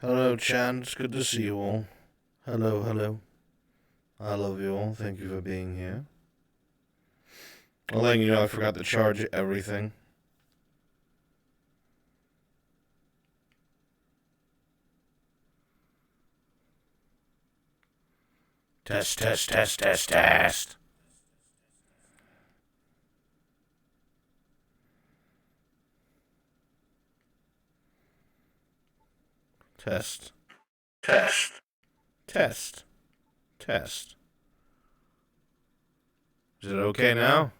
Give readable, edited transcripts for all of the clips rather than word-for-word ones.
Hello, Chan. It's good to see you all. Hello, hello. I love you all. Thank you for being here. I'll let you know I forgot to charge everything. Test, test, test, test, test. Test. Test. Test. Test. Is it okay now?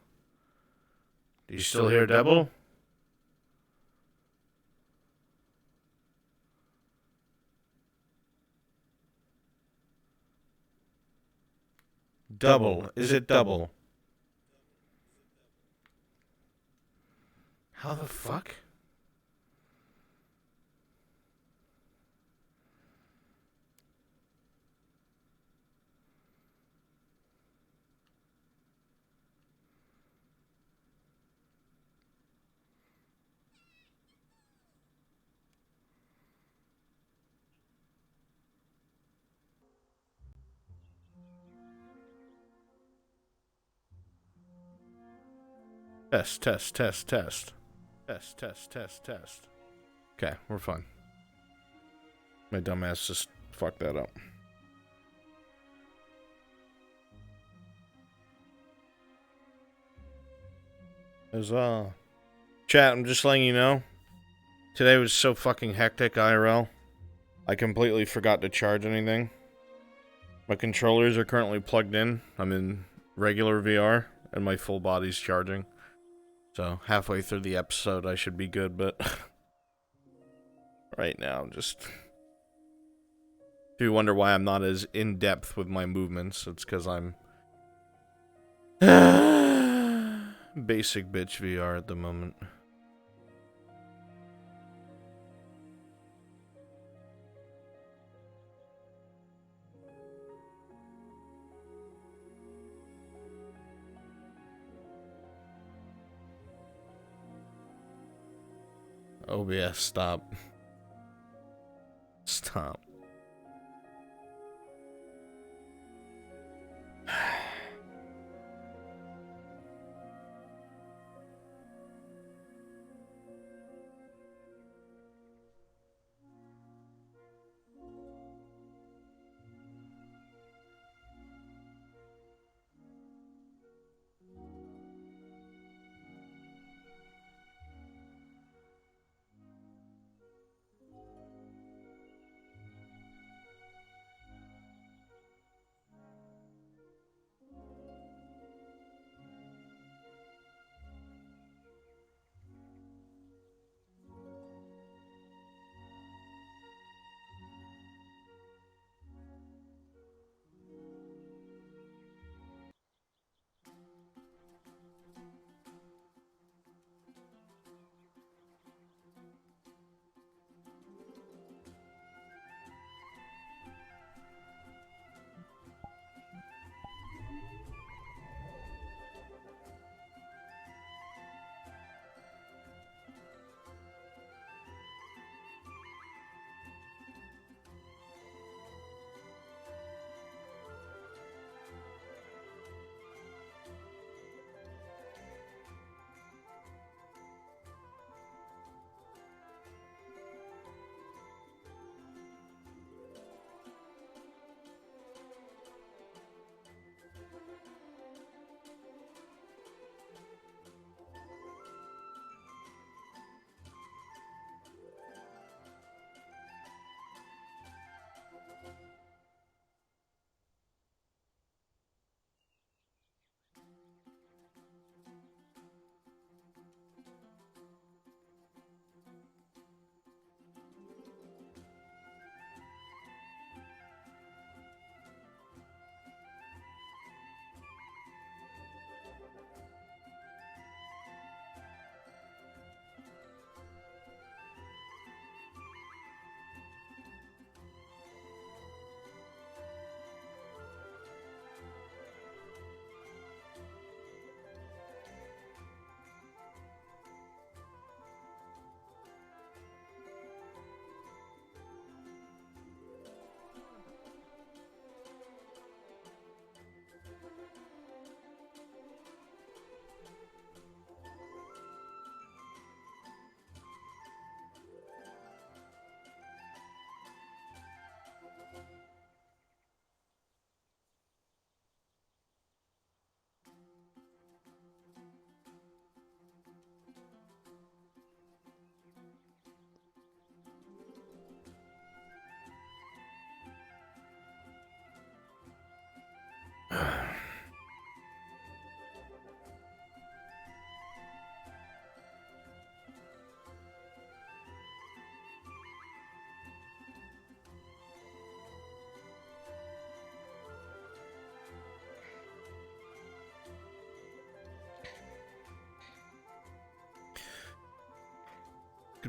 Do you still hear double? Double. Is it double? How the fuck? Test, test, test, test. Test, test, test, test. Okay, we're fine. My dumbass just fucked that up. Chat, I'm just letting you know. Today was so fucking hectic, IRL. I completely forgot to charge anything. My controllers are currently plugged in. I'm in regular VR, and my full body's charging. So, halfway through the episode, I should be good, but... right now, I'm just... If you wonder why I'm not as in-depth with my movements, it's because I'm... basic bitch VR at the moment. OBS, stop. Stop.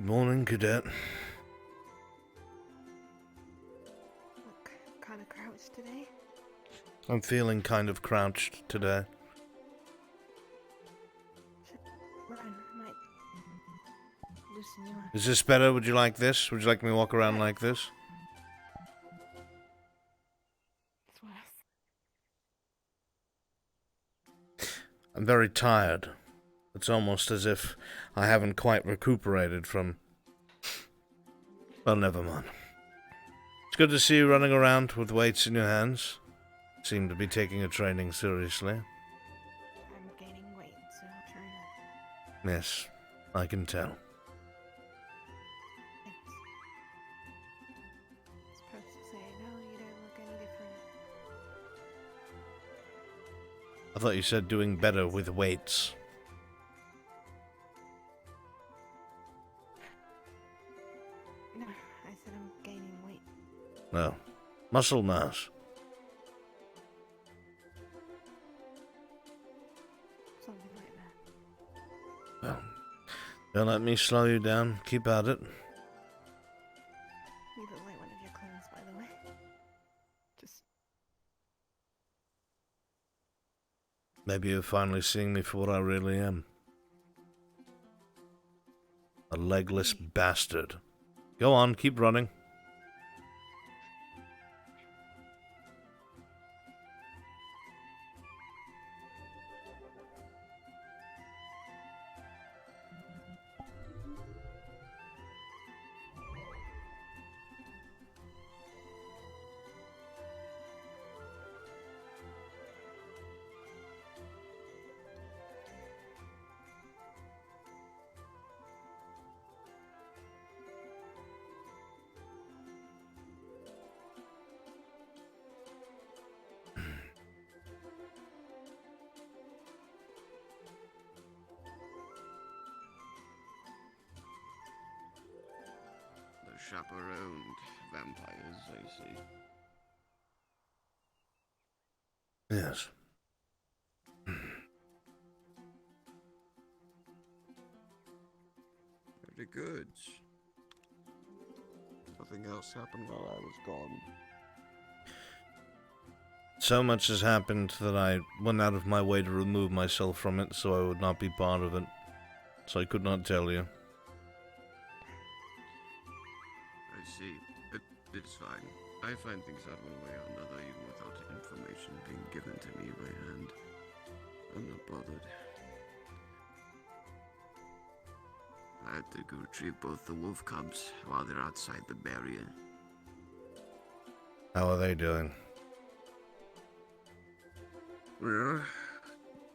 Good morning, Cadet. Look, kind of crouched today. I'm feeling kind of crouched today. Run, might loosen you up. Is this better? Would you like this? Would you like me to walk around like this? It's worse. I'm very tired. It's almost as if I haven't quite recuperated from... Well, never mind. It's good to see you running around with weights in your hands. Seem to be taking your training seriously. I'm gaining weight, so I'm trying to... Yes, I can tell. Thanks. Supposed to say, no, you don't look any different. I thought you said doing better with weights. No, I said I'm gaining weight. No. Muscle mass. Something like that. Well, don't let me slow you down. Keep at it. You look like one of your clones, by the way. Just... Maybe you're finally seeing me for what I really am. A legless bastard. Go on, keep running. Chaperoned vampires, I see. Yes. Very good. Nothing else happened while I was gone. So much has happened that I went out of my way to remove myself from it so I would not be part of it. So I could not tell you. I see. It's fine. I find things out one way or another, even without information being given to me by hand. I'm not bothered. I had to go retrieve both the wolf cubs while they're outside the barrier. How are they doing? Well,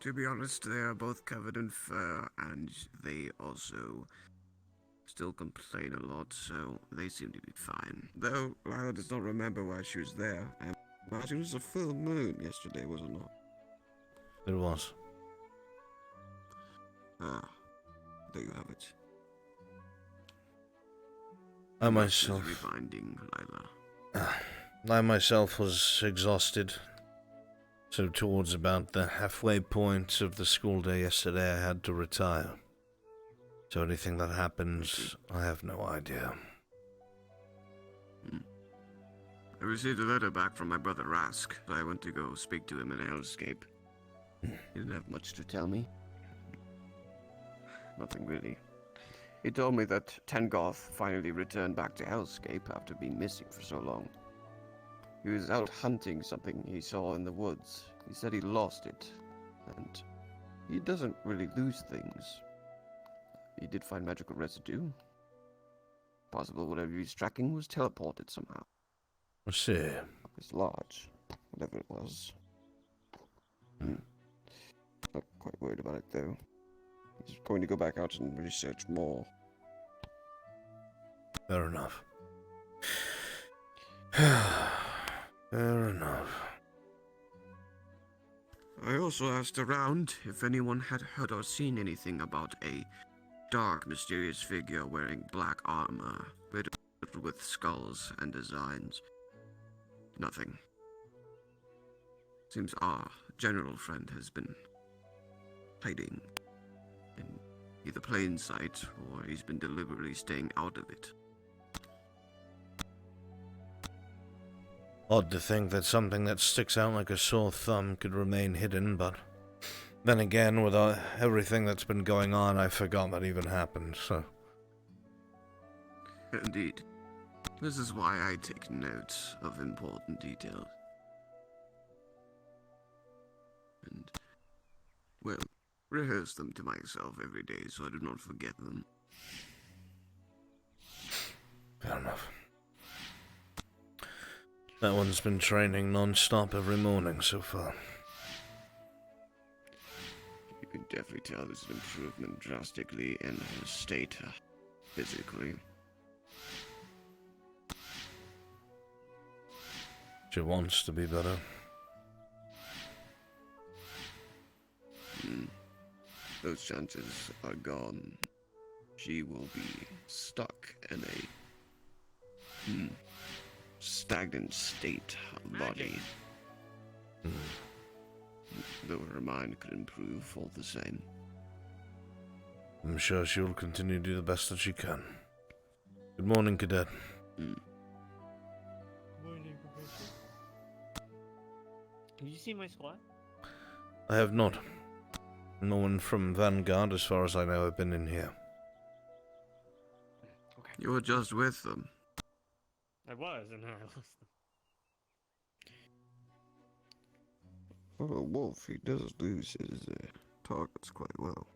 to be honest, they are both covered in fur, and they also still complain a lot, so they seem to be fine. Though, Lila does not remember why she was there. I imagine it was a full moon yesterday, was it not? It was. Ah, there you have it. I myself... Rebinding, Lila. I myself was exhausted. So towards about the halfway point of the school day yesterday, I had to retire. So anything that happens, I have no idea. I received a letter back from my brother Rask, so I went to go speak to him in Hellscape. He didn't have much to tell me. Nothing really. He told me that Tengoth finally returned back to Hellscape after being missing for so long. He was out hunting something he saw in the woods. He said he lost it, and he doesn't really lose things. He did find magical residue. Possible whatever he was tracking was teleported somehow. I see. It was large, whatever it was. Not quite worried about it, though. He's going to go back out and research more. Fair enough. Fair enough. I also asked around if anyone had heard or seen anything about a dark, mysterious figure wearing black armor, riddled with skulls and designs. Nothing. Seems our general friend has been hiding in either plain sight or he's been deliberately staying out of it. Odd to think that something that sticks out like a sore thumb could remain hidden, but then again, with everything that's been going on, I forgot that even happened, so... Indeed. This is why I take notes of important details. And, well, rehearse them to myself every day so I do not forget them. Fair enough. That one's been training non-stop every morning so far. You can definitely tell there's an improvement drastically in her state, physically. She wants to be better. Those chances are gone. She will be stuck in a stagnant state of body. Though her mind could improve all the same. I'm sure she'll continue to do the best that she can. Good morning, Cadet. Morning, Professor. Did you see my squad? I have not. No one from Vanguard, as far as I know, have been in here. Okay. You were just with them. I was, and then I lost them. Well, Wolf, he does lose his targets quite well.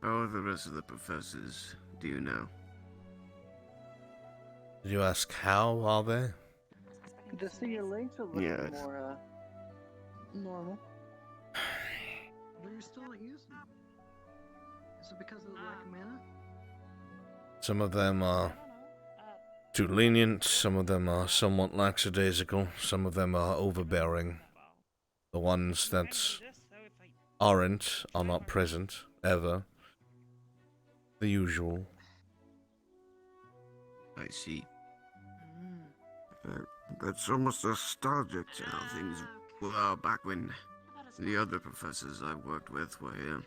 How are the rest of the professors? Do you know? Did you ask how are they? The CA links are looking Yes. more normal. But you're still not using them. Is it because of the lack of mana? Some of them are too lenient, some of them are somewhat lackadaisical, some of them are overbearing. The ones that aren't are not present, ever. The usual. I see. That's almost nostalgic to how things were back when the other professors I worked with were here.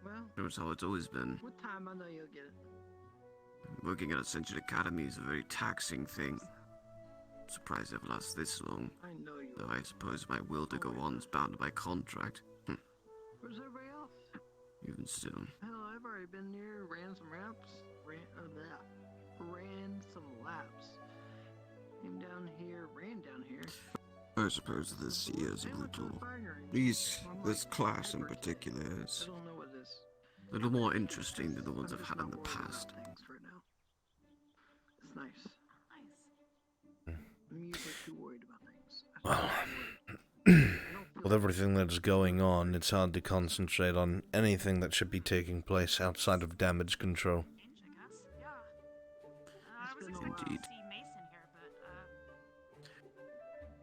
Well, That's how it's always been. what time I know you'll get it. Working at Ascension Academy is a very taxing thing. I'm surprised I've lasted this long, I know you though will. I suppose my will to go on is bound by contract. Where's everybody else? Even still. Hell, I've already been there, ran some laps. Ran some laps. Came down here, ran down here. I suppose this year's a They went to the little... firing range. This I'm this like, class in Albrecht, particular I is don't know what this. a little more interesting than the ones I'm I've just had not in the worried about past. things right now. It's nice. I'm usually too worried about things. I Well, feel worried. I don't feel with everything that's going on, it's hard to concentrate on anything that should be taking place outside of damage control. Indeed.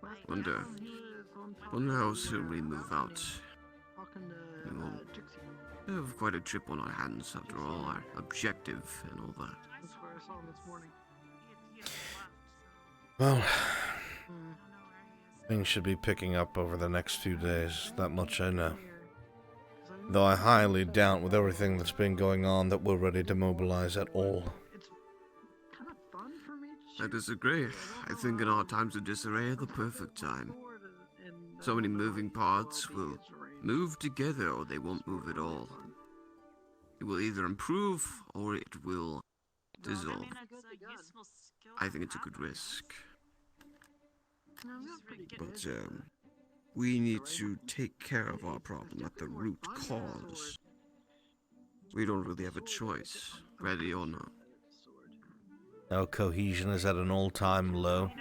Last Wonder- time he was on top Wonder of how the, soon we move balcony out. Talking to We will. Trixie. We have quite a trip on our hands after all, our objective and all that. That's where I saw him this morning. Well, Hmm. things should be picking up over the next few days, that much I know. Here. 'Cause I Though I know highly that doubt with everything that's been going on that we're ready to mobilize at all. It's kind of fun for me to I shoot. disagree. I I don't think in know our how times of disarray are the to perfect put my time. sword and So I many don't know how moving you parts all will be disarrayed. move together or they won't move at all. Fun. It will either improve or it will No, dissolve. good to gun. I think it's a good risk. No, I'm not pretty But, good. we need to take care of our problem at the root cause. We don't really have a choice, ready or not. Our cohesion is at an all-time low.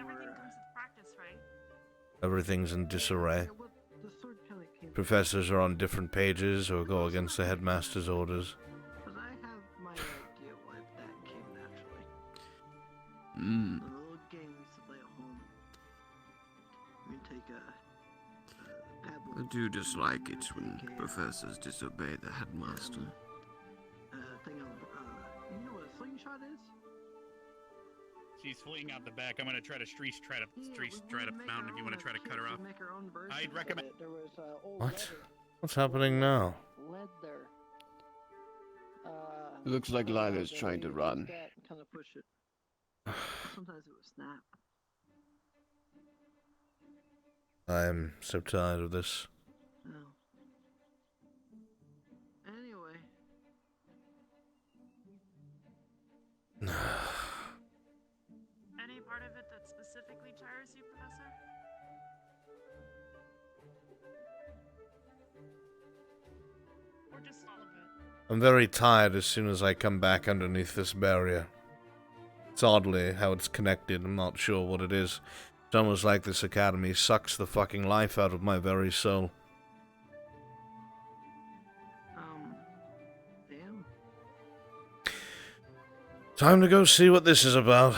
Everything's in disarray. Yeah, well, the sword kind of professors are on different pages or go against the headmaster's orders. But I have my idea why that came naturally. Hmm. The little game we used to play at home. We take a pebble. I do dislike it when professors disobey the headmaster. Thing of, you know what a slingshot is? She's fleeing out the back. I'm gonna try to street straight up mountain if you want to try to cut her off. I'd recommend. There was old What? leather. What's happening now? Leather. Looks like Lila's trying to run. Kind of push it. Sometimes it would snap. I'm so tired of this. Oh. Anyway. Any part of it that specifically tires you, Professor? Or just all of it? I'm very tired as soon as I come back underneath this barrier. It's oddly how it's connected. I'm not sure what it is. It's almost like this academy sucks the fucking life out of my very soul. Damn. Time to go see what this is about.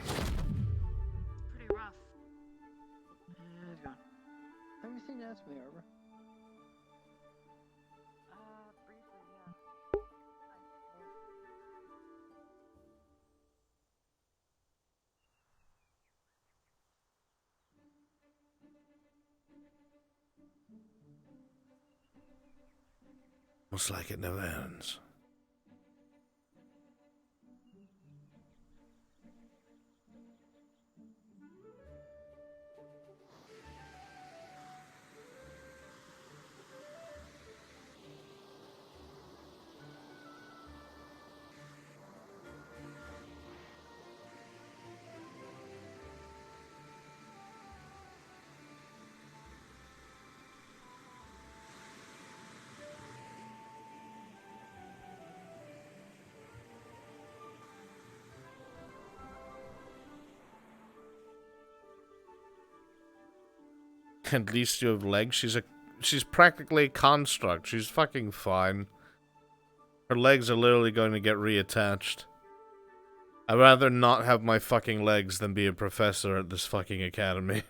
Pretty rough. Yeah, it's gone. Have you seen Esme, Arbor? Briefly, yeah. Looks like it never ends. 'At least you have legs. She's practically a construct. She's fucking fine. Her legs are literally going to get reattached. I'd rather not have my fucking legs than be a professor at this fucking academy.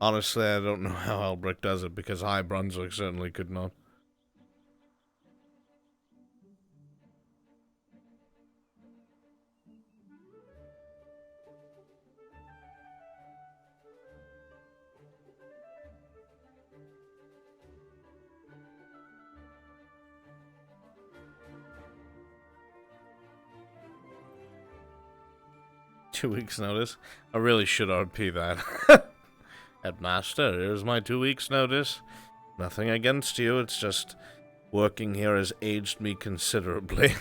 Honestly, I don't know how Albrecht does it, because I, Brunswick, certainly could not. Two weeks notice? I really should RP that. Headmaster, here's my 2 weeks notice. Nothing against you, it's just working here has aged me considerably.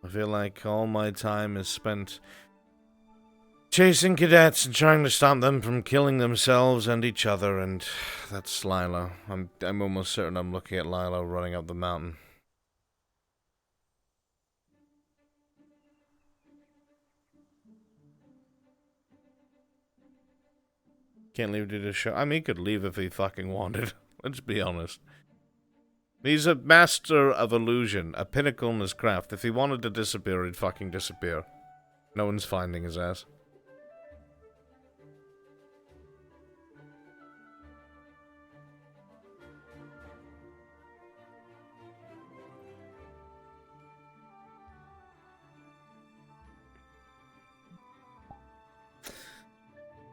I feel like all my time is spent chasing cadets and trying to stop them from killing themselves and each other, and that's Lila. I'm almost certain I'm looking at Lila running up the mountain. Can't leave due to show. I mean, he could leave if he fucking wanted. Let's be honest. He's a master of illusion, a pinnacle in his craft. If he wanted to disappear, he'd fucking disappear. No one's finding his ass.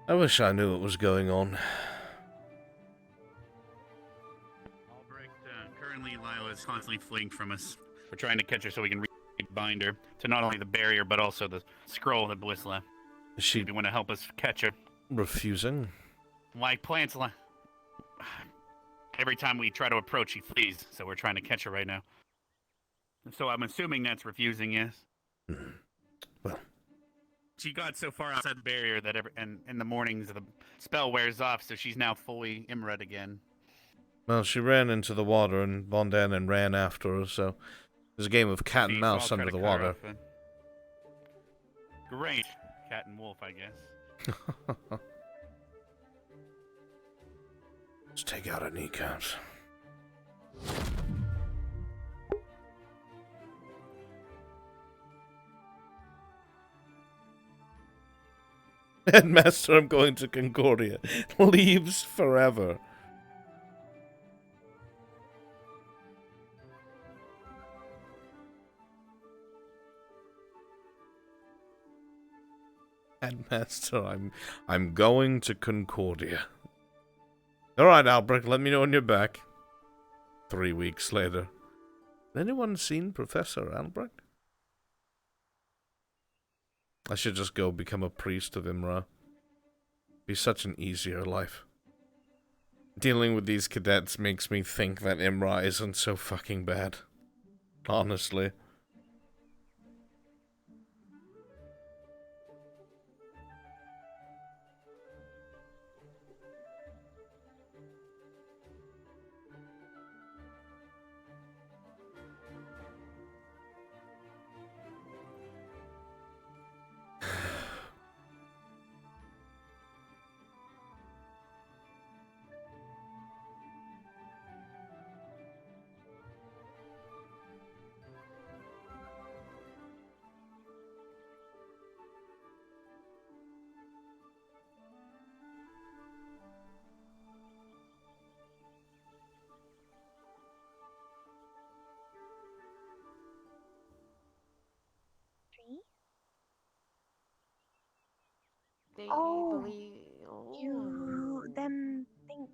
I wish I knew what was going on. Albrecht, currently Lila is constantly fleeing from us. We're trying to catch her so we can bind her to not only the barrier, but also the scroll that Bliss left. Is she If you want to help us catch her. refusing? Like plants, every time we try to approach, she flees. So we're trying to catch her right now. So I'm assuming that's refusing, yes? Well. She got so far outside the barrier that and in the mornings the spell wears off, so she's now fully Imred again. Well, she ran into the water and Von Dannen ran after her, so There's a game of cat and See, so mouse I'll try under to the cut her water. off then. Great. Cat and wolf, I guess. Let's take out our kneecaps. Headmaster, I'm going to Concordia. Leaves forever. Headmaster, I'm going to Concordia. Alright, Albrecht, let me know when you're back. 3 weeks later. Anyone seen Professor Albrecht? I should just go become a priest of Imra. Be such an easier life. Dealing with these cadets makes me think that Imra isn't so fucking bad. Honestly. They Oh, believe. them think.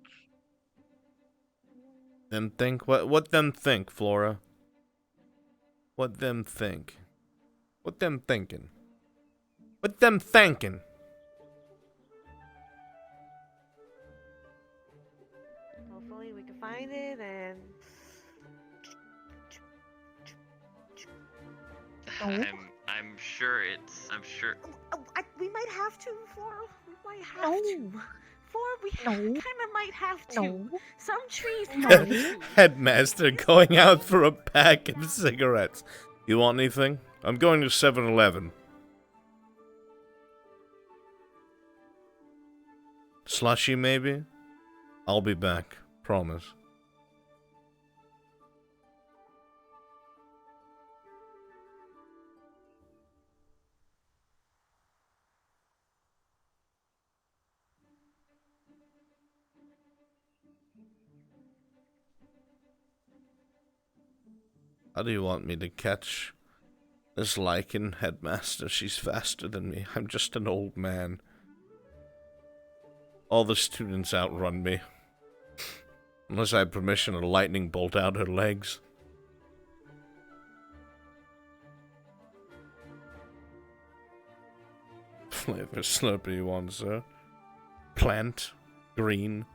Them think? What them think, Flora? What them think? What them thinking? What them thinking? Hopefully, we can find it and. I'm sure it's. I'm sure. We might have to, Flora. We might have to. Flora, we kind of might have to. Some trees have to. Headmaster going out for a pack of cigarettes. You want anything? I'm going to 7-Eleven. Slushy, maybe? I'll be back. Promise. How do you want me to catch this lichen, Headmaster? She's faster than me. I'm just an old man. All the students outrun me. Unless I have permission to lightning bolt out her legs. Flavor Slurpee you want, sir? Plant. Green.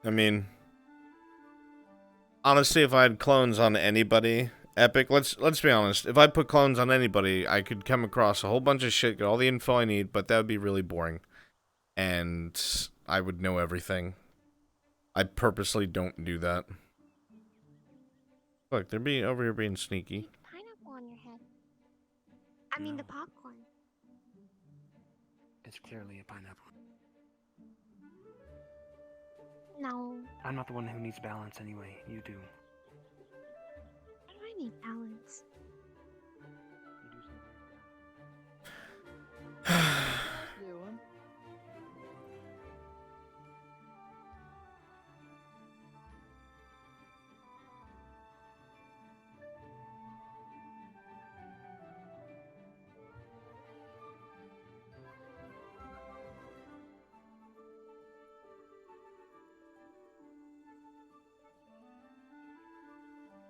I mean, honestly, if I had clones on anybody, Epic, let's be honest. If I put clones on anybody, I could come across a whole bunch of shit, get all the info I need, but that would be really boring. And I would know everything. I purposely don't do that. Look, they're over here being sneaky. Pineapple on your head. I mean the popcorn. It's clearly a pineapple. No. I'm not the one who needs balance anyway. You do. Why do I need balance? Doing?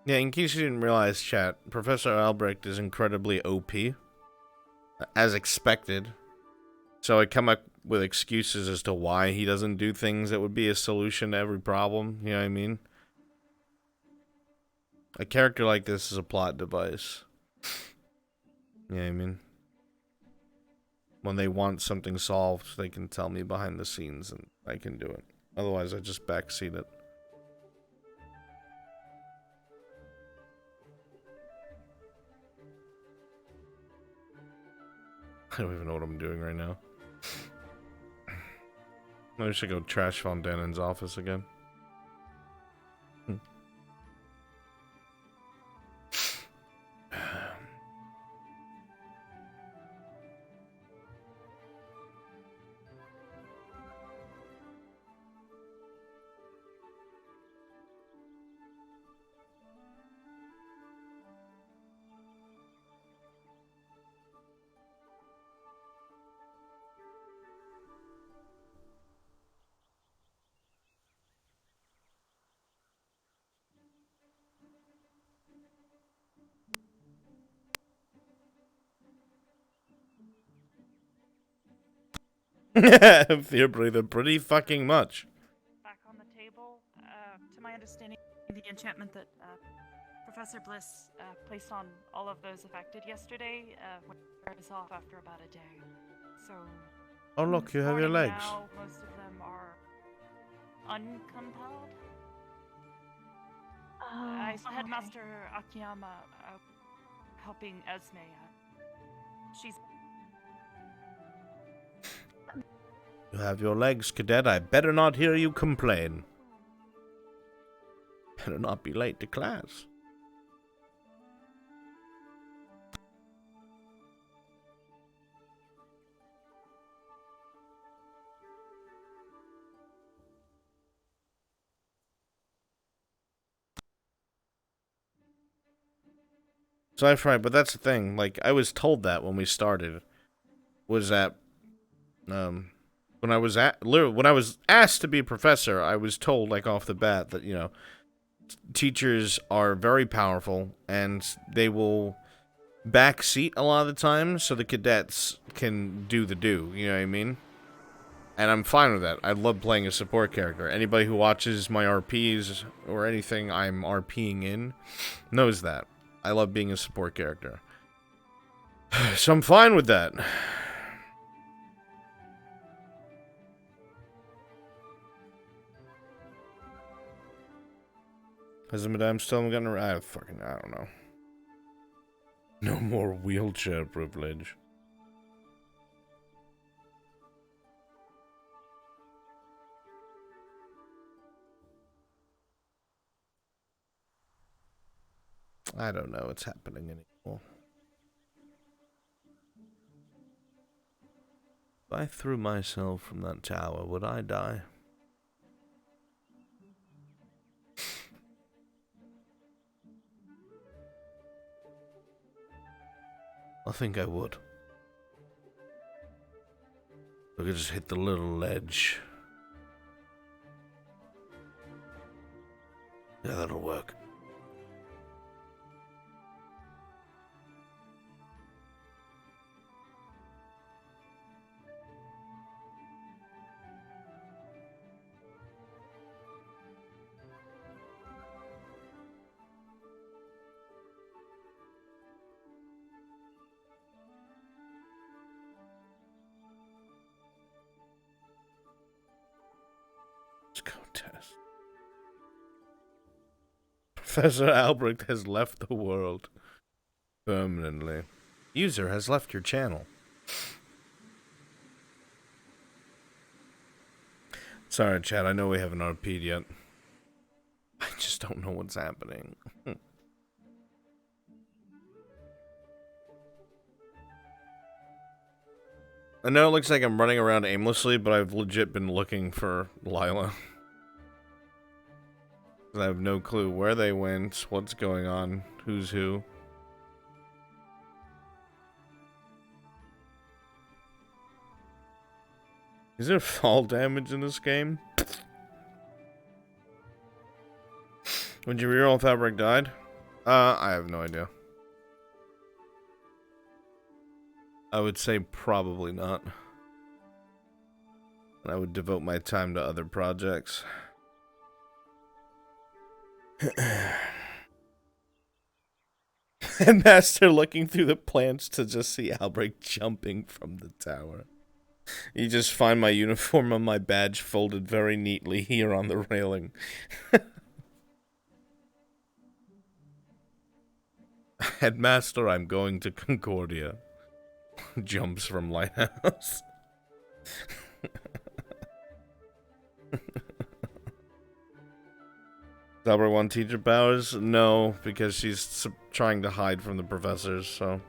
Yeah, in case you didn't realize, chat, Professor Albrecht is incredibly OP. As expected. So I come up with excuses as to why he doesn't do things that would be a solution to every problem. You know what I mean? A character like this is a plot device. Yeah, I mean, when they want something solved, they can tell me behind the scenes and I can do it. Otherwise, I just backseat it. I don't even know what I'm doing right now. I should go trash Von Danen's office again. Fear breather pretty fucking much. Back on the table. To my understanding, the enchantment that Professor Bliss placed on all of those affected yesterday wears off after about a day. So. Oh look, you have your morning legs. Now, most of them are uncompelled. I saw Headmaster Akiyama helping Esme. She's. You have your legs, cadet. I better not hear you complain. Better not be late to class. So I've tried, but that's the thing. Like, I was told that when we started. Was that, when I was asked to be a professor, I was told, like, off the bat that, you know, teachers are very powerful and they will backseat a lot of the time so the cadets can do the do, you know what I mean? And I'm fine with that. I love playing a support character. Anybody who watches my RPs or anything I'm RPing in knows that. I love being a support character. So I'm fine with that. Has the madame still gotten around? I don't know. No more wheelchair privilege. I don't know what's happening anymore. If I threw myself from that tower, would I die? I think I would. I could just hit the little ledge. Yeah, that'll work. Let's go test. Professor Albrecht has left the world. Permanently. User has left your channel. Sorry, chat, I know we haven't RP'd yet. I just don't know what's happening. I know it looks like I'm running around aimlessly, but I've legit been looking for Lila. I have no clue where they went, what's going on, who's who. Is there fall damage in this game? Would you reroll if Albrecht died? I have no idea. I would say probably not. I would devote my time to other projects. Headmaster looking through the plants to just see Albrecht jumping from the tower. You just find my uniform and my badge folded very neatly here on the railing. Headmaster, I'm going to Concordia. Jumps from lighthouse. Albert one teacher powers? No, because she's trying to hide from the professors, so...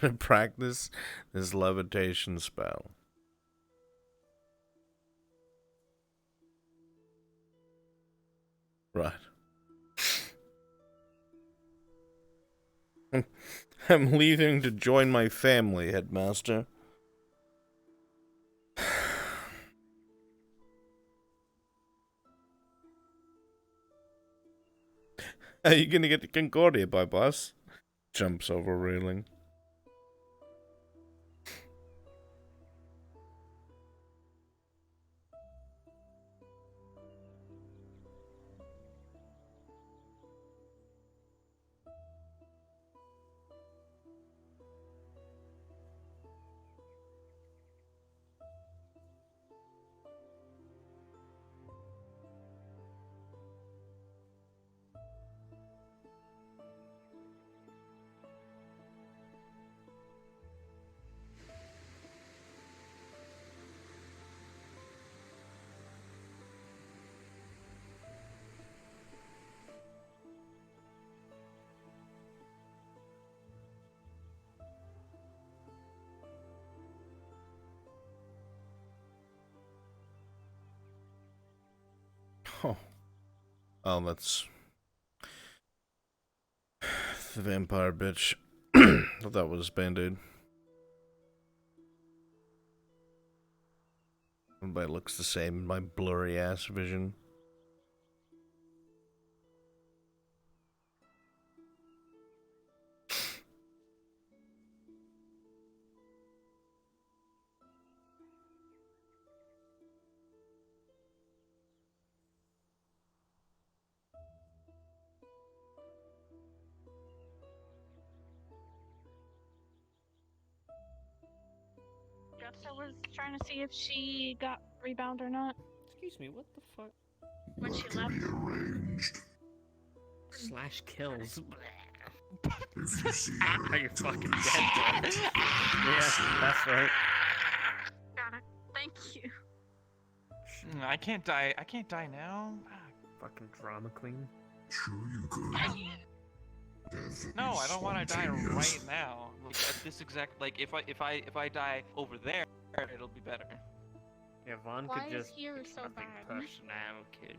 Gonna practice this levitation spell. Right. I'm leaving to join my family, Headmaster. How are you gonna get to Concordia by bus? Jumps over railing. Oh. Oh, that's... the vampire bitch. Thought that was Band-Aid. Everybody looks the same in my blurry-ass vision. I was trying to see if she got rebound or not Excuse me, what the fuck? when she left. Slash kills. Are you fucking dead, bro? Yeah, that's right. Got it. Thank you. I can't die. I can't die now. Fucking drama queen. Sure you could. No, I don't want to die right now. Like, at this exact, like, if I die over there, it'll be better. Yeah, Vaughn Why could is just here pick so nothing bad? personal, kid.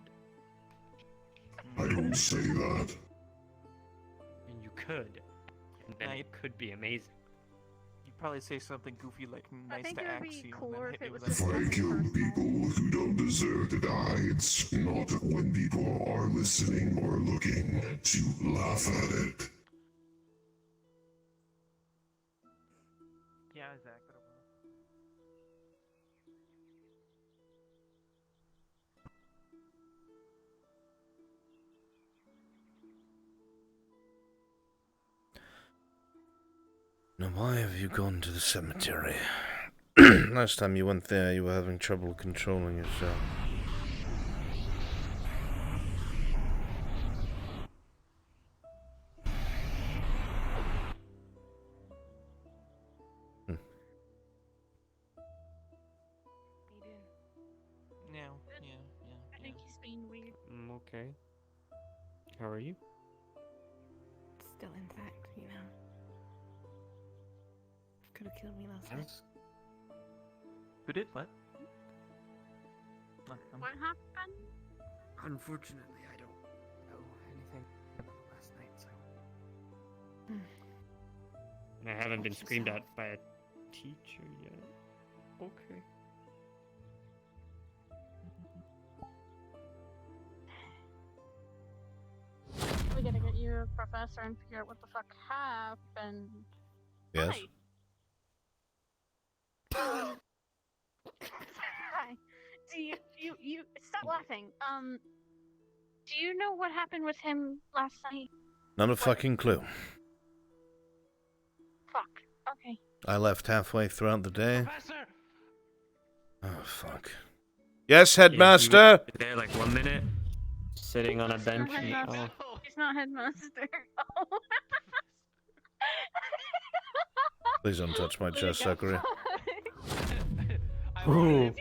I don't say that. And you could. And then it could be amazing. You'd probably say something goofy like I nice think to it would be Axiom, cooler and if hit it was with If a- I kill people who don't deserve to die, it's not when people are listening or looking to laugh at it. Yeah, Zach. Now why have you gone to the cemetery? Last time you went there, you were having trouble controlling yourself. I think he's being weird. Okay. How are you? Still intact, you know. Could have killed me last night. Who did what? What happened? Unfortunately, I don't know anything about last night, so... And I haven't been screamed at by a teacher yet. Okay. We gotta get you a professor and figure out what the fuck happened. Yes. Hi. Do you stop laughing? Do you know what happened with him last night? Not a fucking clue. Fuck. Okay. I left halfway throughout the day. Professor! Oh, fuck. Yes, headmaster? There like 1 minute, sitting on a bench. And, Headmaster. He's not headmaster. Oh. Please don't touch my chest, Sakura. Ooh.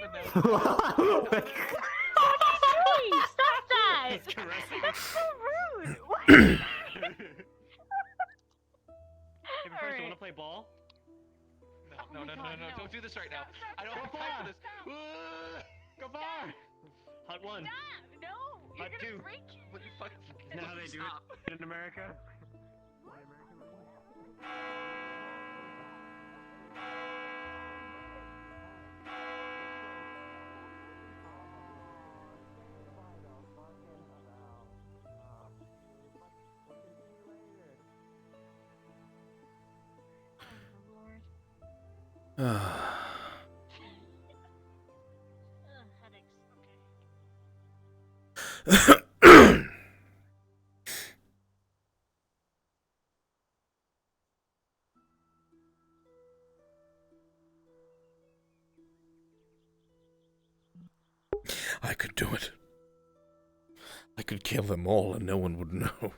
Stop that! That's so rude! Hey, Professor, wanna play ball? No, don't do this right now. I don't have time for this. Go far! Hut 1. No! Hut 2. What the fuck? Isn't that how they do it in America? Headaches. I could do it. I could kill them all and no one would know.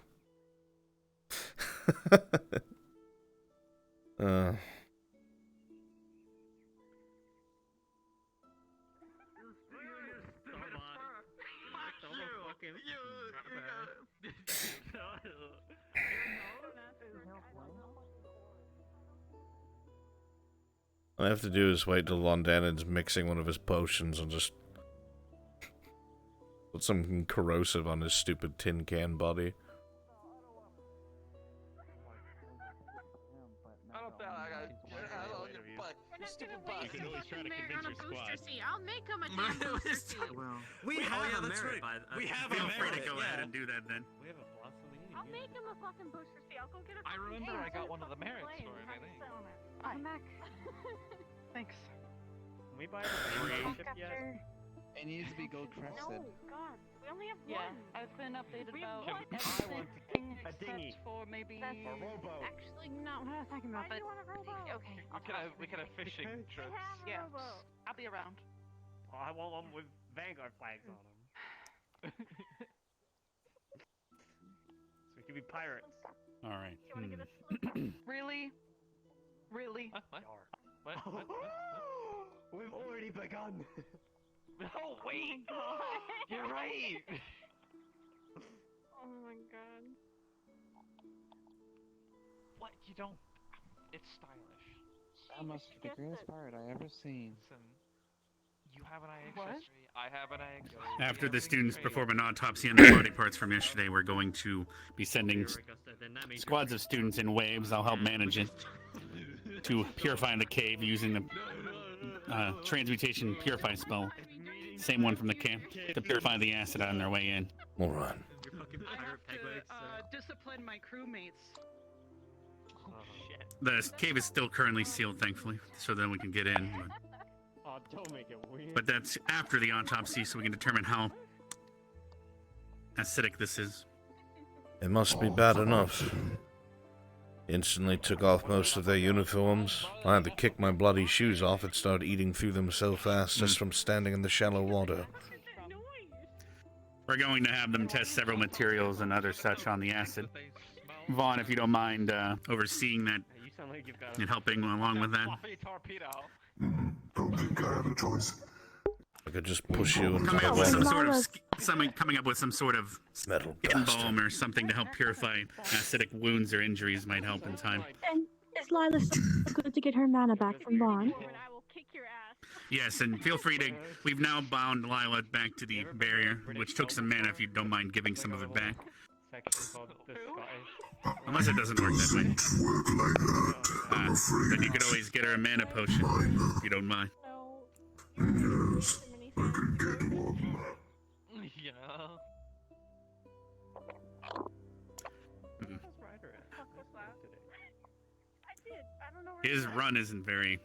All I have to do is wait till Londanon's mixing one of his potions and just put something corrosive on his stupid tin can body. You can always try to convince your squad. I'll make him a Well, damn booster seat. We have yeah, a that's merit. right. We have Feel a free merit. to go ahead and do that then. We have a blossom. I'll make him a fucking booster seat. I'll go get a I fucking remember cake I got and one of the fucking merits play for and it, I have think. sell it. I'm back. Thanks. Can we buy the ship yet? It needs to be gold No, crested. God, we only have Yeah, one. I've been updated We about have one. everything A dinghy. except for maybe. That's rowboat. actually not what I was talking about. Why But do you want a rowboat? okay, We can have fishing trips. have a Yeah. rowboat. I'll be around. Oh, I want one with Vanguard flags on them. So we can be pirates. All right. You want to get a Really? Really? What? Yar. What? We've already begun. Oh wait! You're right. Oh my god. What? You don't? It's stylish. That must be the greatest pirate I ever seen. Listen, you have an eye What? accessory. I have an eye accessory. After the we students trade. perform an autopsy on the body parts from yesterday, we're going to be sending squads of students in waves. I'll help manage it to purify the cave using the transmutation purify spell. Same one from the camp to purify the acid on their way in. All right. Discipline my crewmates. Oh shit. The cave is still currently sealed, thankfully, so then we can get in. Oh, don't make it weird. But that's after the autopsy, so we can determine how acidic this is. It must be bad enough. Instantly took off most of their uniforms. I had to kick my bloody shoes off and start eating through them so fast just from standing in the shallow water. We're going to have them test several materials and other such on the acid. Vaughn, if you don't mind overseeing that You sound like you've got and helping along with that. Fluffy torpedo. Don't think I have a choice. I could just push you into Coming the up with some water. sort of coming up with some sort of Metal skin bastard. balm or something to help purify acidic wounds or injuries might help in time. And is Lila so good to get her mana back from Vaughn? I will kick your ass. Yes, and feel free to. We've now bound Lila back to the barrier, which took some mana. If you don't mind giving some of it back. section called the Scottish. Unless it doesn't work that way. Doesn't work like that, I'm afraid. Then you could always get her a mana potion, if you don't mind. Yes, I could get one. Yeah. I did. I don't know where His run isn't very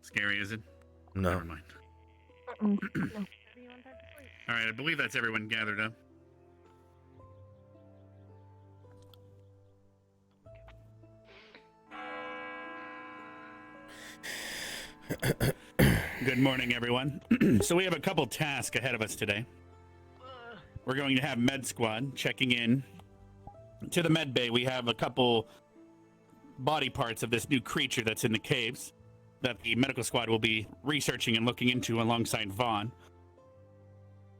scary, is it? No. Never mind. Alright, I believe that's everyone gathered up. Good morning, everyone. So we have a couple tasks ahead of us today. We're going to have Med Squad checking in to the med bay. We have a couple body parts of this new creature that's in the caves that the medical squad will be researching and looking into alongside Vaughn.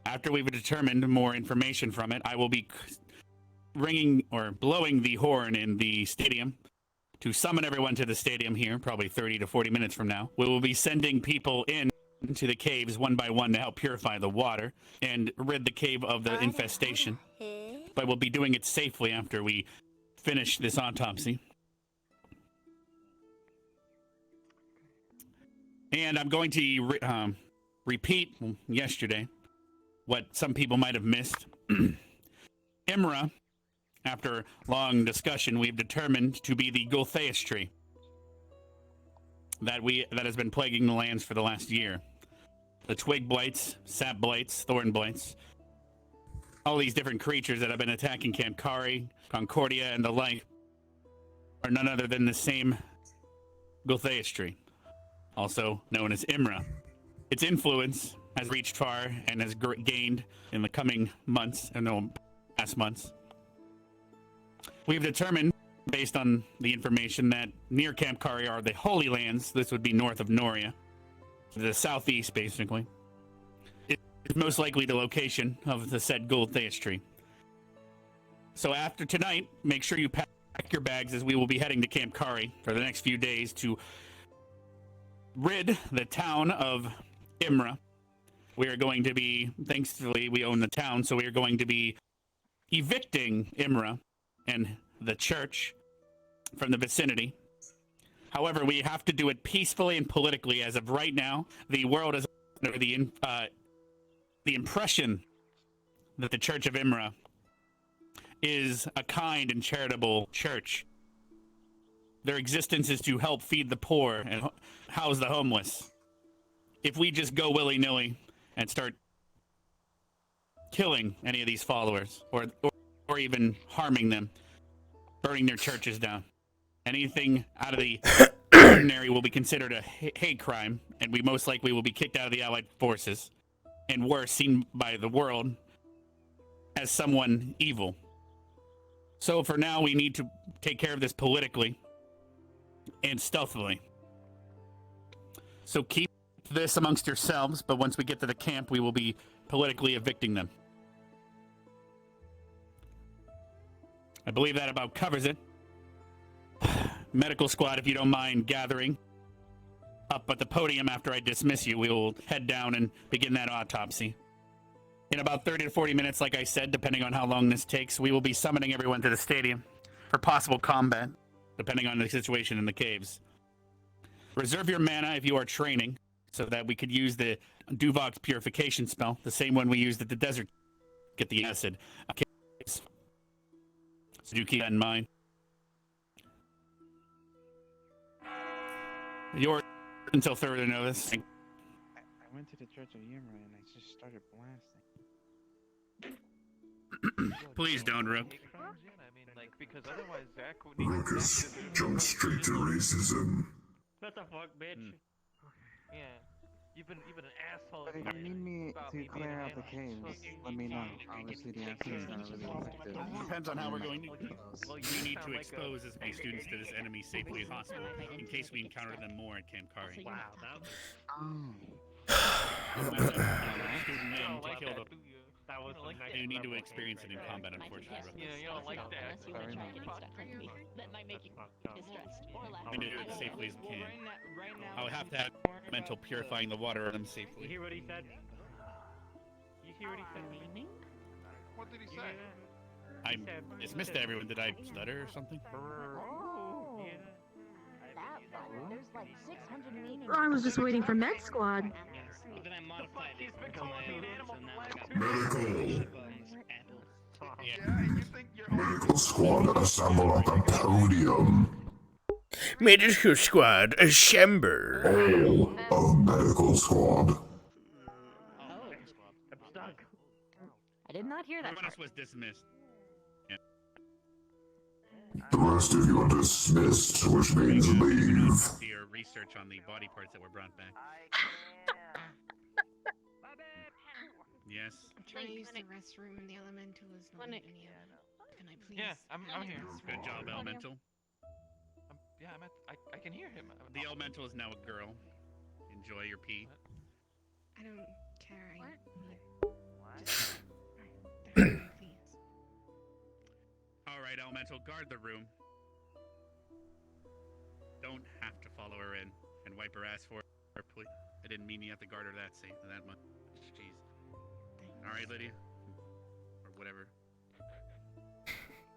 After we've determined more information from it, I will be ringing or blowing the horn in the stadium to summon everyone to the stadium here, probably 30 to 40 minutes from now. We will be sending people in to the caves one by one to help purify the water and rid the cave of the infestation. But we'll be doing it safely after we finish this autopsy. And I'm going to repeat yesterday what some people might have missed. Imra, after long discussion, we've determined to be the Gultheus tree that has been plaguing the lands for the last year. The twig blights, sap blights, thorn blights, all these different creatures that have been attacking Kampkari, Concordia, and the like are none other than the same Gultheus tree, also known as Imra. Its influence has reached far and has gained in the coming months, past months. We've determined, based on the information, that near Kampkari are the Holy Lands. This would be north of Noria, the southeast, basically. It's most likely the location of the said Gultheus tree. So after tonight, make sure you pack your bags, as we will be heading to Kampkari for the next few days to rid the town of Imra. We are going to be, thankfully, we own the town, so we are going to be evicting Imra and the church from the vicinity. However, we have to do it peacefully and politically. As of right now, the world is under the impression that the Church of Imra is a kind and charitable church. Their existence is to help feed the poor and house the homeless. If we just go willy-nilly and start killing any of these followers, or even harming them, burning their churches down, anything out of the ordinary will be considered a hate crime, and we most likely will be kicked out of the Allied forces, and worse, seen by the world as someone evil. So for now, we need to take care of this politically and stealthily. So keep this amongst yourselves, but once we get to the camp, we will be politically evicting them. I believe that about covers it. Medical squad, if you don't mind gathering up at the podium after I dismiss you, we will head down and begin that autopsy. In about 30 to 40 minutes, like I said, depending on how long this takes, we will be summoning everyone to the stadium for possible combat, depending on the situation in the caves. Reserve your mana if you are training, so that we could use the Duvok's purification spell, the same one we used at the desert, get the acid. Okay. So do keep that in mind. Yours until further notice. I went to the Church of Imra and I just started blasting. Please don't, Rook. Because otherwise Zach would Ruckus, jump straight to racism. What the fuck, bitch? Yeah. You've been an asshole. But if you need me to clear out the caves, let me know. Obviously, the answer is not really effective. Depends on how we're going to. We need to expose as many students to this enemy safely as possible, in case we encounter them more at Kampkari. Wow, that was. That was You need to experience it in combat, unfortunately. Yeah, you don't like that. That might make you distressed. We need to do it as safely as we can. I would have to have mental purifying the water of them safely. You hear what he said? You hear what he said? What did he say? I dismissed everyone. Did I stutter or something? I was just waiting for Med Squad. Then I modified it to my own, so now I got Medical. apples. Medical squad assemble at the podium. Medical squad, assemble. All of medical squad. I'm stuck. I did not hear that. Everyone else was dismissed. Yeah. The rest of you are dismissed, which means leave. Do your research on the body parts that were brought back. Yes. I'm trying to use the restroom and the elemental is not letting me out. Can I please? Yeah, I'm here. Good job, Elemental. Yeah, I can hear him. The Elemental is now a girl. Enjoy your pee. I don't care. Just please. Alright, Elemental, guard the room. Don't have to follow her in and wipe her ass for her, please. I didn't mean you have to guard her that much. Jeez. Alright, Lydia. Or whatever.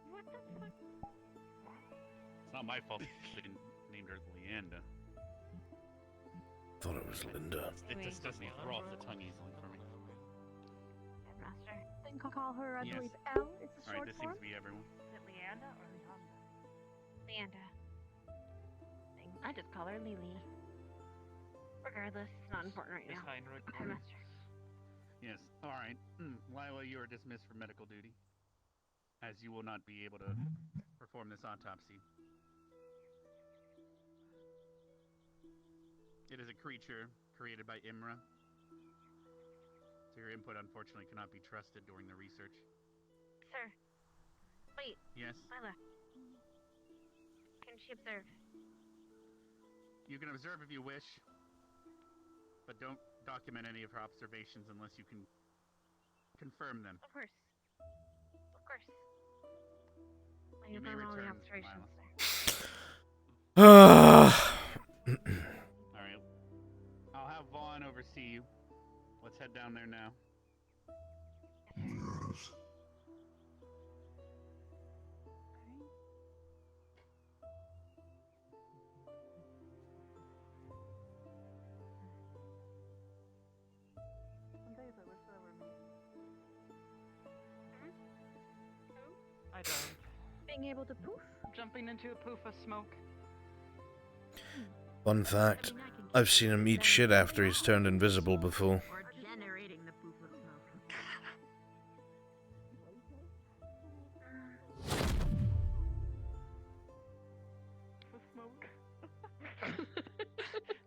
What the fuck? It's not my fault they named her Leanda. Thought it was Linda. It just doesn't roll off the tongue easily for me. Master. I think I'll call her, I Yes. believe, L. It's a Alright, short this form. seems to be everyone. Is it Leanda or Leanda? Leanda. I just call her Lily. Regardless, it's not important right now. Hi, Master. Yes. Alright. Lila, you are dismissed from medical duty, as you will not be able to perform this autopsy. It is a creature created by Imra, so your input unfortunately cannot be trusted during the research. Sir. Wait. Yes? Lila. Can she observe? You can observe if you wish, but don't document any of her observations unless you can confirm them. Of course. Of course. I You may confirm all the return, observations, Lila. sir. Alright. I'll have Vaughn oversee you. Let's head down there now. Yes. I don't. Being able to poof? Jumping into a poof of smoke. Fun fact, I've seen him eat shit after he's turned invisible before. Or generating the poof of smoke. Smoke.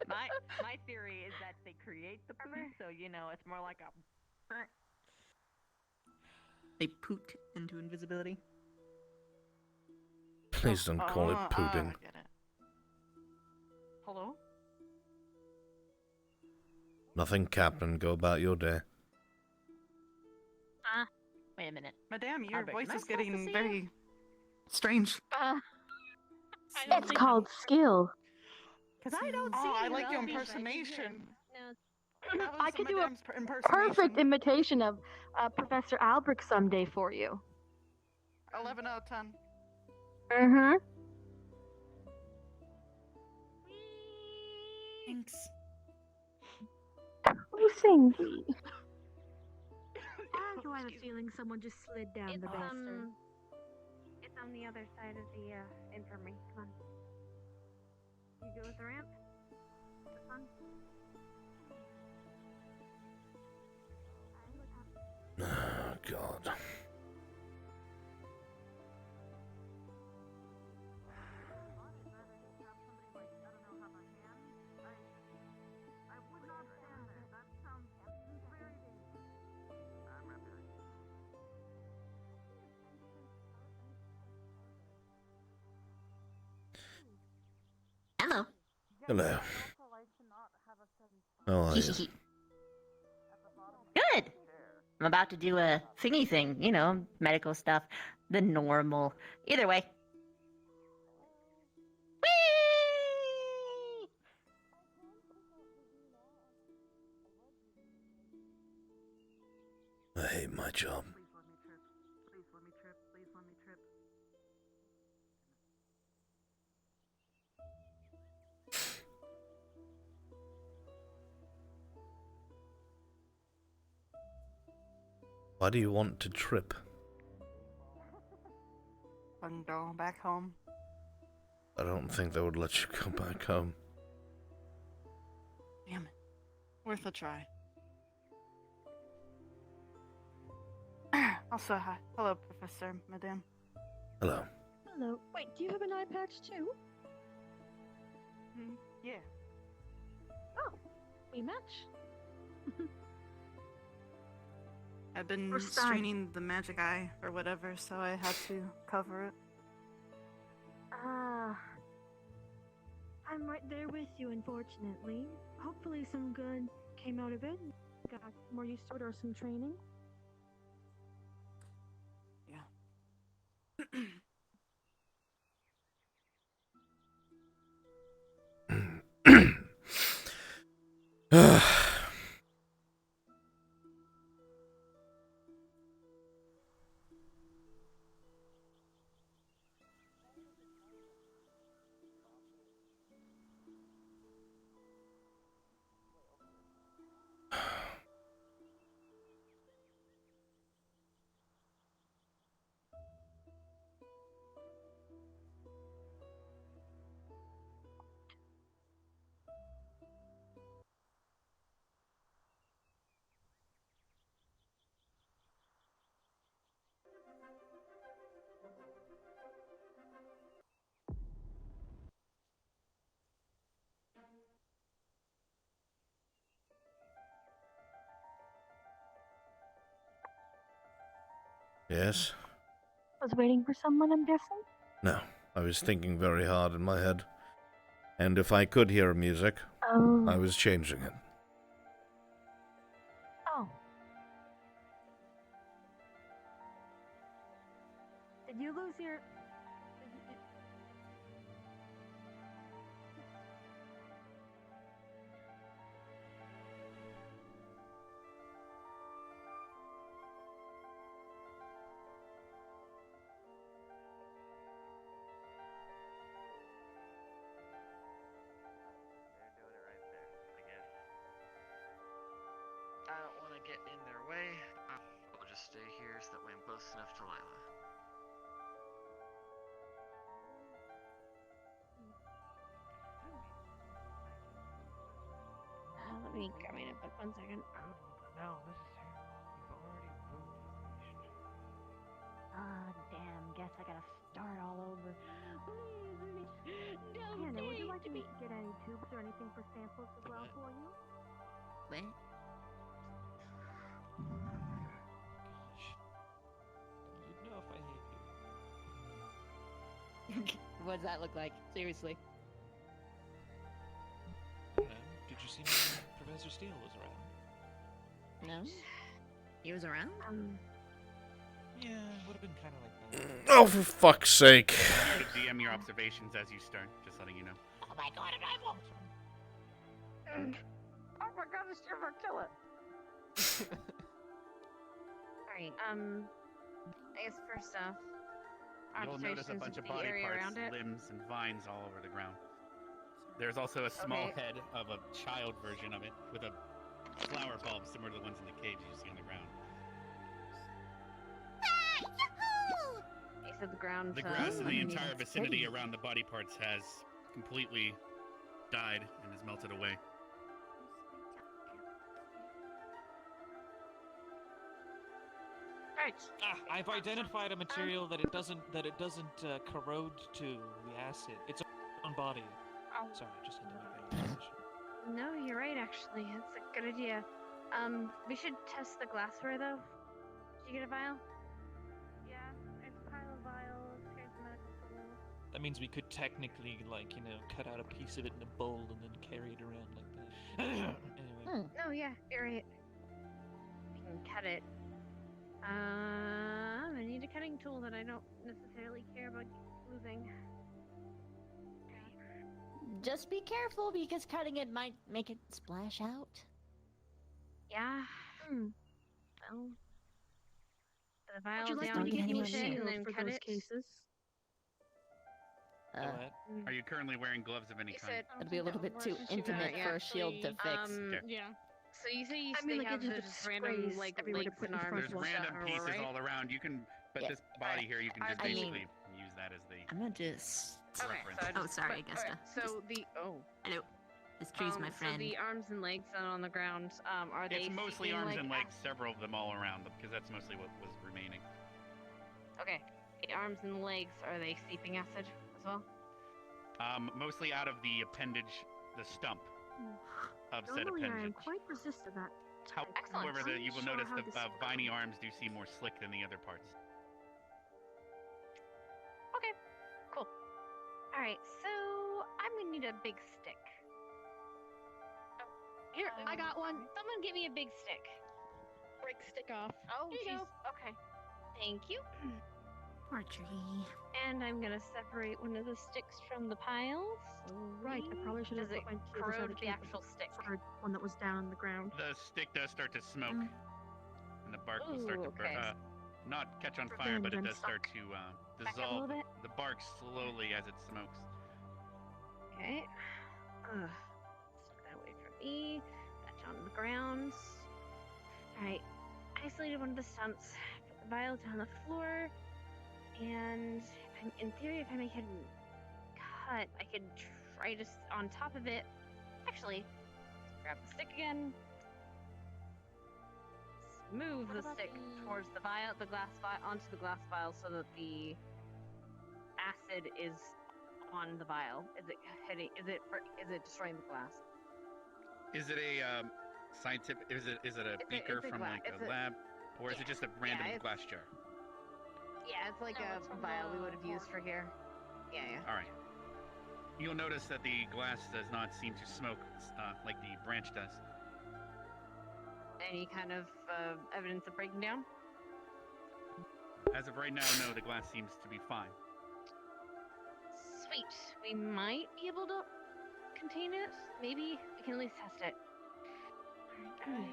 My theory is that they create the poop, so you know it's more like a. They pooped into invisibility. Please don't call it pooping. I get it. Hello? Nothing, Captain. Go about your day. Wait a minute. Madame, your Albrecht, voice am I is supposed to getting see very strange. It's called skill. Because I don't see Oh, I you, like your Albie. impersonation. No. That was I could do a Madame's impersonation. perfect imitation of Professor Albrecht someday for you. 11 out of 10. Mm-hmm. Thanks. Who sings? Why do I have a feeling someone just slid down It's, the bastard? It's on the other side of the, infirmary. Come on. You go with the ramp? This one? Oh, God. Hello. Hello. How are you? Good. I'm about to do a thingy thing, you know, medical stuff, the normal. Either way. Whee! I hate my job. Why do you want to trip? I'm going back home. I don't think they would let you go back home. Damn it. Worth a try. Also, hi. Hello, Professor, Madame. Hello. Hello. Wait, do you have an eye patch too? Yeah. Oh, we match. I've been First time. straining the magic eye or whatever, so I had to cover it. Ah. I'm right there with you, unfortunately. Hopefully some good came out of it. Got more used to it or some training. Yes? Was waiting for someone, I'm guessing? No, I was thinking very hard in my head. And if I could hear music, Oh. I was changing it. Oh. Did you lose your... I don't want to get in their way. I'll just stay here so that way I'm close enough to Lila. Let me grab my notebook 1 second. No, this is her. You've already moved. Ah, damn. Guess I gotta start all over. Hannah, would you like me to get any tubes or anything for samples as well for you? What? You'd know if I hate you. What does that look like? Seriously. I don't know. Did you see when Professor Steele was around? No? He was around? Yeah, would have been kind of like that. Oh, for fuck's sake. You could DM your observations as you start, just letting you know. Oh my god, an eyeball! Oh my god, it's never kill it. Alright, I guess first off, You'll notice a observations bunch of the body area parts, around it. limbs, and vines all over the ground. There's also a small Okay. head of a child version of it with a flower bulb similar to the ones in the caves you see on the ground. You said the ground. The so grass in the yeah, entire it's vicinity pretty. around the body parts has completely died and has melted away. Alright. I've identified a material that it doesn't corrode to the acid. It's on body. Sorry, just had to make that observation. No, you're right. Actually, that's a good idea. We should test the glassware though. Did you get a vial? Yeah, it's a pile of vials. Here's the medical tools. That means we could technically, like, you know, cut out a piece of it in a bowl and then carry it around like that. Anyway. No, yeah, you're right. We can cut it. I need a cutting tool that I don't necessarily care about losing. Just be careful because cutting it might make it splash out. Yeah. Well, put the vial Would you like down, me to get you a heat it, and shield then for cut those it. cases? Are you currently wearing gloves of any kind? It'd be a little bit too intimate for a shield to fix. Okay. Yeah. So you say you I mean, stick like, out it there's just just random sprays like everywhere to legs put and in front arms There's of and random stuff, pieces right? all around. You can, but Yeah. this body here, you can just I mean- basically use that as the. I'm gonna just. Okay, reference. so I Oh, just, sorry, but, Augusta. okay, so the Hello. This tree's my friend. So the arms and legs that are on the ground, are they? It's mostly seeping, arms like, and legs, several of them all around them, because that's mostly what was remaining. Okay, the arms and legs, are they seeping acid as well? Mostly out of the appendage, the stump of said Normally, I am appendage. quite resistant to that. However, I'm you will sure notice how the this viney arms do seem more slick than the other parts. Okay, cool. All right, so I'm gonna need a big stick. Here, I got one. Someone get me a big stick. Break stick off. Oh, Here you jeez. Okay. Thank you. Poor tree. And I'm gonna separate one of the sticks from the piles. Right, I probably should have Does it put my tools corrode out of the cave actual stick? for one that was down on the ground. The stick does start to smoke, and the bark will start to Ooh, okay. not catch on fire, but it Revenge, does I'm start stuck. to Back up a dissolve little bit. the bark slowly as it smokes. Okay. Stick that away from me. That down on the ground. Alright. Isolated one of the stumps. Put the vial down the floor. And in theory, if I make a cut, I could try to on top of it. Actually, grab the stick again. Move the stick towards the vial, the glass vial, onto the glass vial, so that the acid is on the vial. Is it hitting? Is it destroying the glass? Is it a scientific? Is it a beaker it's a from like a lab, or is it just a random glass jar? Yeah, it's like a vial we would have used for here. Yeah. All right. You'll notice that the glass does not seem to smoke like the branch does. Any kind of evidence of breaking down? As of right now, no. The glass seems to be fine. Sweet. We might be able to contain it. Maybe we can at least test it. I can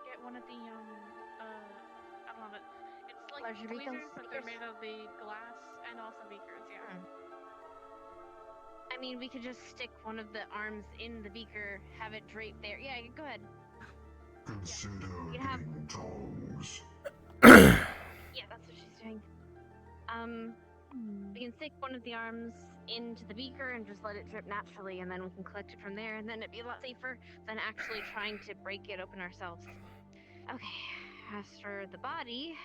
get one of the I don't know. It's like Larger tweezers, beakers? but they're made of the glass and also beakers. Yeah. I mean, we could just stick one of the arms in the beaker, have it draped there. Yeah, go ahead. Consider You have- getting tongs. Yeah, that's what she's doing. We can stick one of the arms into the beaker and just let it drip naturally, and then we can collect it from there, and then it'd be a lot safer than actually trying to break it open ourselves. Okay, as for the body,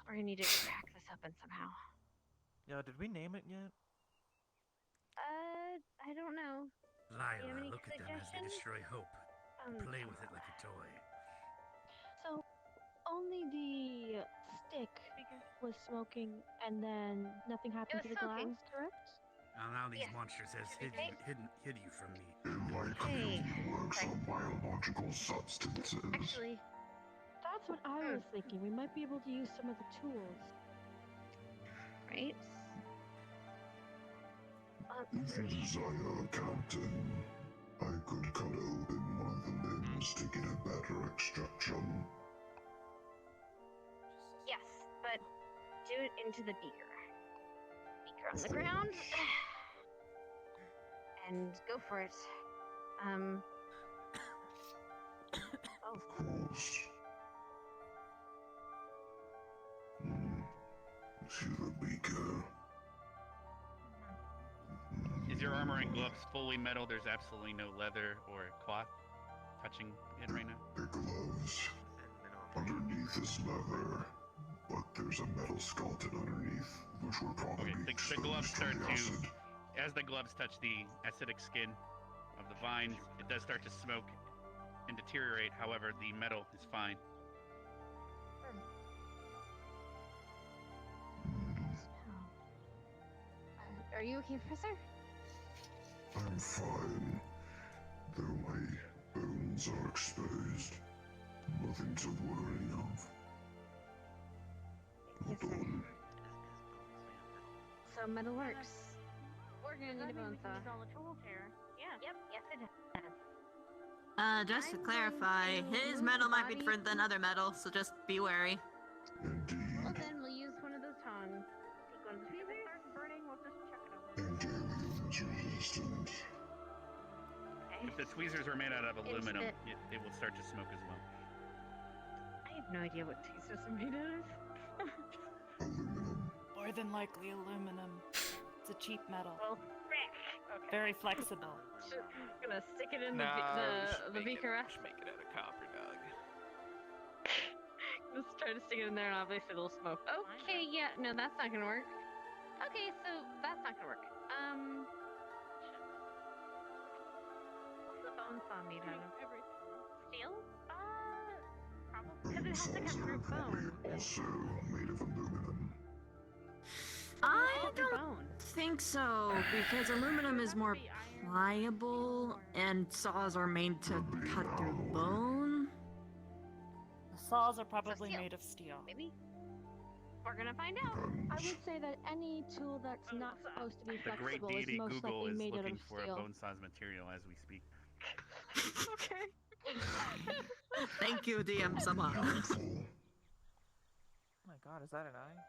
we're gonna need to crack this open somehow. Yeah, did we name it yet? I don't know. Do you have Lila, any look at them as they suggestions? destroy hope. Play with it like a toy. So, only the stick was smoking, and then nothing happened to was the glass, smoking. correct? And now these Yes. monsters has hid you from me. It likely works on biological substances. Actually, That's what I was thinking. We might be able to use some of the tools. right? If you desire, Captain, I could cut open one of the limbs to get a better extraction. Yes, but do it into the beaker. Beaker on the ground. And go for it. Oh. Of course. To the beaker. Is your armor and gloves fully metal? There's absolutely no leather or cloth touching it right now? The gloves. Underneath is leather, but there's a metal skeleton underneath, which will probably be The gloves exposed start to the to, acid. as the gloves touch the acidic skin of the vines, it does start to smoke and deteriorate. However, the metal is fine. Are you okay, Professor? I'm fine, though my bones are exposed. Nothing to worry of. Yes, sir. So metal works. We're gonna need a bone saw. all the tools here. Yeah. Yep, yes it does. Just to I'm clarify, going to his move metal the might be body- different than other metal, so just be wary. Well then, we'll use one of those tongs. Take one of the tweezers. Burning, we'll just chuck it over. And aliens use resistant. If the tweezers are made out of aluminum, it- it will start to smoke as well. I have no idea what tweezers are made out of. More than likely aluminum. It's a cheap metal. Well, frick. Okay. Very flexible. Gonna stick it in No, the beaker. Just make it out of copper, dog. Let's try to stick it in there and obviously it'll smoke. Okay, yeah, no, that's not gonna work. Okay, so that's not gonna work. What's the bone saw made out of? Steel? Probably. Because it has to cut through bone. Also made of aluminum. I don't think so, because aluminum is more pliable, and saws are made to cut through bone. The saws are probably made of steel. Maybe. We're gonna find out. I would say that any tool that's not supposed to be The great flexible is deity most Google likely is made out looking of for a steel. bone-sized material as we speak. Okay. Thank you, DM Sama. Oh my god, is that an eye?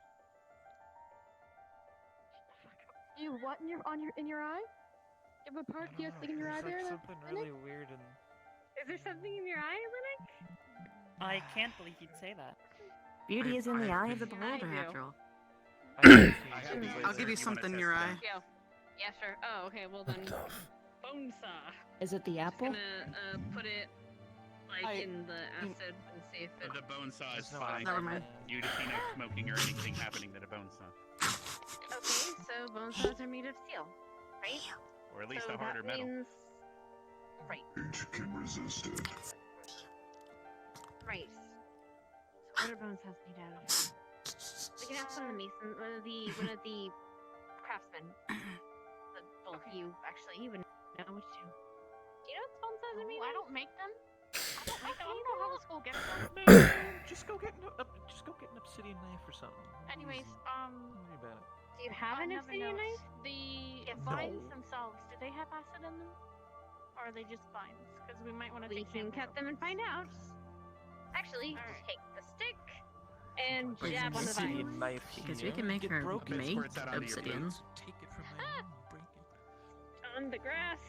You what in your eye? You have a part? Do you have something in your eye there? Something really weird and. Is there something in your eye, Linux? I can't believe you'd say that. Beauty is in the eye of the I beholder, do. after all. I'll give you something in your eye. Yeah. Yeah, sure. Oh, okay. Well then, bone saw. Is it the apple? Gonna put it like in the acid and see if it. The bone saw is no fine. Never mind. You just see no smoking or anything happening to the bone saw. Okay, so bone saws are made of steel, right? Or at least so a harder that metal. means... Right. It can resist it. Right. So what are bone saws made out of? We can ask one of the mason, one of the craftsmen. Well, you actually, you would know which two. Do you know what bone saws are made of? I don't make them. I don't make them. I don't know how the school gets them. Just go get an obsidian knife or something. Anyways, Don't worry about it. Do you have an I'll never obsidian know. knife? The vines themselves, do they have acid in them? Or are they just vines? Because we might want to We take can samples cut of them and find out. Actually, Alright. take the stick and Wait, jab on the obsidian vines. knife Because here. we can make Get her broken. make Squirts out onto your obsidian. boots. Take it from my hand and break it. On the grass.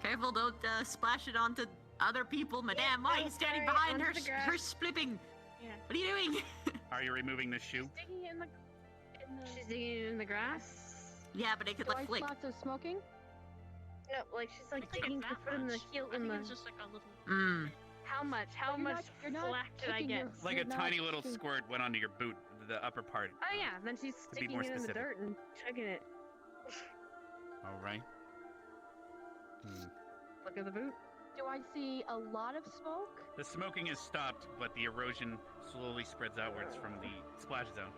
Careful, don't splash it onto other people, madame. Why are you standing sorry, behind her? onto the grass. Her splipping. Yeah. What are you doing? Are you removing this shoe? Digging it in the She's digging it in the grass. Yeah, but it could Do I like flick. lots of smoking? No, like she's like I think digging it's to that put in the much. heel I in think the. it's just like a little. Mmm. How much? How You're much not- you're not flack did I taking get? your- Like a You're not tiny little taking- squirt went onto your boot, the upper part. Oh yeah, then she's be sticking more it in the specific. dirt and chugging it. All right. Look at the boot. Do I see a lot of smoke? The smoking is stopped, but the erosion slowly spreads outwards from the splash zone.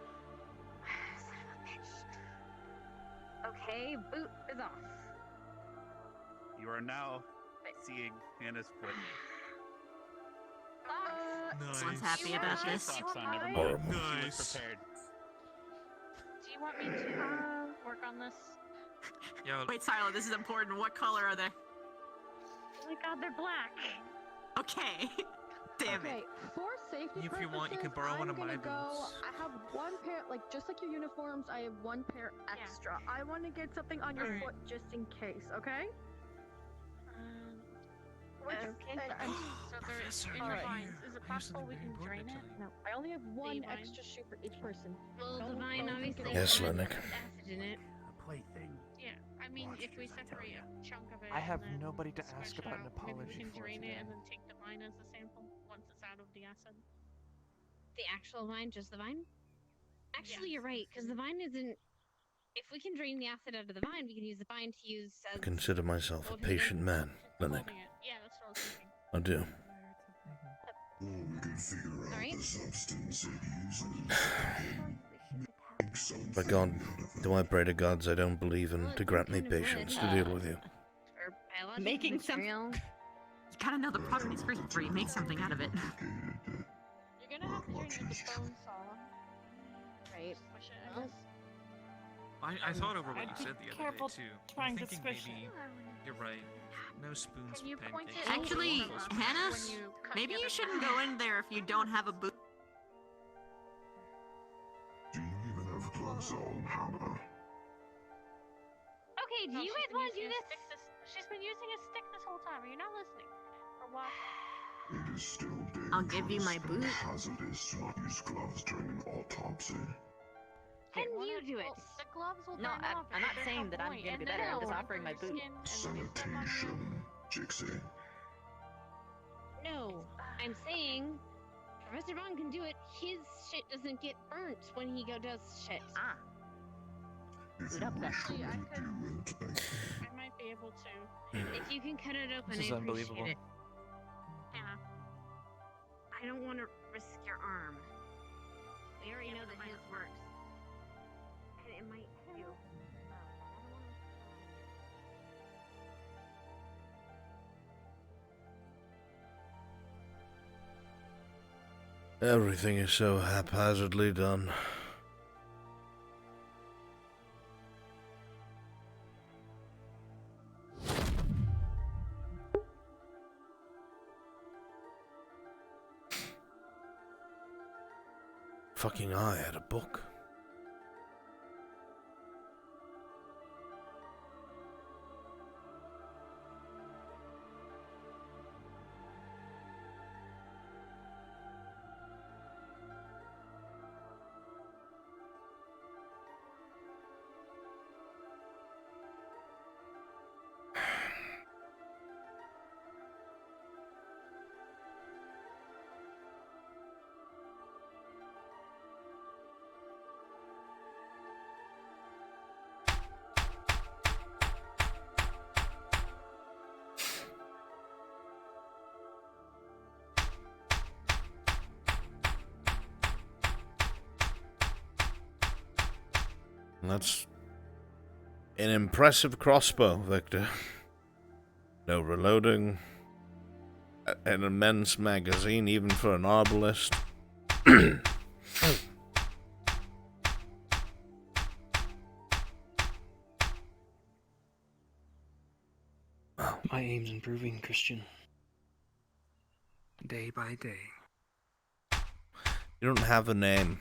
Son of a bitch. Okay, boot is off. You are now seeing Hannah's foot. Someone's happy about this. Socks on, never Horrible. mind. She was prepared. Do you want me to work on this? Yo, Wait, Silo, this is important. What color are they? Oh my god, they're black. Okay. Damn Okay, it. for safety If you want, you can purposes, borrow one I'm of my gonna go. boots. I have one pair, like just like your uniforms. I have one pair extra. I want to get something on your foot just in case. Okay? Which, Okay. So they're in your Alright. vines. Is it possible we can drain it? No, I only have one vine? extra shoe for each person. Well, the Don't- vine don't obviously get Yes, has Lennox. acid in it. A plaything. Yeah, I mean, if we separate a chunk of it. I have and then nobody to squish ask it about an out, apology maybe we can for drain today. it and then take the vine as a sample once it's out of the acid. The actual vine, just the vine? Actually, you're right, because the vine isn't. If we can drain the acid out of the vine, we can use the vine to use as. I consider myself a patient man, Lennox. Holding it. Yeah, that's what I was thinking. I do. Or we could figure out Alright. the substance it uses. Make something By God, out of do I pray to gods I don't believe in to grant me patience to deal with you. Or biological Making some. material. You gotta know the properties first before you make something out of it. You're gonna have to drain it with the bone saw. Right. Push it, I guess. I thought over what I'd you be said the other careful day too. trying I'm to thinking squish maybe you're right. No spoons Can you for point pancakes. it Actually, out of the Hannah, when you cut maybe the you other shouldn't side? go in there if you don't have a boot. Do you even have gloves on, Hannah? Hey, do No, you she's guys been want to do using a this? She's been using a stick this whole time. Are you not listening? Or what? It is still I'll give you my dangerous and boot. hazardous to not use gloves during an autopsy. Can you do it? The gloves will No, burn off. I'm not There's saying no that I'm point. gonna And be then better. I'm it'll just burn offering through my your boot. skin and Sanitation, Jixie. No, I'm saying Professor Bond can do it. His shit doesn't get burnt when he does shit. Ah. If Boot you up then. wish me I to could- do it, I might be able to. If you can cut it open, This is I unbelievable. appreciate it. Yeah. I don't want to risk your arm. We already know that his works. And it might do. Everything is so haphazardly done. Fucking I had a book. That's an impressive crossbow, Victor. No reloading. An immense magazine, even for an arbalist. My aim's improving, Christian. Day by day. You don't have a name.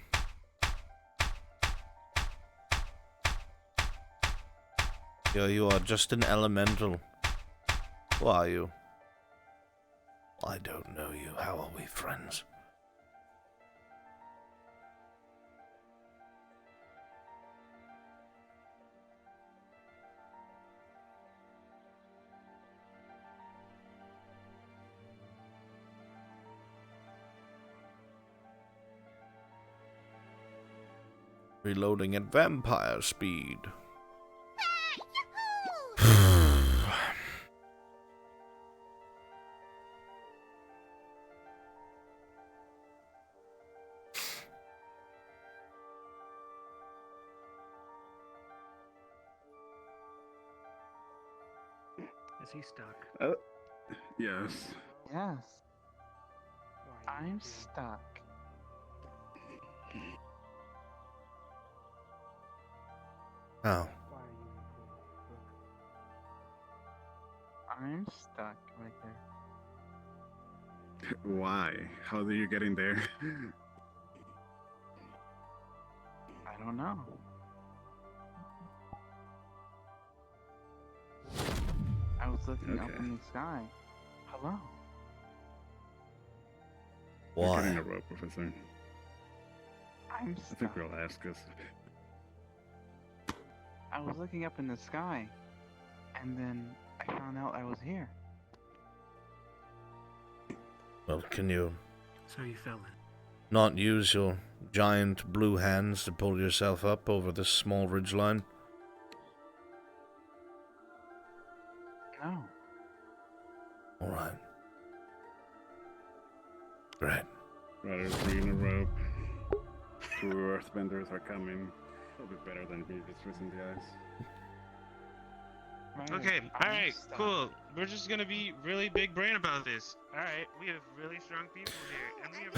You are just an elemental. Who are you? I don't know you. How are we friends? Reloading at vampire speed. Is he stuck? Yes. Yes. I'm stuck. Oh. I'm stuck right there. Why? How are you getting there? I don't know. I was looking up in the sky. Hello? We're Why? getting a rope, Professor. I'm I stuck. think they'll ask us. I was looking up in the sky, and then I found out I was here. Well, can you So you fell in. not use your giant blue hands to pull yourself up over this small ridgeline? No. Alright. Great. Riders bringing a rope. Two earthbenders are coming. It'll be better than me just twisting the ice. Okay, alright, cool. We're just gonna be really big brain about this. Alright, we have really strong people here, and we have.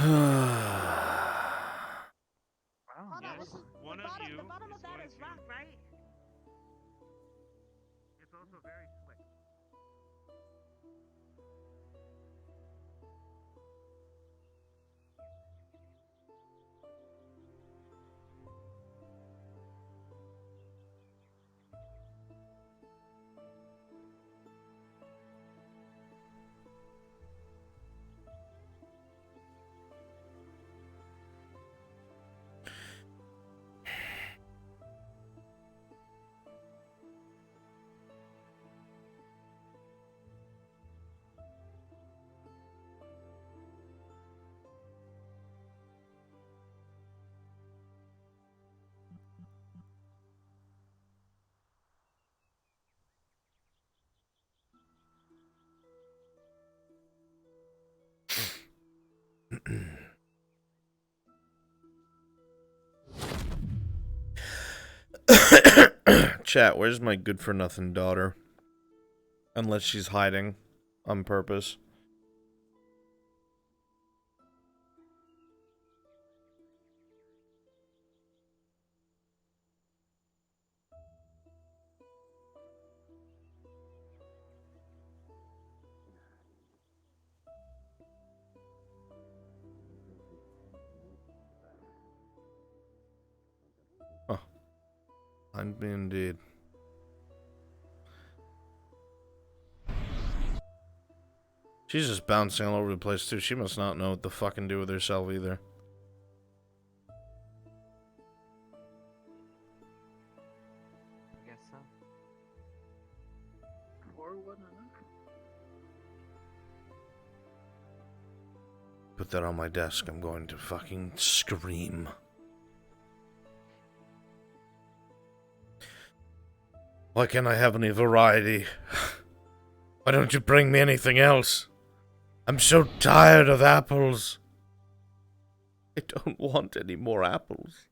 Wow. Yes, one of you The bottom is of that going is to. rock, right? It's also very slick. Chat, where's my good-for-nothing daughter? Unless she's hiding on purpose. Oh. Find me indeed. She's just bouncing all over the place too. She must not know what to fucking do with herself either. I guess so. Or whatnot. Put that on my desk. I'm going to fucking scream. Why can't I have any variety? Why don't you bring me anything else? I'm so tired of apples. I don't want any more apples.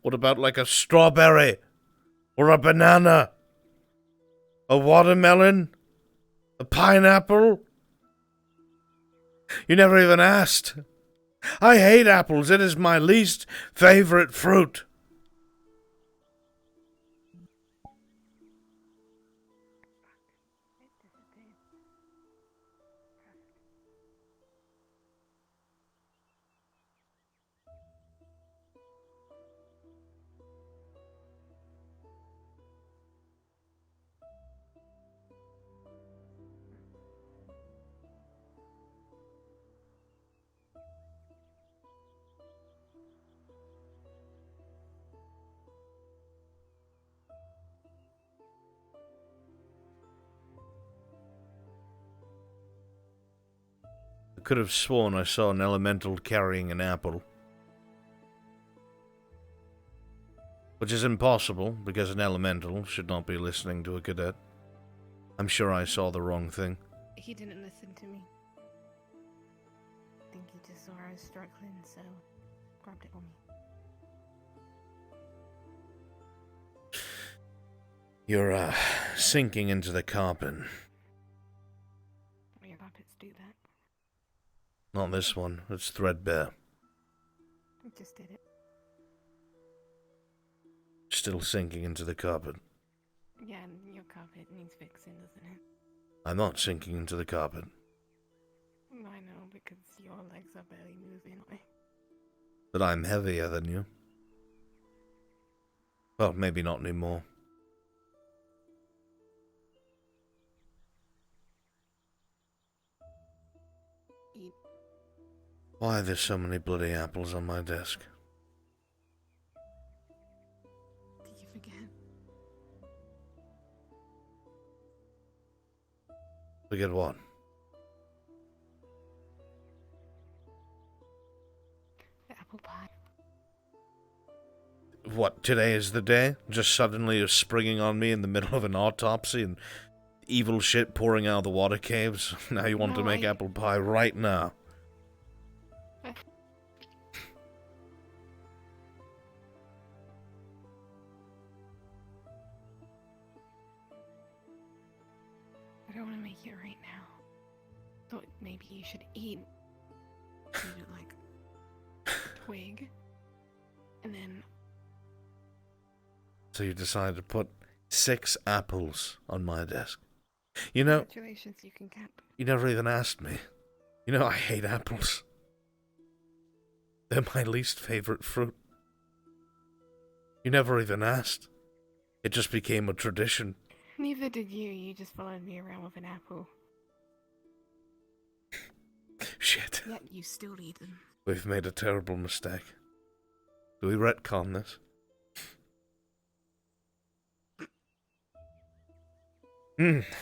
What about like a strawberry? Or a banana? A watermelon? A pineapple? You never even asked. I hate apples. It is my least favorite fruit. I could have sworn I saw an elemental carrying an apple. Which is impossible, because an elemental should not be listening to a cadet. I'm sure I saw the wrong thing. He didn't listen to me. I think he just saw I was struggling, so grabbed it on me. You're, sinking into the carpet. Your puppets do that. Not this one. It's threadbare. I just did it. Still sinking into the carpet. Yeah, and your carpet needs fixing, doesn't it? I'm not sinking into the carpet. I know, because your legs are barely moving. But I'm heavier than you. Well, maybe not anymore. Why are there so many bloody apples on my desk? Did you forget? Forget what? The apple pie. What, today is the day? Just suddenly you're springing on me in the middle of an autopsy and evil shit pouring out of the water caves? Now you want to make apple pie right now. I don't want to make it right now. Thought maybe you should eat it like a twig, and then. So you decided to put 6 apples on my desk. You know, Congratulations, you can cap. you never even asked me. You know I hate apples. They're my least favorite fruit. You never even asked. It just became a tradition. Neither did you. You just followed me around with an apple. Shit. Yet you still eat them. We've made a terrible mistake. Do we retcon this?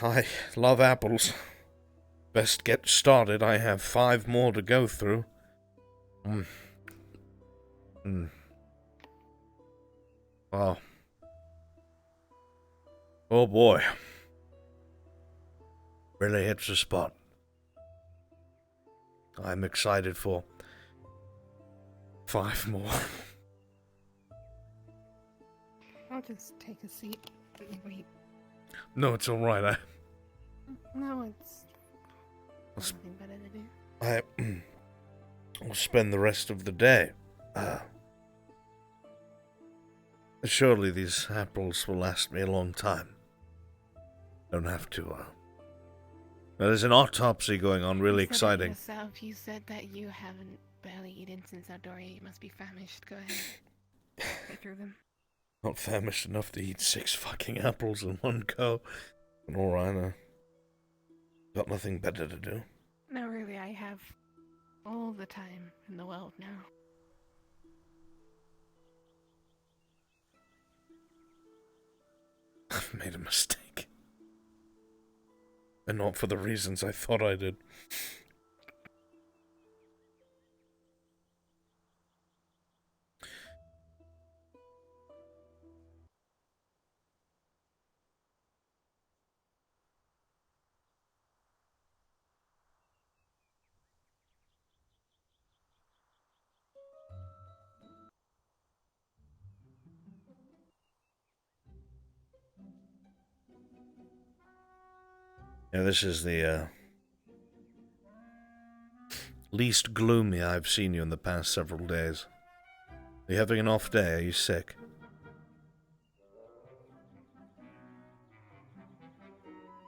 I love apples. Best get started. I have 5 more to go through. Wow. Oh boy. Really hits the spot. I'm excited for 5 more. I'll just take a seat. Wait. No, it's alright. No, it's something better to do. I'll spend the rest of the day. Surely these apples will last me a long time. Don't have to, There's an autopsy going on, really exciting. Yourself, you said that you haven't barely eaten since Outdoria. You must be famished. Go ahead. Get through them. Not famished enough to eat 6 fucking apples in one go. Alright, got nothing better to do. No, really, I have all the time in the world now. I've made a mistake. And not for the reasons I thought I did. Yeah, this is the least gloomy I've seen you in the past several days. Are you having an off day? Are you sick?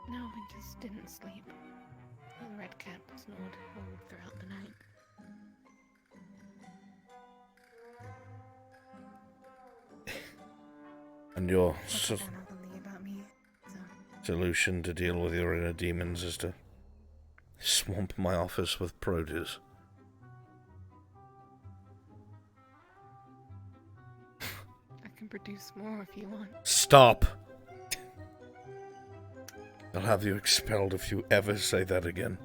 No, I just didn't sleep. The red cat snored all throughout the night. And your about me, so. solution to deal with your inner demons is to swamp my office with produce. I can produce more if you want. Stop! I'll have you expelled if you ever say that again.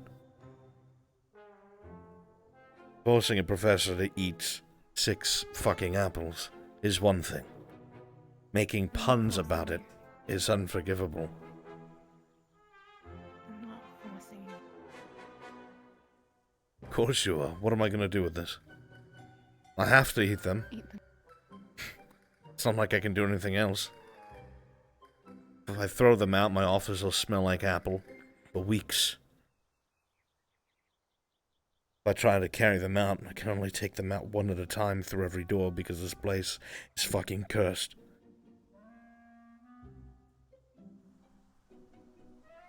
Forcing a professor to eat 6 fucking apples is one thing. Making puns about it is unforgivable. I'm not forcing you. Of course you are. What am I going to do with this? I have to eat them. It's not like I can do anything else. If I throw them out, my office will smell like apple for weeks. If I try to carry them out, I can only take them out one at a time through every door because this place is fucking cursed.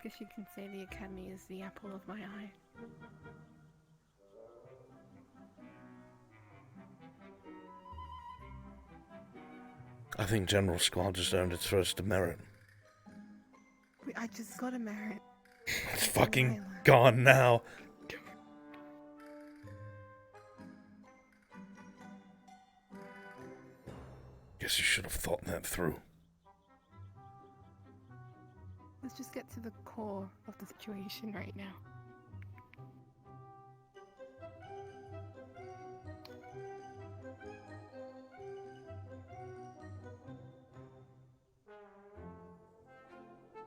Guess you can say the Academy is the apple of my eye. I think General Squad just earned its first demerit. I just got a merit. It's fucking gone now. Guess you should have thought that through. Let's just get to the core of the situation right now.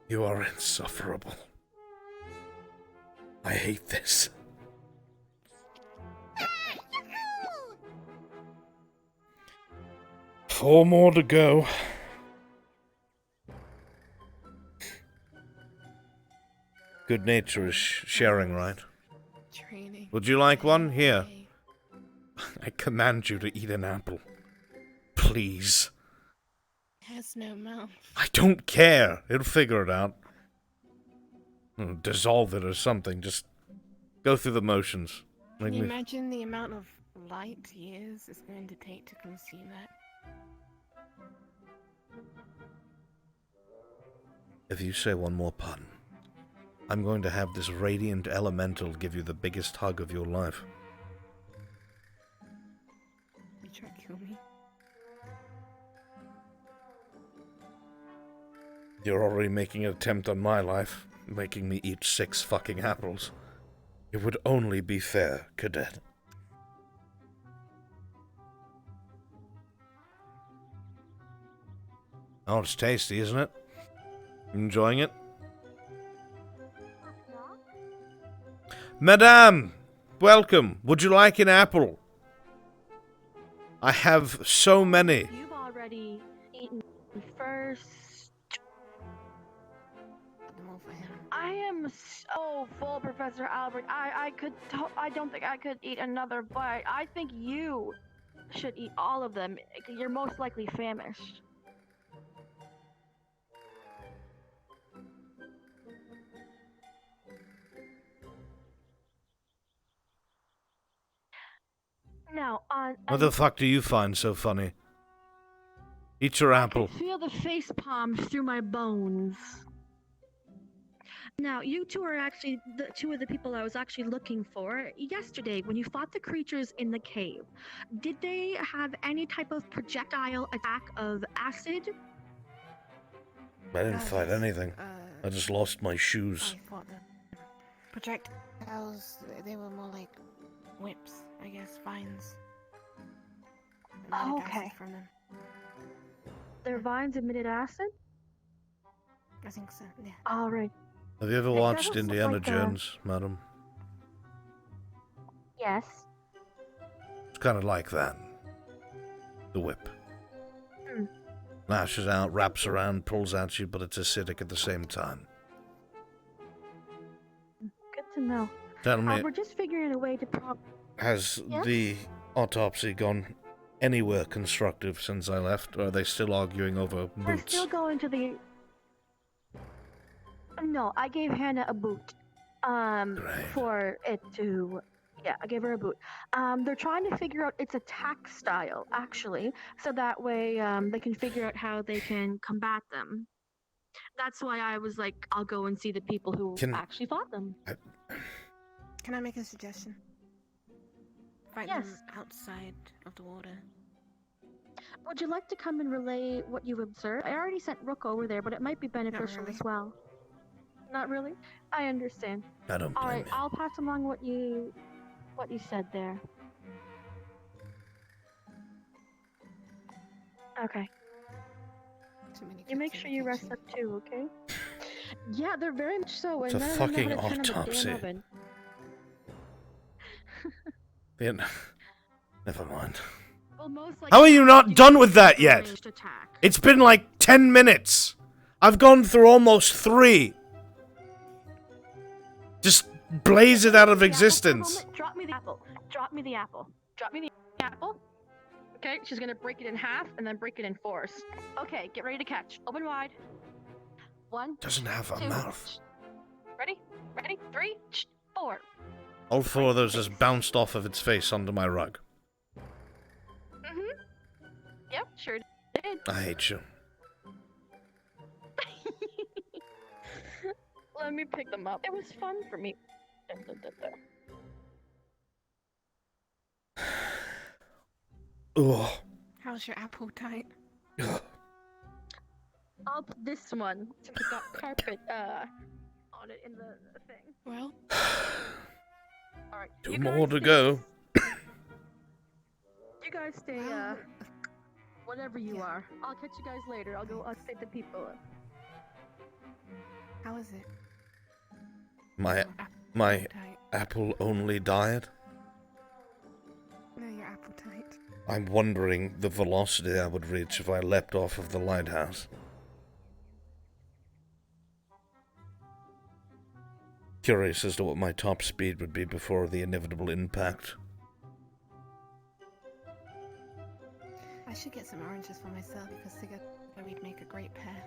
You are insufferable. I hate this. Four more to go. Good nature is sharing, right? Training. Would you like one? Here. I command you to eat an apple. Please. Has no mouth. I don't care. It'll figure it out. Dissolve it or something. Just go through the motions. Can you imagine the amount of light years it's going to take to consume that? If you say one more pun, I'm going to have this radiant elemental give you the biggest hug of your life. You try to kill me? You're already making an attempt on my life, making me eat 6 fucking apples. It would only be fair, Cadet. Oh, it's tasty, isn't it? Enjoying it? Madame! Welcome! Would you like an apple? I have so many. You've already eaten I am so full, Professor Albert. I don't think I could eat another bite. I think you should eat all of them. You're most likely famished. Now, What the fuck do you find so funny? Eat your apple. I feel the face palms through my bones. Now, you two are actually the two of the people I was actually looking for yesterday when you fought the creatures in the cave. Did they have any type of projectile attack of acid? I didn't fight anything. I just lost my shoes. I thought the projectiles, they were more like whips, I guess, vines. Oh, okay. From them. Their vines emitted acid? I think so, yeah. Alright. Have you ever It watched doesn't look Indiana like Jones, madam? Yes. It's kind of like that. The whip. Hmm. Lashes out, wraps around, pulls at you, but it's acidic at the same time. Good to know. Tell me, We're just figuring a way to has Yes? the autopsy gone anywhere constructive since I left, or are they still arguing over We're boots? still going to the... No, I gave Hannah a boot. For it to... Yeah, I gave her a boot. They're trying to figure out its attack style, actually, so that way they can figure out how they can combat them. That's why I was like, I'll go and see the people who actually fought them. Can I make a suggestion? Fight them outside of the water. Would you like to come and relay what you've observed? I already sent Rook over there, but it might be beneficial really. as well. Not really? I understand. I don't blame Alright, you. I'll pass along what you said there. Okay. You make sure you rest up too, okay? Yeah, they're very much so. It's a none of them fucking know how to turn on the damn autopsy. oven. Never mind. Well, most How are you not likely done with that yet? ranged attack. It's been like 10 minutes. I've gone through almost 3. Just blaze it out of existence. Drop me the apple. Drop me the apple. Drop me the apple. Okay, she's gonna break it in half and then break it in 4s. Okay, get ready to catch. Open wide. 1. Doesn't have a 2. mouth. Ready? Ready? 3. 4. All 4 of those just bounced off of its face onto my rug. Mhm. Yep, sure did. I hate you. Let me pick them up. It was fun for me. Ugh. How's your apple tight? I'll put this one since it got carpet on it in the thing. Well. Alright. 2 more to go. You guys stay whatever you are. I'll catch you guys later. I'll update the people. How is it? My apple-only diet? No, your apple tight. I'm wondering the velocity I would reach if I leapt off of the lighthouse. Curious as to what my top speed would be before the inevitable impact. I should get some oranges for myself because together we'd make a great pair.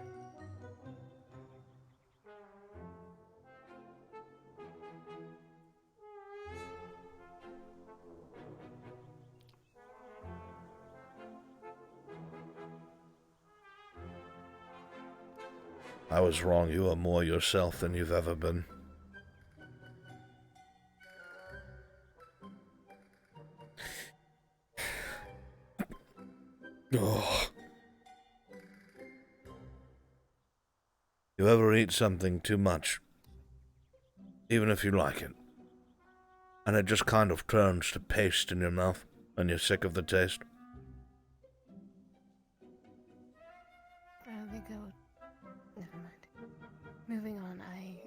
I was wrong. You are more yourself than you've ever been. Oh. You ever eat something too much, even if you like it, and it just kind of turns to paste in your mouth, and you're sick of the taste? I don't think I would. Never mind. Moving on, I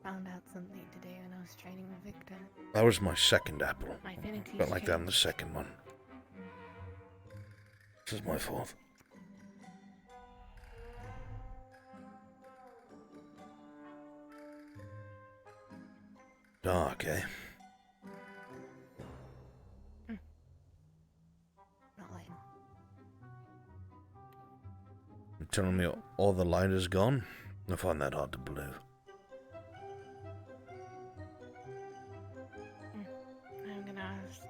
found out something today when I was training with Victor. That was my second apple. My affinities Felt like that on the changed. second one. This is my 4th. dark, eh? Not like You're telling me all the light is gone? I find that hard to believe. I'm gonna ask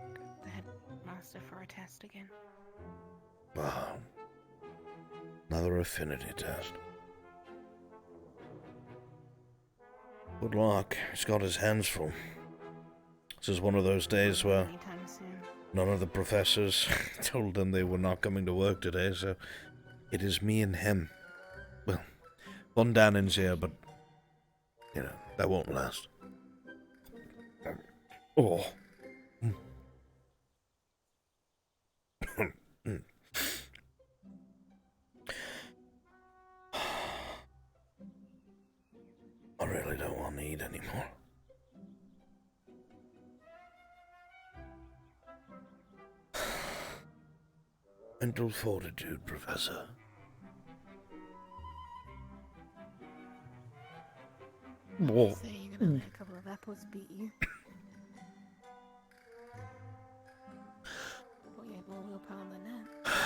the headmaster for a test again. Wow. Another affinity test. Good luck. He's got his hands full. This is one of those days where Anytime soon. none of the professors told them they were not coming to work today, so it is me and him. Well, Von Dannen's here, but, you know, that won't last. Oh. I really don't want to eat anymore. Mental fortitude, Professor. Whoa. So you're gonna let a couple of apples beat you? Well, you have more willpower than that.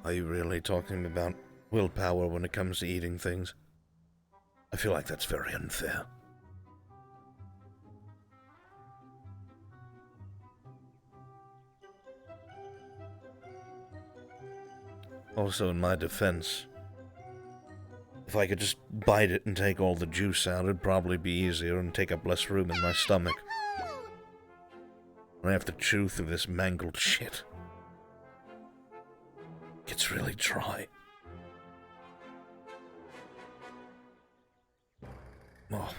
Are you really talking about willpower when it comes to eating things? I feel like that's very unfair. Also, in my defense, if I could just bite it and take all the juice out, it'd probably be easier and take up less room in my stomach. I have to chew through this mangled shit. It's really dry. Oh.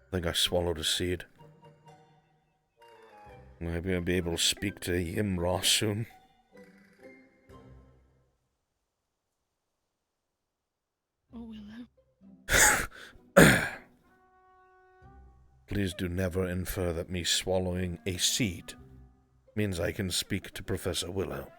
I think I swallowed a seed. Maybe I'll be able to speak to Imra soon. Oh, Willow. Please do never infer that me swallowing a seed means I can speak to Professor Willow.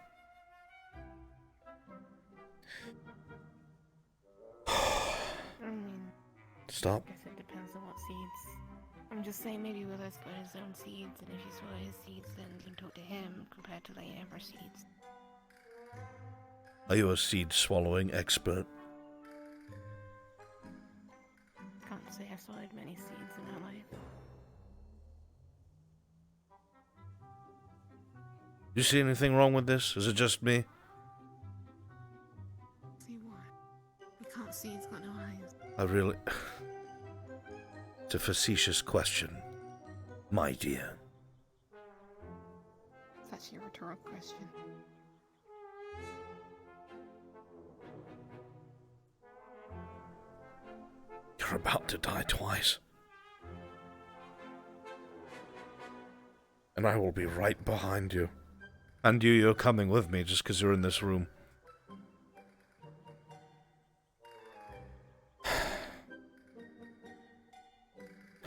Stop. I guess it depends on what seeds. I'm just saying maybe Willow's got his own seeds, and if you swallow his seeds, then you can talk to him compared to like Amber seeds. Are you a seed-swallowing expert? Can't say I've swallowed many seeds in my life. You see anything wrong with this? Is it just me? See what? We can't see, it's got no eyes. I really... It's a facetious question, my dear. It's actually a rhetorical question. You're about to die twice. And I will be right behind you. And you're coming with me just because you're in this room.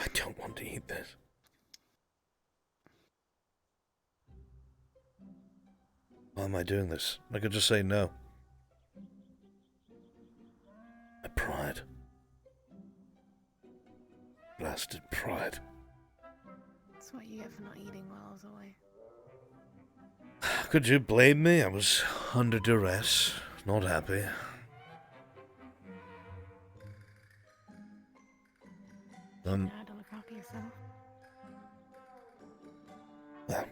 I don't want to eat this. Why am I doing this? I could just say no. My pride. Blasted pride. That's what you get for not eating while I was away. Could you blame me? I was under duress, not happy. Now to look after yourself. Well,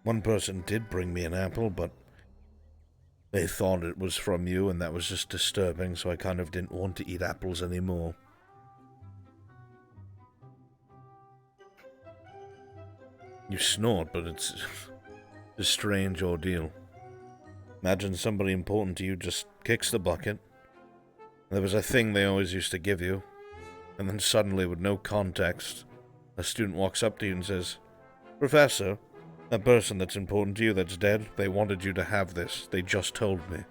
one person did bring me an apple, but they thought it was from you, and that was just disturbing, so I kind of didn't want to eat apples anymore. You snort, but it's a strange ordeal. Imagine somebody important to you just kicks the bucket. There was a thing they always used to give you, and then suddenly, with no context, a student walks up to you and says, "Professor, that person that's important to you that's dead, they wanted you to have this. They just told me."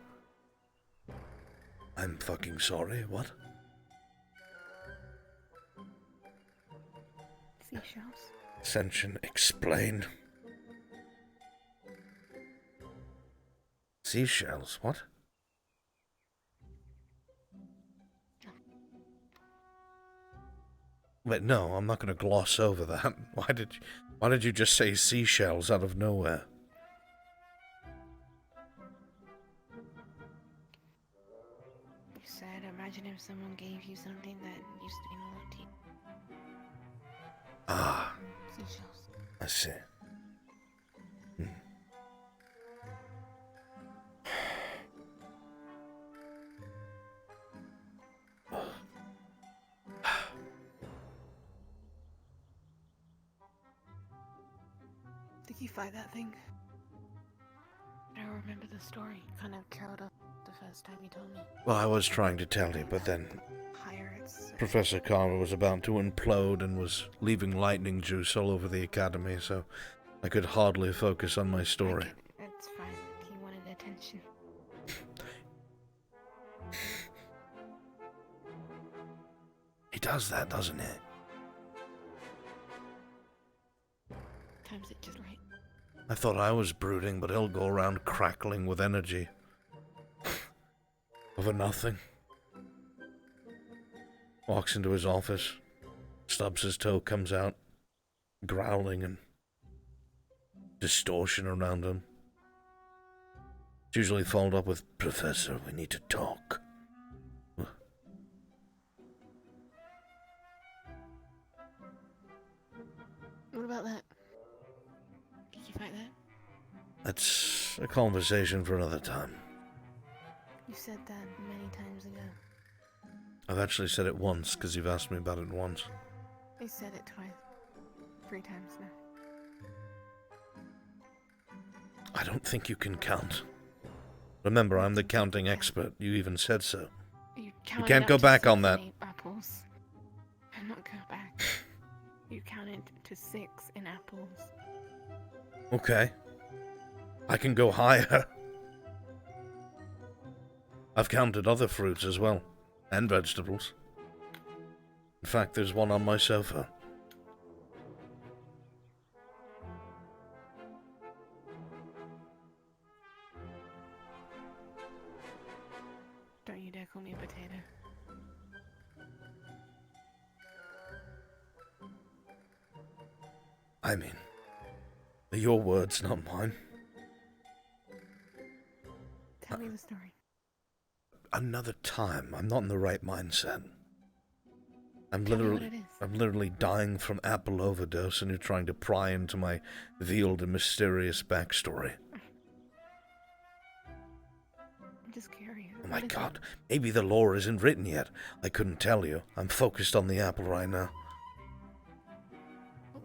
I'm fucking sorry, what? Seashells. Ascension, explain. Seashells, what? But no, I'm not going to gloss over that. Why did you just say seashells out of nowhere? You said, imagine if someone gave you something that used to mean a lot to you. Ah, Seashells. I see. Did you fight that thing? I don't remember the story. Kind of curled up the first time you told me. Well, I was trying to tell you, but then Higher, it's... Professor Carver was about to implode and was leaving lightning juice all over the academy, so I could hardly focus on my story. It's fine. He wanted attention. He does that, doesn't he? Times it just right. I thought I was brooding, but he'll go around crackling with energy. Over nothing. Walks into his office, stubs his toe, comes out, growling and distortion around him. It's usually followed up with, "Professor, we need to talk." What about that? Did you fight that? That's a conversation for another time. You said that many times ago. I've actually said it once, because you've asked me about it once. You said it twice. 3 times now. I don't think you can count. Remember, I'm the counting expert. You even said so. You can't go back on that. Apples. I'm not going back. You counted to 6 in apples. Okay. I can go higher. I've counted other fruits as well. And vegetables. In fact, there's one on my sofa. Don't you dare call me a potato. I mean, they're your words, not mine. Tell me the story. Another time. I'm not in the right mindset. I'm Tell me what it is. literally dying from apple overdose, and you're trying to pry into my veiled and mysterious backstory. I'm just curious. Oh my god, maybe the lore isn't written yet. I couldn't tell you. I'm focused on the apple right now.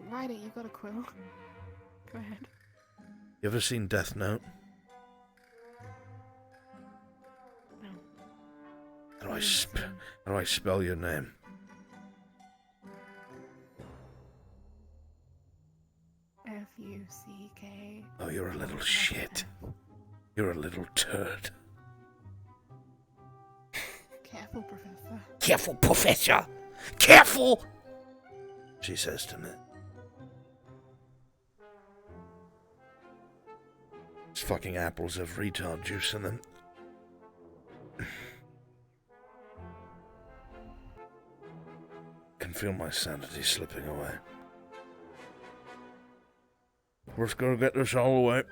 Write it, you got a quill. Go ahead. You ever seen Death Note? No. How do I spell your name? F-U-C-K. Oh, you're a little shit. You're a little turd. Careful, Professor. Careful, Professor! Careful! She says to me. These fucking apples have retard juice in them. Can feel my sanity slipping away. We're just gonna get this all away.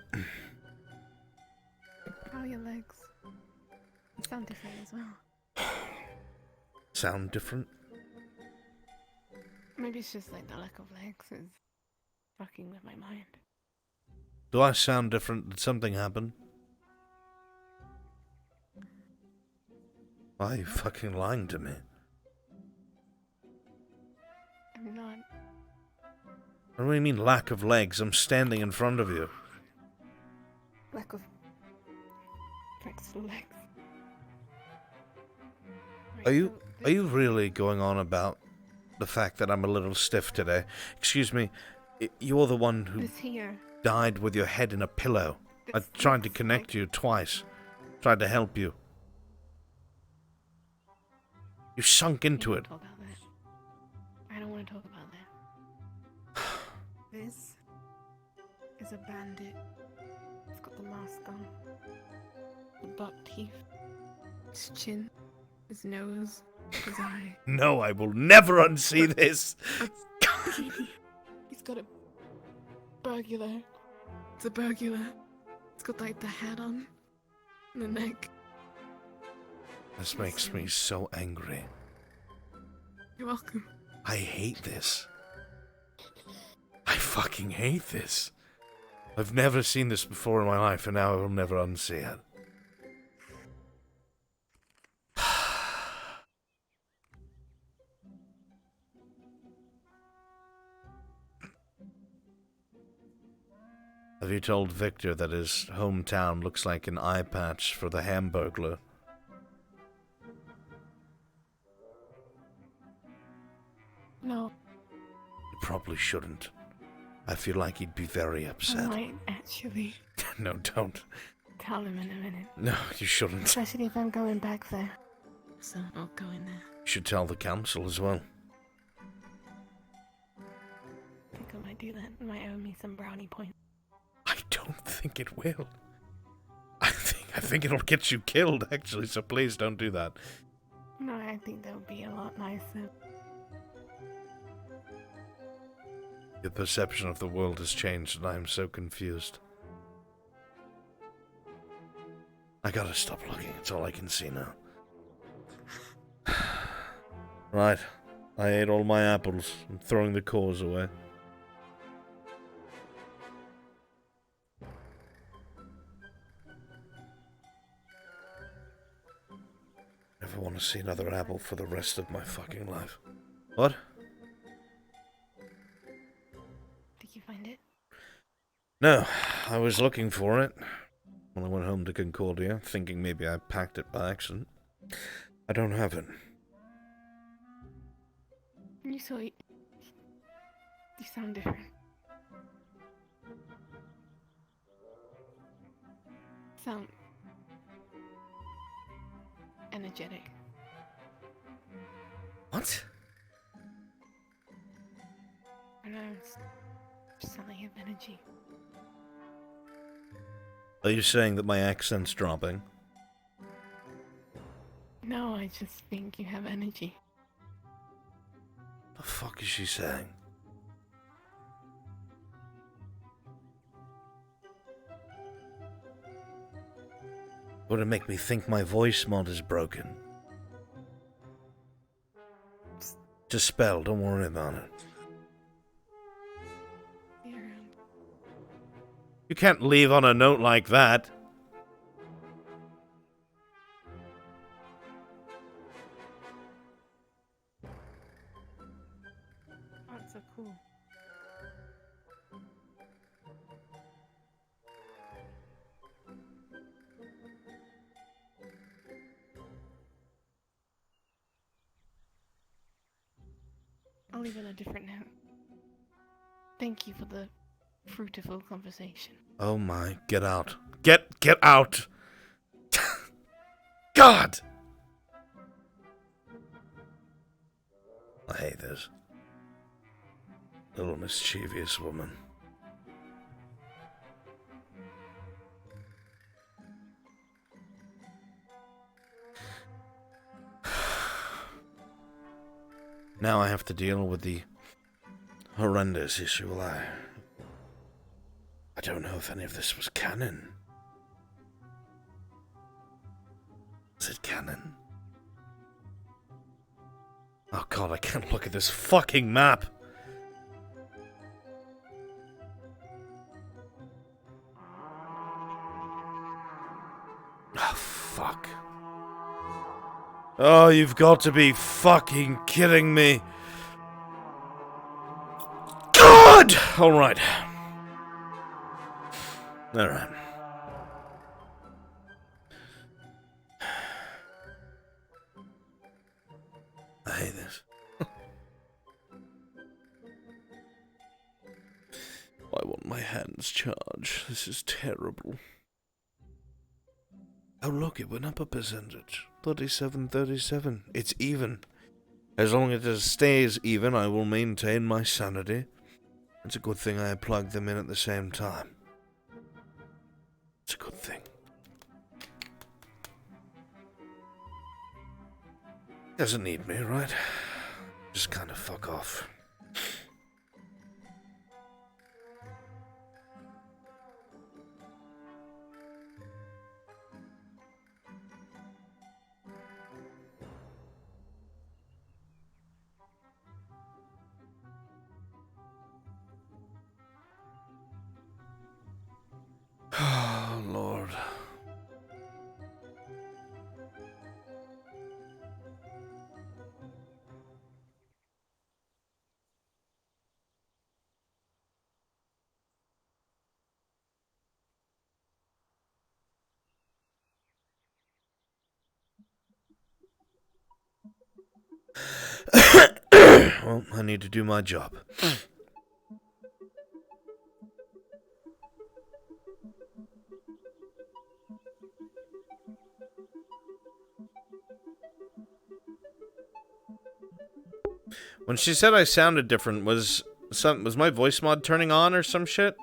How are your legs? You sound different as well. Sound different? Maybe it's just like the lack of legs is fucking with my mind. Do I sound different? Did something happen? Why are you fucking lying to me? I'm not. What do you mean lack of legs? I'm standing in front of you. Lack of flexible legs. Are you really going on about the fact that I'm a little stiff today? Excuse me, you're the one who This here. died with your head in a pillow. I tried to connect you twice. Tried to help you. You sunk into it. Talk about that. I don't want to talk about that. This is a bandit. It's got the mask on. The buck teeth. His chin. His nose. His eye. No, I will never unsee this. He's got a burglar. It's a burglar. It's got like the hat on. And the neck. This makes me so angry. You're welcome. I hate this. I fucking hate this. I've never seen this before in my life, and now I will never unsee it. Have you told Victor that his hometown looks like an eye patch for the Hamburglar? No. You probably shouldn't. I feel like he'd be very I upset. might actually No, don't. tell him in a minute. No, you shouldn't. Especially if I'm going back there. So I'll go in there. You should tell the council as well. I think I might do that. It might owe me some brownie points. I don't think it will. I think it'll get you killed, actually, so please don't do that. No, I think that would be a lot nicer. Your perception of the world has changed, and I am so confused. I gotta stop looking, it's all I can see now. Right, I ate all my apples. I'm throwing the cores away. Never want to see another apple for the rest of my fucking life. What? Did you find it? No, I was looking for it when I went home to Concordia, thinking maybe I packed it by accident. I don't have it. You saw it. You sound different. Sound energetic. What? I don't know, it's just something of energy. Are you saying that my accent's dropping? No, I just think you have energy. The fuck is she saying? Would it make me think my voice mod is broken? Just spell, don't worry about it. You can't leave on a note like that. Oh, it's so cool. I'll leave on a different note. Thank you for the fruitful conversation. Oh my, get out. Get out! God! I hate this. Little mischievous woman. Now I have to deal with the horrendous issue. I don't know if any of this was canon. Is it canon? Oh god, I can't look at this fucking map! Oh, fuck. Oh, you've got to be fucking kidding me. God! Alright. Alright. I hate this. Why won't my hands charge? This is terrible. Oh look, it went up a percentage. 37-37. It's even. As long as it stays even, I will maintain my sanity. It's a good thing I plugged them in at the same time. It's a good thing. Doesn't need me, right? Just kind of fuck off. Oh, Lord. Well, I need to do my job. When she said I sounded different, was my voice mod turning on or some shit?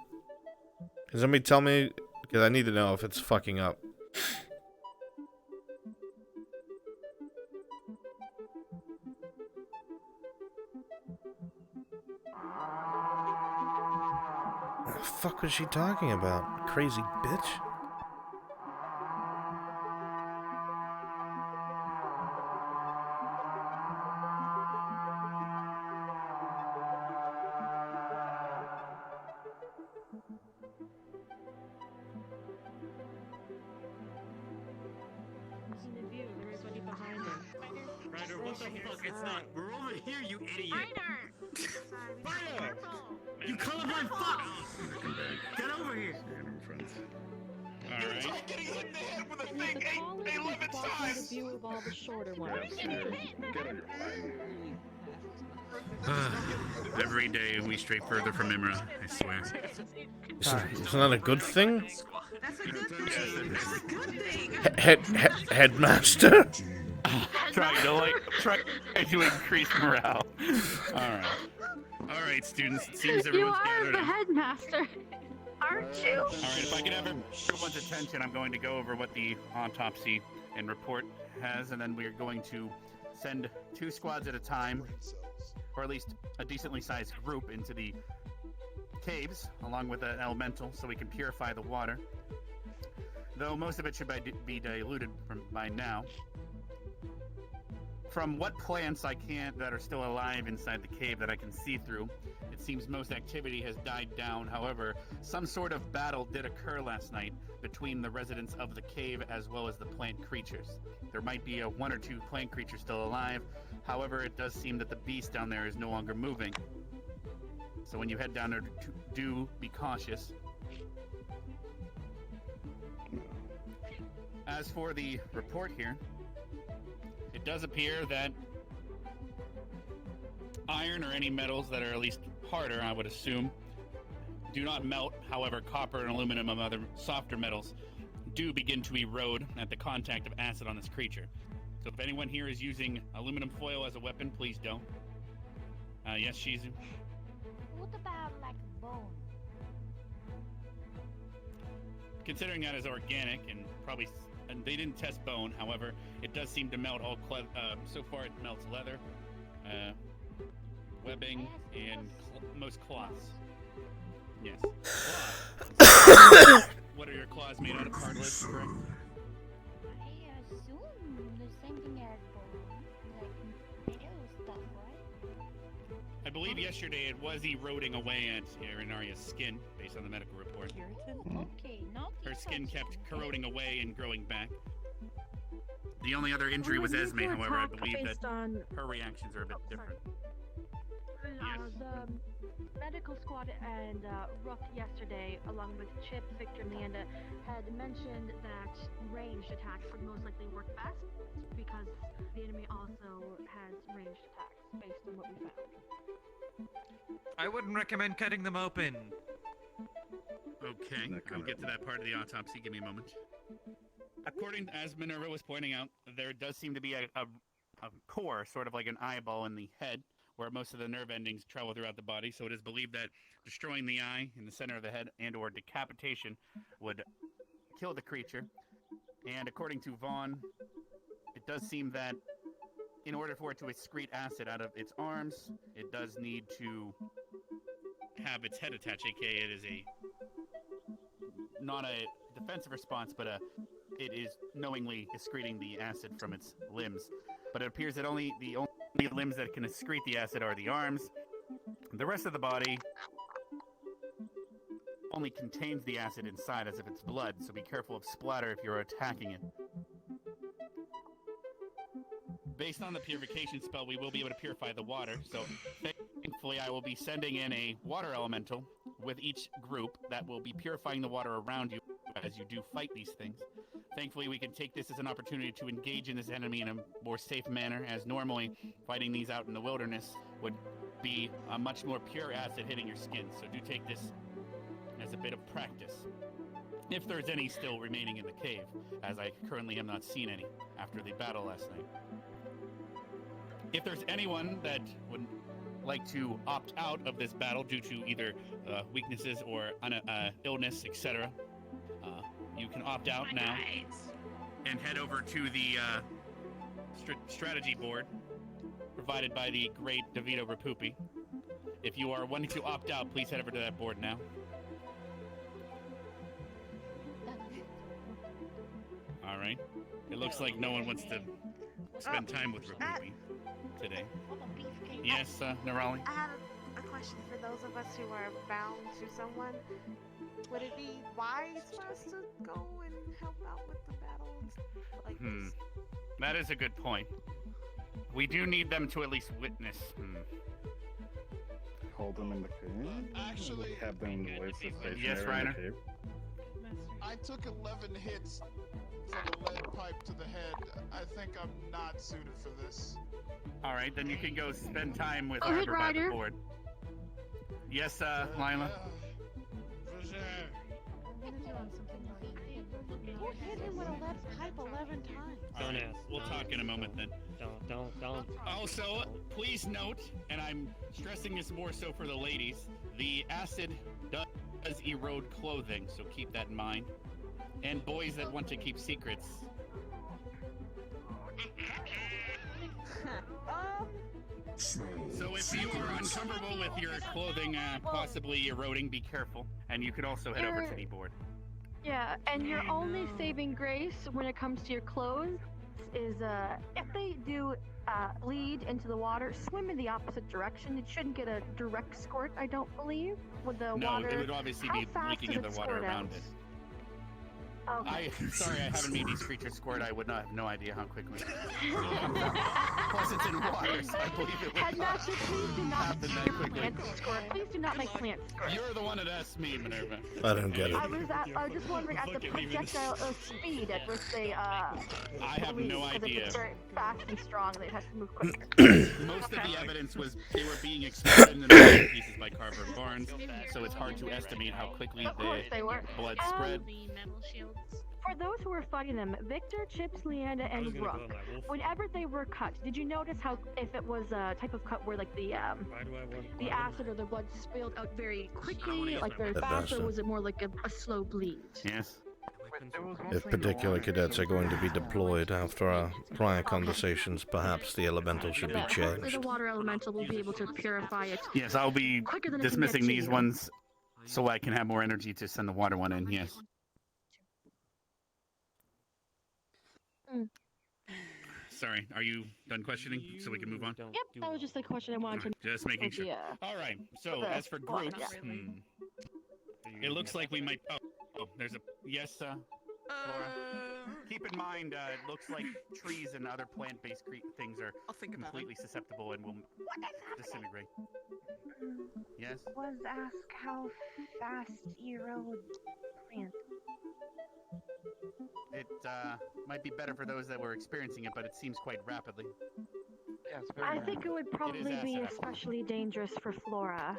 Can somebody tell me? Because I need to know if it's fucking up. What the fuck was she talking about? Crazy bitch. Ryder, what the fuck? It's not. We're over here, you idiot. Ryder! You colorblind fuck! Get over here! Alright. View of all the shorter ones. Every day we stray further from Imra, I swear. Isn't that a good thing? Headmaster? Trying to increase morale. Alright, students. It seems You everyone's are gathered the in. headmaster, aren't you? Alright, if I could have everyone's attention, I'm going to go over what the autopsy and report has, and then we're going to send 2 squads at a time, or at least a decently sized group, into the caves, along with an elemental, so we can purify the water. Though most of it should be diluted by now. From what plants that are still alive inside the cave that I can see through, it seems most activity has died down. However, some sort of battle did occur last night between the residents of the cave as well as the plant creatures. There might be 1 or 2 plant creatures still alive. However, it does seem that the beast down there is no longer moving. So when you head down there, do be cautious. As for the report here, it does appear that iron or any metals that are at least harder, I would assume, do not melt. However, copper and aluminum and other softer metals do begin to erode at the contact of acid on this creature. So if anyone here is using aluminum foil as a weapon, please don't. Yes, Shizu? What about like bone? Considering that is organic and probably... And they didn't test bone, however, it does seem to melt all so far it melts leather, webbing, and most cloths. Yes. Claws. What are your claws made out of? Cartilage, correct? I assume the same thing as bone, like metal stuff, right? I believe yesterday it was eroding away at Arinaria's skin, based on the medical report. Okay, no. Her skin kept corroding away and growing back. The only other injury was Esme, however, I believe that her reactions are a bit different. The medical squad and Rook yesterday, along with Chip, Victor, and Leanda, had mentioned that ranged attacks would most likely work best because the enemy also has ranged attacks based on what we found. I wouldn't recommend cutting them open. Okay, I'll get to that part of the autopsy. Give me a moment. According as Minerva was pointing out, there does seem to be a core, sort of like an eyeball in the head, where most of the nerve endings travel throughout the body. So it is believed that destroying the eye in the center of the head and/or decapitation would kill the creature. And according to Vaughn, it does seem that in order for it to excrete acid out of its arms, it does need to have its head attached, aka it is not a defensive response, but it is knowingly excreting the acid from its limbs. But it appears that the only limbs that can excrete the acid are the arms. The rest of the body only contains the acid inside as if it's blood, so be careful of splatter if you're attacking it. Based on the purification spell, we will be able to purify the water, so thankfully I will be sending in a water elemental with each group that will be purifying the water around you as you do fight these things. Thankfully, we can take this as an opportunity to engage in this enemy in a more safe manner, as normally fighting these out in the wilderness would be a much more pure acid hitting your skin, so do take this as a bit of practice. If there's any still remaining in the cave, as I currently have not seen any after the battle last night. If there's anyone that would like to opt out of this battle due to either weaknesses or illness, etc., you can opt out now and head over to the strategy board provided by the great DeVito Rapupi. If you are wanting to opt out, please head over to that board now. All right. It looks like no one wants to spend time with Rapupi today. Yes, Nerali? I had a question for those of us who are bound to someone. Would it be wise for us to go and help out with the battles like this? That is a good point. We do need them to at least witness. Hold them in the cave? Actually, have them wait for stationary Yes, in the Reiner? cave? I took 11 hits for the lead pipe to the head. I think I'm not suited for this. All right, then you can go spend time with Oh, hit Arbor by the Ryder. board. Yes, Lila? For sure. You hit him with a lead pipe 11 times. Don't ask. We'll talk in a moment then. Don't. Also, please note, and I'm stressing this more so for the ladies, the acid does erode clothing, so keep that in mind. And boys that want to keep secrets. So if you are uncomfortable with your clothing possibly eroding, be careful. And you could also head over to the board. Yeah, and your only saving grace when it comes to your clothes is if they do bleed into the water, swim in the opposite direction. It shouldn't get a direct squirt, I don't believe, with the water. No, it would obviously How be fast leaking did in the it water squirt around out? it. Okay. Sorry, I haven't made these creatures squirt. I would not have no idea how quickly. Plus, it's in water, so I believe it would Headmaster, please do not happen make that your quickly. plants squirt. Please do not make plants squirt. You're the one that asked me, Minerva. I don't get it. I was just wondering at the projectile speed at which they I have no because idea. it's very fast and strong and they have to move quicker. Most of the evidence was they were being exploded in million pieces by Carver and Barnes, so it's hard to estimate how quickly Of course they were. blood spread. For those who were fighting them, Victor, Chips, Leanda, and Rook, whenever they were cut, did you notice how if it was a type of cut where like the acid or the blood spilled out very quickly, like very fast, or was it more like a slow bleed? Yes. If particular cadets are going to be deployed after our prior conversations, perhaps the elemental should be Hopefully changed. the water elemental will be able to purify it. Yes, I'll be quicker than it can dismissing get to these you. ones so I can have more energy to send the water one in, yes. Sorry, are you done questioning so we can move on? Yep, that was just a question I wanted to Just making sure. Yeah. All right, so the as for water, groups, yeah. it looks like we might... Oh, there's a... Yes, Flora? Keep in mind, it looks like trees and other plant-based things are completely susceptible and will disintegrate. Yes? Was ask how fast erode plants. It might be better for those that were experiencing it, but it seems quite rapidly. I think it would probably be especially dangerous for Flora.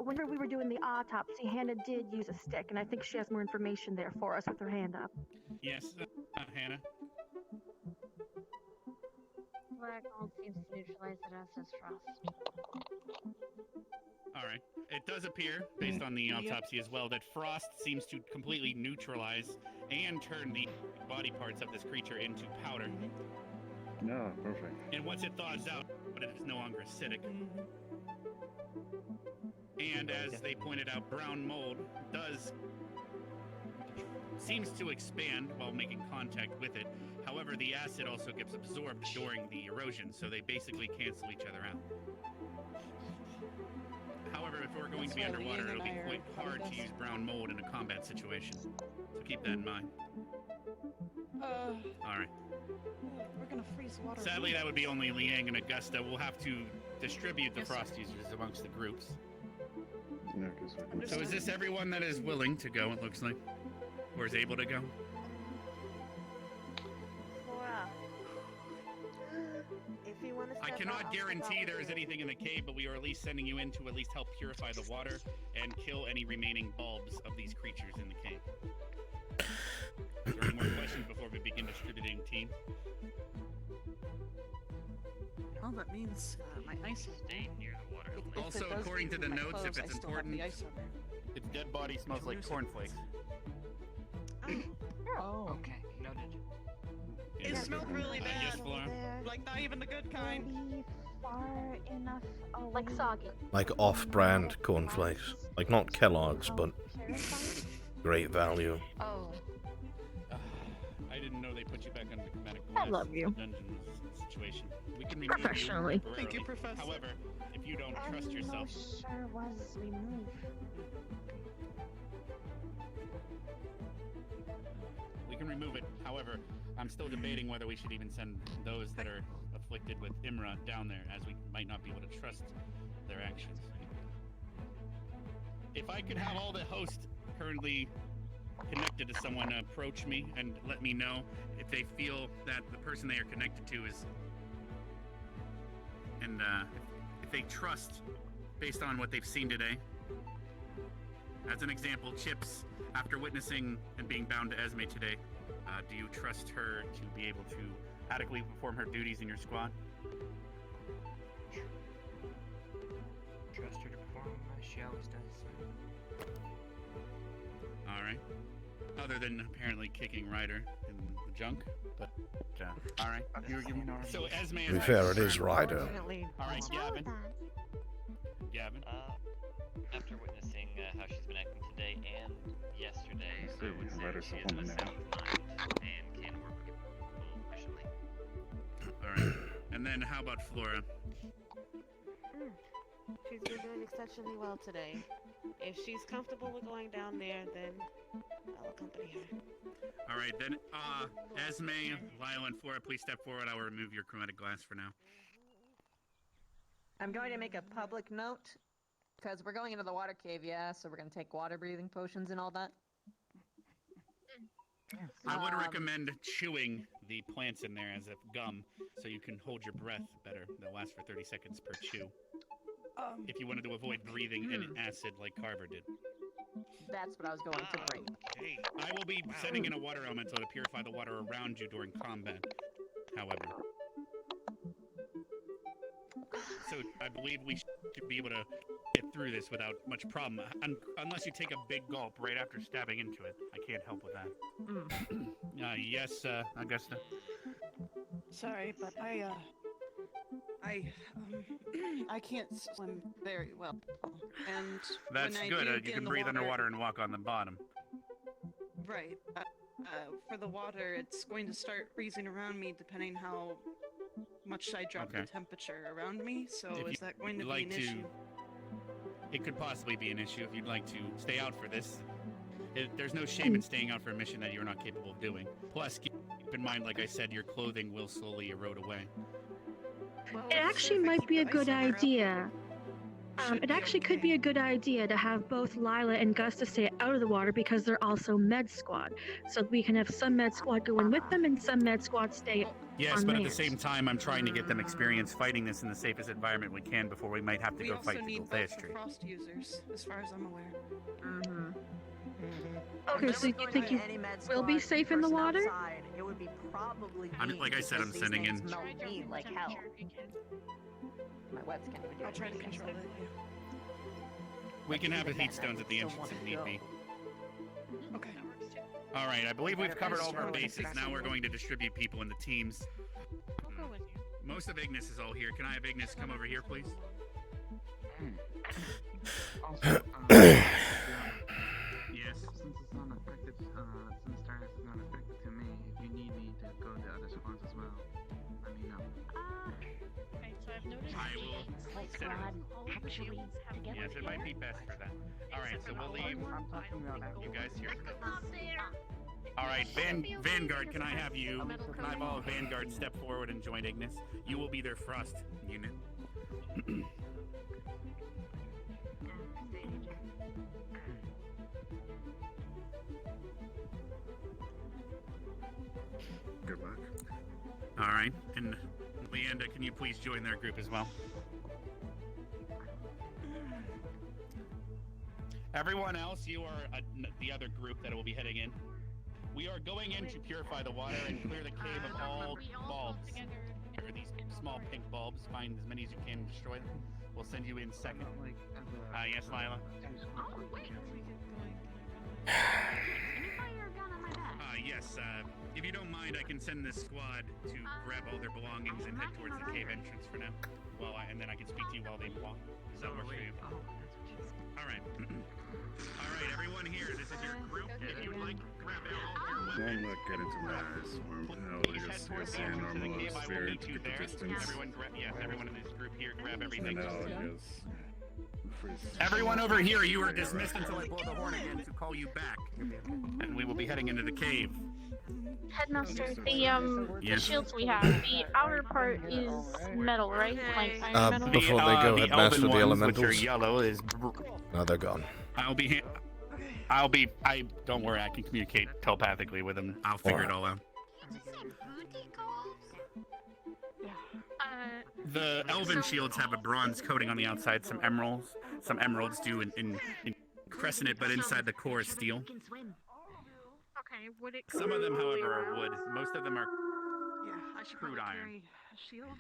Whenever we were doing the autopsy, Hannah did use a stick, and I think she has more information there for us with her hand up. Yes, Hannah? Black gold seems to neutralize it as does frost. All right. It does appear, based on the autopsy as well, that frost seems to completely neutralize and turn the body parts of this creature into powder. No, perfect. And once it thaws out, but it is no longer acidic. And as they pointed out, brown mold seems to expand while making contact with it. However, the acid also gets absorbed during the erosion, so they basically cancel each other out. However, if we're going to be underwater, it'll be quite hard to use brown mold in a combat situation. So keep that in mind. Alright. We're gonna freeze water. Sadly, that would be only Liang and Augusta. We'll have to distribute the frost users amongst the groups. Yeah, 'cause we're So is this everyone that is willing to go, it looks like? Or is able to go? Flora. If you want to I cannot guarantee there is anything in the cave, but we are at least sending you in to at least help purify the water and kill any remaining bulbs of these creatures in the cave. Is there any more questions before we begin distributing team? Well, that means my ice is Stay near the water. Also, according to the notes, if it's important, its dead body smells like cornflakes. Oh. Okay, noted. It smelled really bad. Yes, Flora? Like not even the good kind. Far enough like soggy. Like off-brand cornflakes. Like not Kellogg's, but great value. Oh. I didn't know they put you back under chromatic I glass love you. dungeon situation. We can remove Professionally. you Thank you, temporarily. Professor. However, if you don't trust yourself, Sure was removed. we can remove it. However, I'm still debating whether we should even send those that are afflicted with Imra down there, as we might not be able to trust their actions. If I could have all the hosts currently connected to someone approach me and let me know if they feel that the person they are connected to is, and if they trust based on what they've seen today. As an example, Chips, after witnessing and being bound to Esme today, do you trust her to be able to adequately perform her duties in your squad? Trust her to perform as she always does. Alright. Other than apparently kicking Ryder in the junk, but alright. So Esme is To be fair, it is Ryder. Alright, Gavin. Gavin. After witnessing how she's been acting today and yesterday, I would say she is of a sound mind and can work with people efficiently. Alright. And then how about Flora? She's been doing exceptionally well today. If she's comfortable with going down there, then I'll accompany her. Alright, then Esme, Lyle, and Flora, please step forward. I will remove your chromatic glass for now. I'm going to make a public note, because we're going into the water cave, yeah, so we're going to take water breathing potions and all that. I would recommend chewing the plants in there as a gum, so you can hold your breath better. They'll last for 30 seconds per chew. If you wanted to avoid breathing in acid like Carver did. That's what I was going to bring. I will be sending in a water elemental to purify the water around you during combat, however. So I believe we should be able to get through this without much problem, unless you take a big gulp right after stabbing into it. I can't help with that. Yes, Augusta? Sorry, but I can't swim very well. And That's when I good. do You get can in the breathe water, underwater and walk on the bottom. Right. For the water, it's going to start freezing around me depending how much I drop the temperature around me. So If is that going to you'd be an issue? It could possibly be an issue if you'd like to stay out for this. There's no shame in staying out for a mission that you're not capable of doing. Plus, keep in mind, like I said, your clothing will slowly erode away. It actually might be a good idea. It actually could be a good idea to have both Lila and Gusta stay out of the water because they're also med squad. So we can have some med squad go in with them and some med squad stay Yes, on but at the theirs. same time, I'm trying to get them experience fighting this in the safest environment we can before we might have to We go also fight the need both Gulfast the tree. frost users, as far as I'm aware. Okay, so you think you will be safe in the water? It would be probably Like I said, I'm sending in. smell meat like hell. My webs can't even do I'll try to anything. control it. We can have the heat stones at the entrance if need be. Okay. All right, I believe we've covered all of our bases. Now we're going to distribute people into teams. I'll go with Most of Ignis is all here. Can I have Ignis come over here, please? Also, Yes. since it's not affected, since Tyrus is not affected to me, if you need me to go to other squads as well, let me know. Okay, so I've noticed I will consider it. Yes, it might be best for that. Alright, so we'll leave. You guys here for this. Alright, Vanguard, can I have all of Vanguard step forward and join Ignis? You will be their Frost unit. Good luck. Alright, and Leanda, can you please join their group as well? Everyone else, you are the other group that will be heading in. We are going in to purify the water and clear the cave of all bulbs. There are these small pink bulbs. Find as many as you can and destroy them. We'll send you in second. Yes, Lila? Yes, if you don't mind, I can send this squad to grab all their belongings and head towards the cave entrance for now. And then I can speak to you while they walk. Does that work for you? Alright. Alright, everyone here, this is your group. If you'd like to grab all your Don't look good into my eyes. You'll see a normal spirit to get the distance. Everyone in this group here, grab everything. And I'll just freeze. Everyone over here, you are dismissed until I blow the horn again to call you back. And we will be heading into the cave. Headmaster, the Yes. shields we have, the outer part is metal, right? Like iron metal? Before they go, Headmaster, the elementals. Which are yellow is. No, they're gone. Don't worry, I can communicate telepathically with them. I'll figure it all out. The elven shields have a bronze coating on the outside, some emeralds do in crescent it, but inside the core is steel. Okay, would it Some of them, however, are wood. Most of them are I should crude probably iron. carry a shield.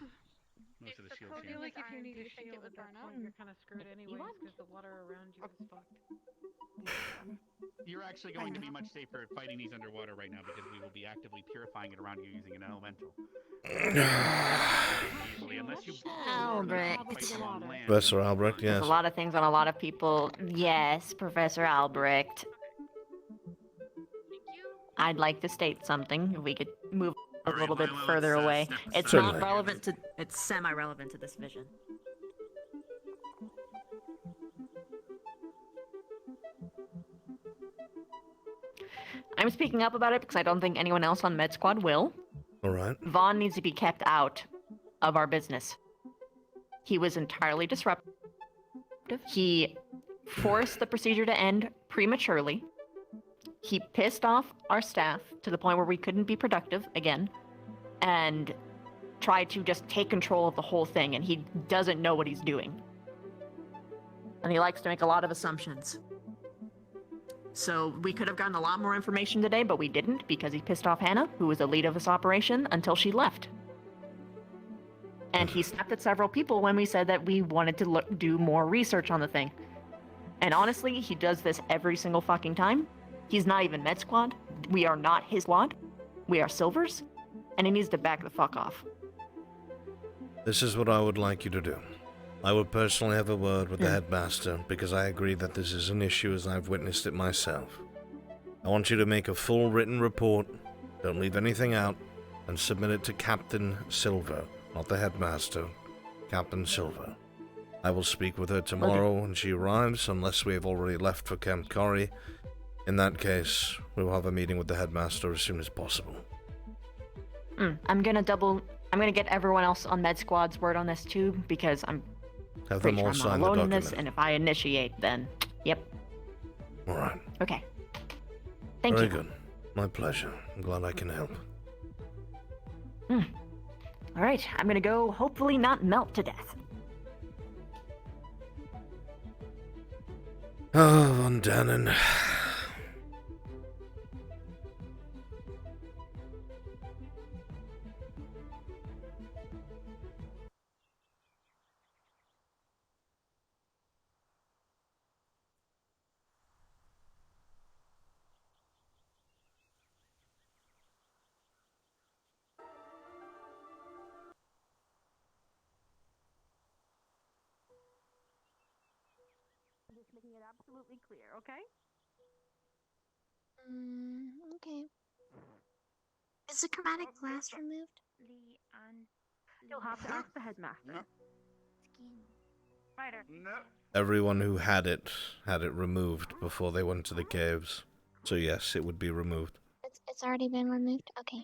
Most of the shields, I feel like if you need a you think it shield would at that burn out? point, you're kind of screwed anyways because the water around you is fucked. You're actually going to be much safer fighting these underwater right now because we will be actively purifying it around you using an elemental. Unless you Albrecht. Professor Albrecht, yes. There's a lot of things on a lot of people. Yes, Professor Albrecht. I'd like to state something. If we could move a little bit further away. It's Certainly. not relevant to. It's semi-relevant to this vision. I'm speaking up about it because I don't think anyone else on Med Squad will. Alright. Vaughn needs to be kept out of our business. He was entirely disruptive. He forced the procedure to end prematurely. He pissed off our staff to the point where we couldn't be productive again, and tried to just take control of the whole thing, and he doesn't know what he's doing. And he likes to make a lot of assumptions. So we could have gotten a lot more information today, but we didn't because he pissed off Hannah, who was the lead of this operation, until she left. And he snapped at several people when we said that we wanted to do more research on the thing. And honestly, he does this every single fucking time. He's not even Med Squad. We are not his squad. We are Silver's. And he needs to back the fuck off. This is what I would like you to do. I would personally have a word with the headmaster because I agree that this is an issue as I've witnessed it myself. I want you to make a full written report, don't leave anything out, and submit it to Captain Silver, not the headmaster, Captain Silver. I will speak with her tomorrow when she arrives, unless we have already left for Camp Corrie. In that case, we will have a meeting with the headmaster as soon as possible. I'm gonna get everyone else on Med Squad's word on this too, because I'm Have pretty them all sure I'm sign not the alone in this, document. and if I initiate, then, yep. Alright. Okay. Thank Very you. good. My pleasure. I'm glad I can help. Alright, I'm gonna go hopefully not melt to death. Oh, Von Dannen. making it absolutely clear, okay? Okay. Is the chromatic glass removed? You'll have to ask the headmaster. Ryder. Everyone who had it removed before they went to the caves. So yes, it would be removed. It's already been removed? Okay.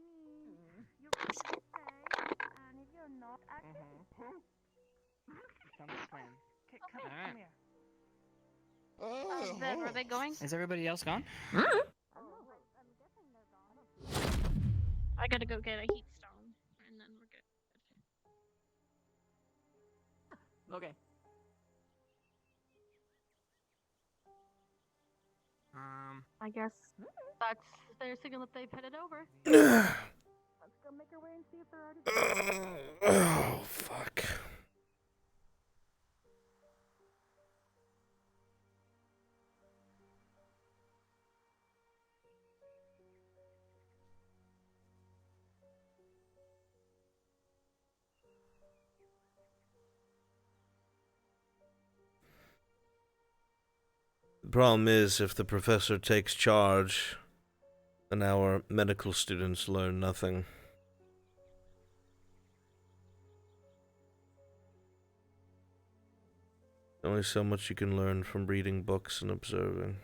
Sounds like a plan. Okay, come Alright. here. Then, are they going? Is everybody else gone? I gotta go get a heat stone, and then we're good. Okay. I guess that's their signal that they've headed over. Let's go make our way and see if they're already Oh, fuck. The problem is, if the professor takes charge, then our medical students learn nothing. Only so much you can learn from reading books and observing.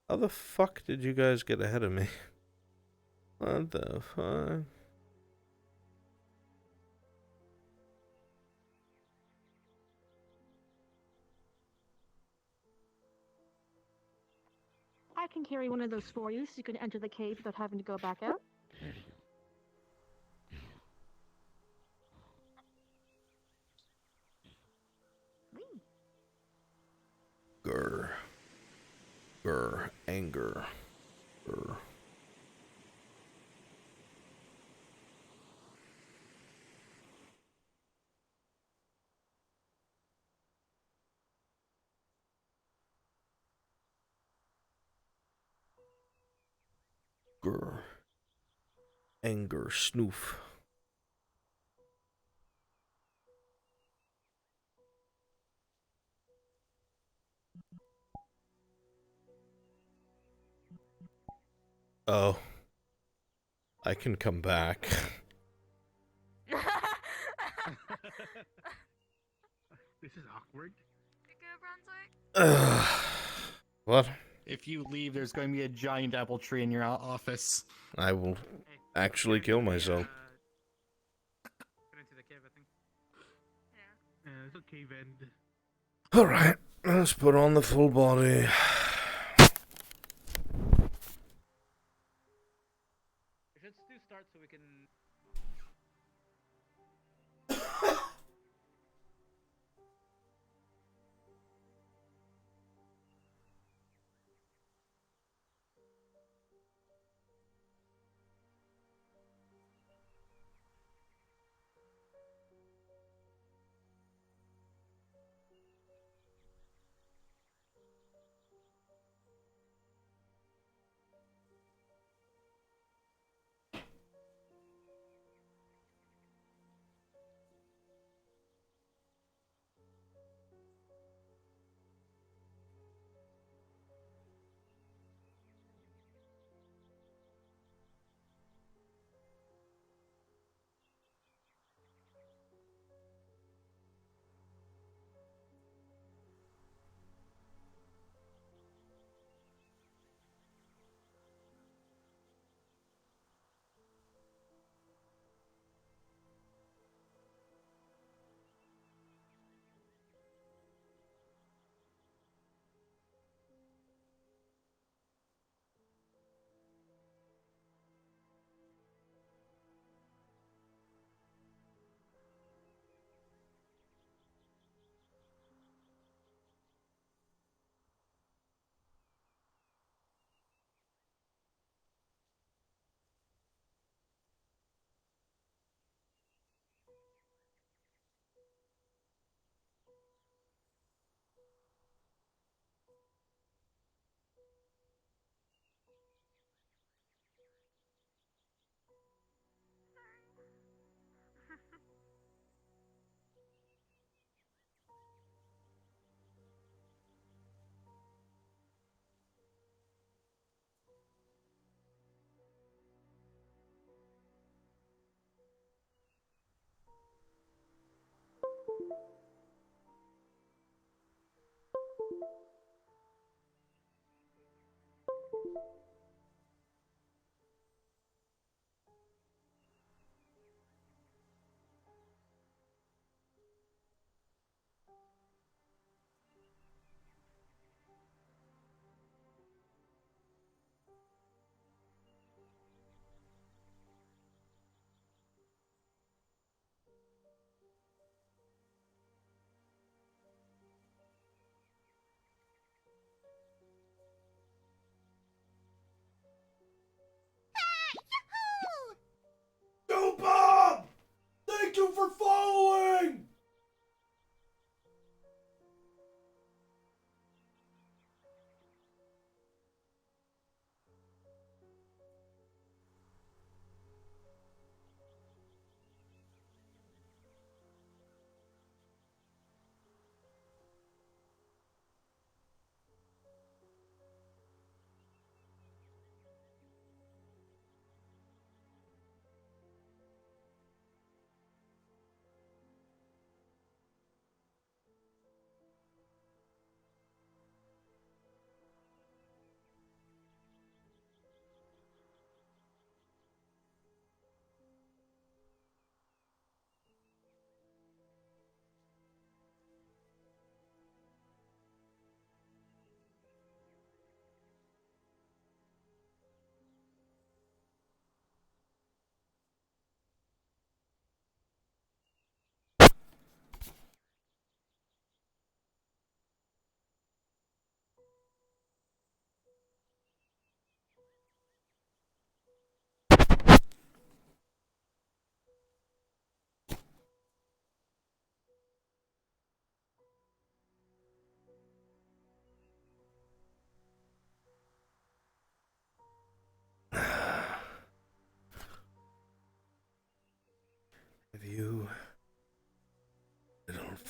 How the fuck did you guys get ahead of me? What the fuck? I can carry one of those for you so you can enter the cave without having to go back out. Grr. Grr. Anger. Grr. Grr. Anger. Snoof. Oh. I can come back. This is awkward. What? If you leave, there's going to be a giant apple tree in your office. I will actually kill myself. Into the cave, I think. Yeah. It's a cave end. Alright, let's put on the full body. Let's do start so we can.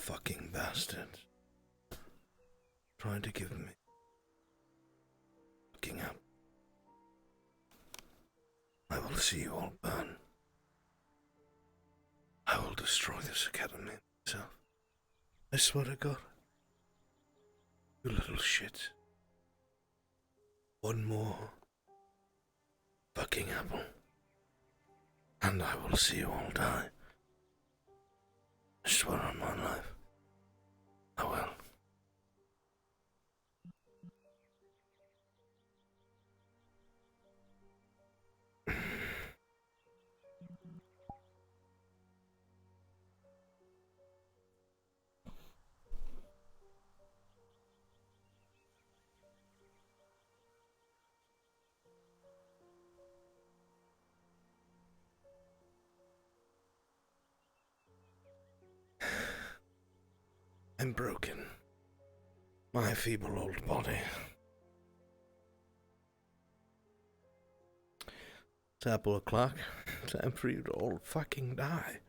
fucking bastards. Trying to give me fucking up. I will see you all burn. I will destroy this academy myself. I swear to God. You little shit. One more fucking apple. And I will see you all die. I swear on my life. I will. I'm broken. My feeble old body. It's apple o'clock. Time for you to all fucking die.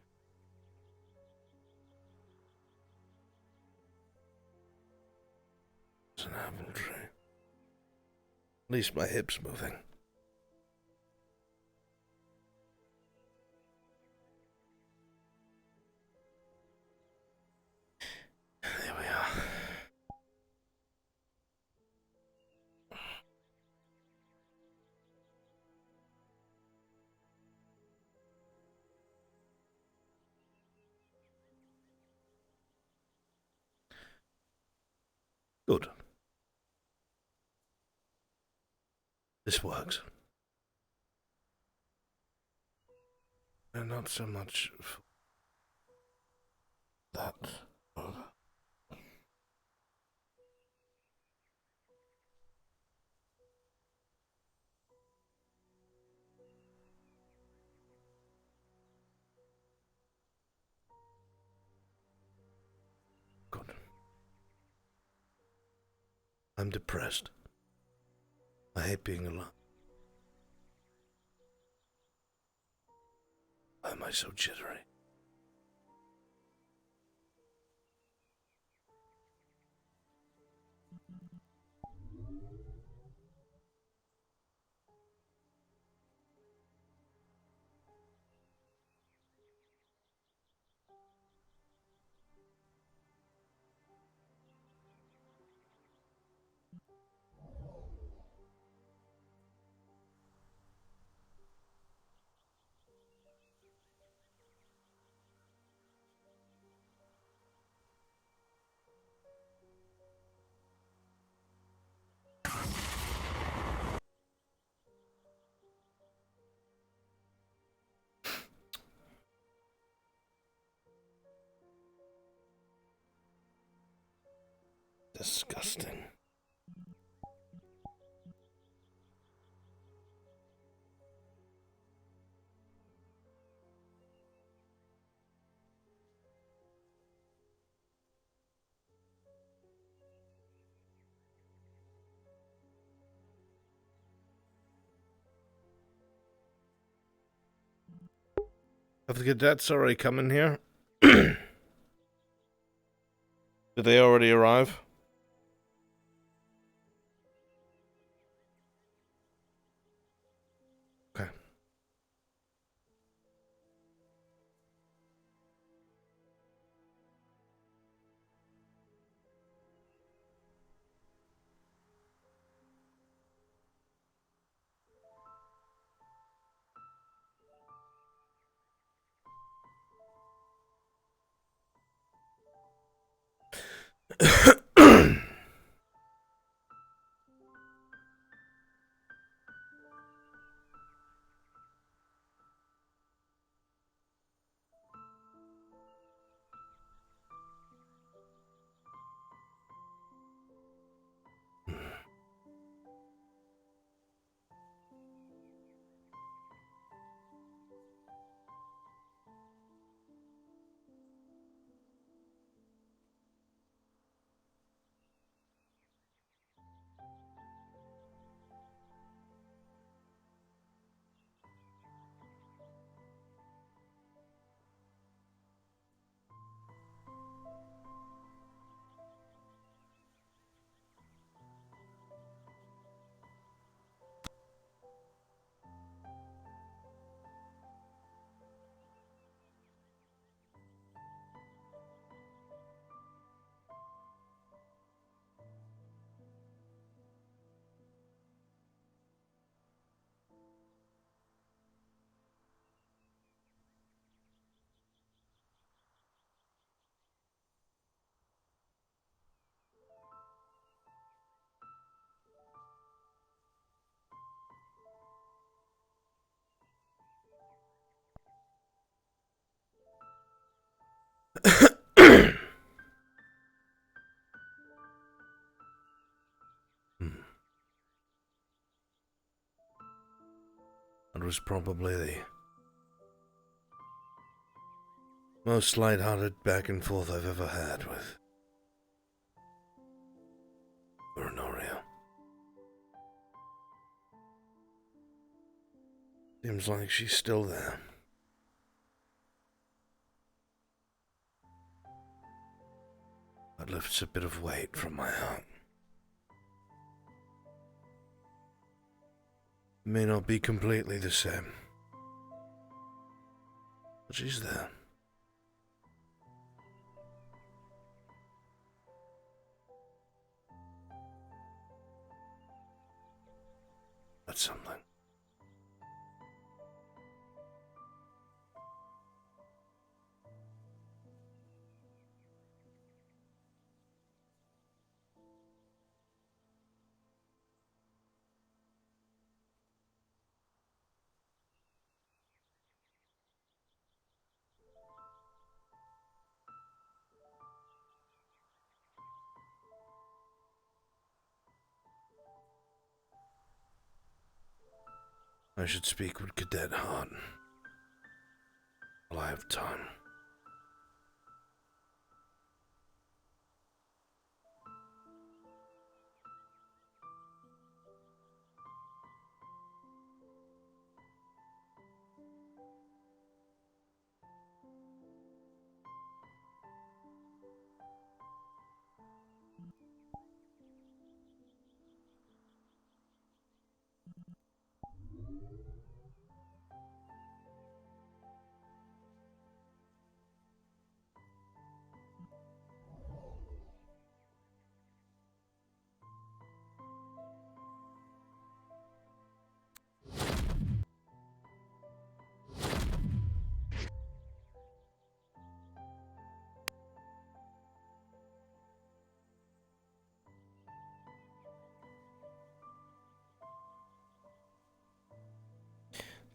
It's an apple tree. At least my hip's moving. There we are. Good. This works. And not so much for that. Good. I'm depressed. I hate being alone. Why am I so jittery? Disgusting. Have the cadets already come in here? Did they already arrive? Okay. It was probably the most light-hearted back and forth I've ever had with Honoria. Seems like she's still there. That lifts a bit of weight from my heart. It may not be completely the same, but she's there. That's something. I should speak with Cadet Hart while I have time.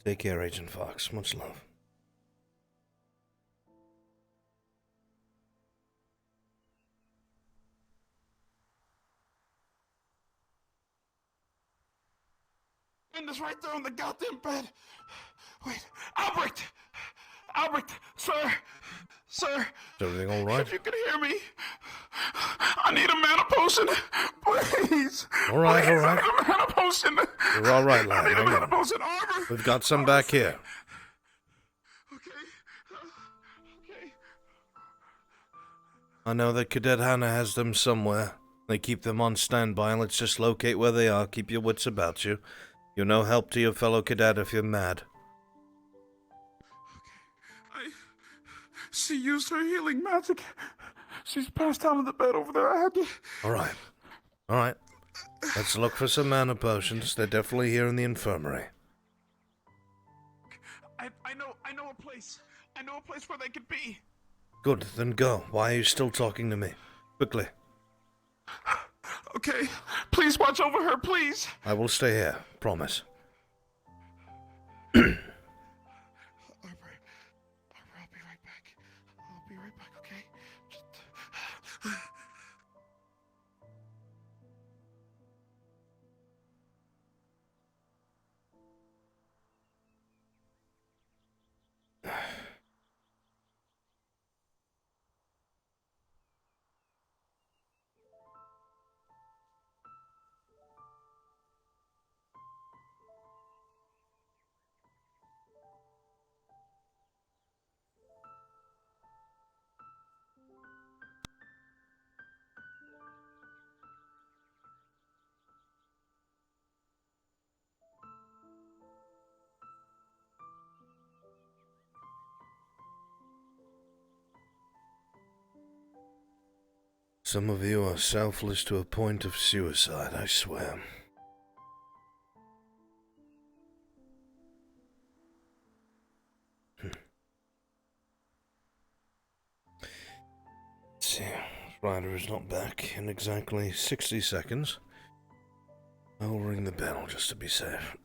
Take care, Agent Fox. Much love. Linda's right there on the goddamn bed. Wait, Albrecht! Albrecht, sir! Sir! Is everything all right? If you can hear me, I need a mana potion, please! All right, please, all right. I need a mana potion! You're all right, lad. I need a Hang mana on. potion, armor! We've got some back here. Okay. I know that Cadet Hannah has them somewhere. They keep them on standby. Let's just locate where they are. Keep your wits about you. You're no help to your fellow cadet if you're mad. She used her healing magic. She's passed out on the bed over there. I had to... All right. All right. Let's look for some mana potions. They're definitely here in the infirmary. I know a place. I know a place where they could be. Good, then go. Why are you still talking to me? Quickly. Okay, please watch over her, please. I will stay here. Promise. I'll be right back. I'll be right back, okay? Some of you are selfless to a point of suicide, I swear. Let's see. Ryder is not back in exactly 60 seconds. I'll ring the bell just to be safe.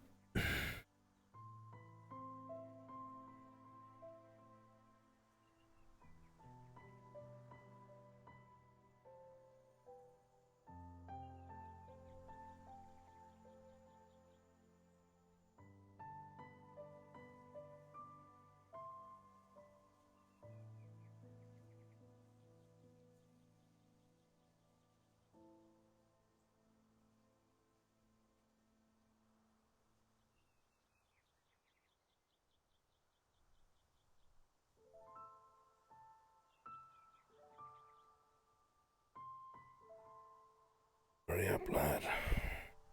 Hurry up, lad.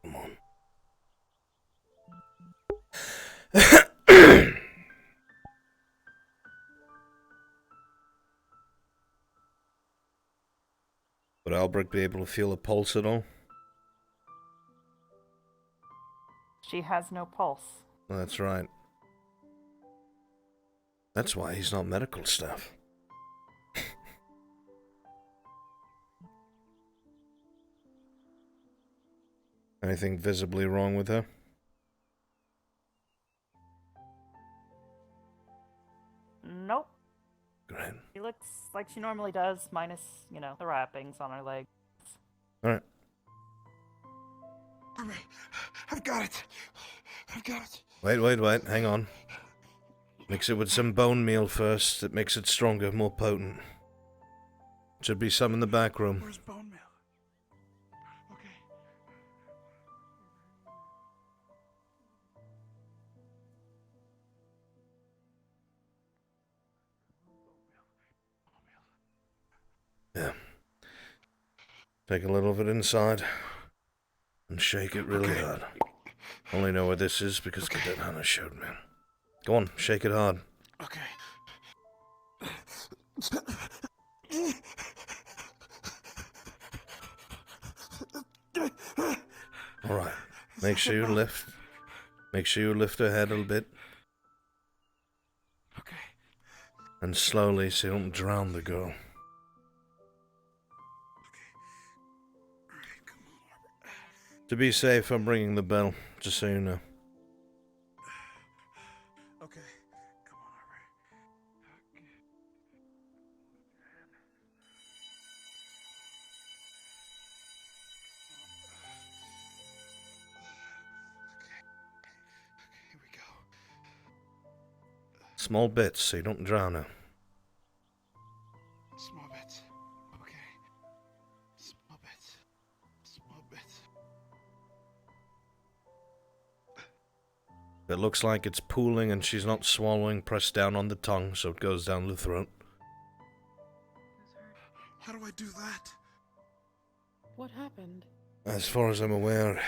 Come on. Would Albrecht be able to feel a pulse at all? She has no pulse. Well, that's right. That's why he's not medical staff. Anything visibly wrong with her? Nope. Great. She looks like she normally does, minus, you know, the wrappings on her legs. Alright. I've got it. I've got it. Wait. Hang on. Mix it with some bone meal first. It makes it stronger, more potent. Should be some in the back room. Where's bone meal? Okay. Yeah. Take a little of it inside and shake it really hard. Only know where this is because Cadet Hannah showed me. Go on, shake it hard. Okay. Alright. Make sure you lift. Make sure you lift her head a little bit. Okay. And slowly so you don't drown the girl. To be safe, I'm ringing the bell, just so you know. Okay. Come on, Albrecht. Here we go. Small bits, so you don't drown her. Small bits. Okay. Small bits. Small bits. If it looks like it's pooling and she's not swallowing, press down on the tongue so it goes down the throat. How do I do that? What happened? As far as I'm aware,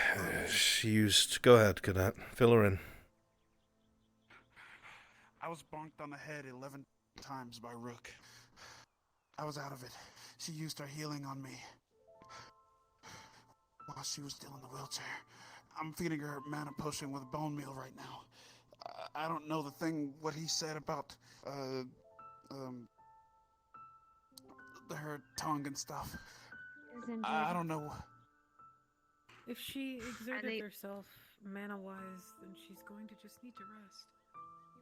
she used... Go ahead, Cadet. Fill her in. I was bonked on the head 11 times by Rook. I was out of it. She used her healing on me. While she was still in the wheelchair. I'm feeding her mana potion with bone meal right now. I don't know what he said about, her tongue and stuff. I don't know. If she exerted herself mana-wise, then she's going to just need to rest.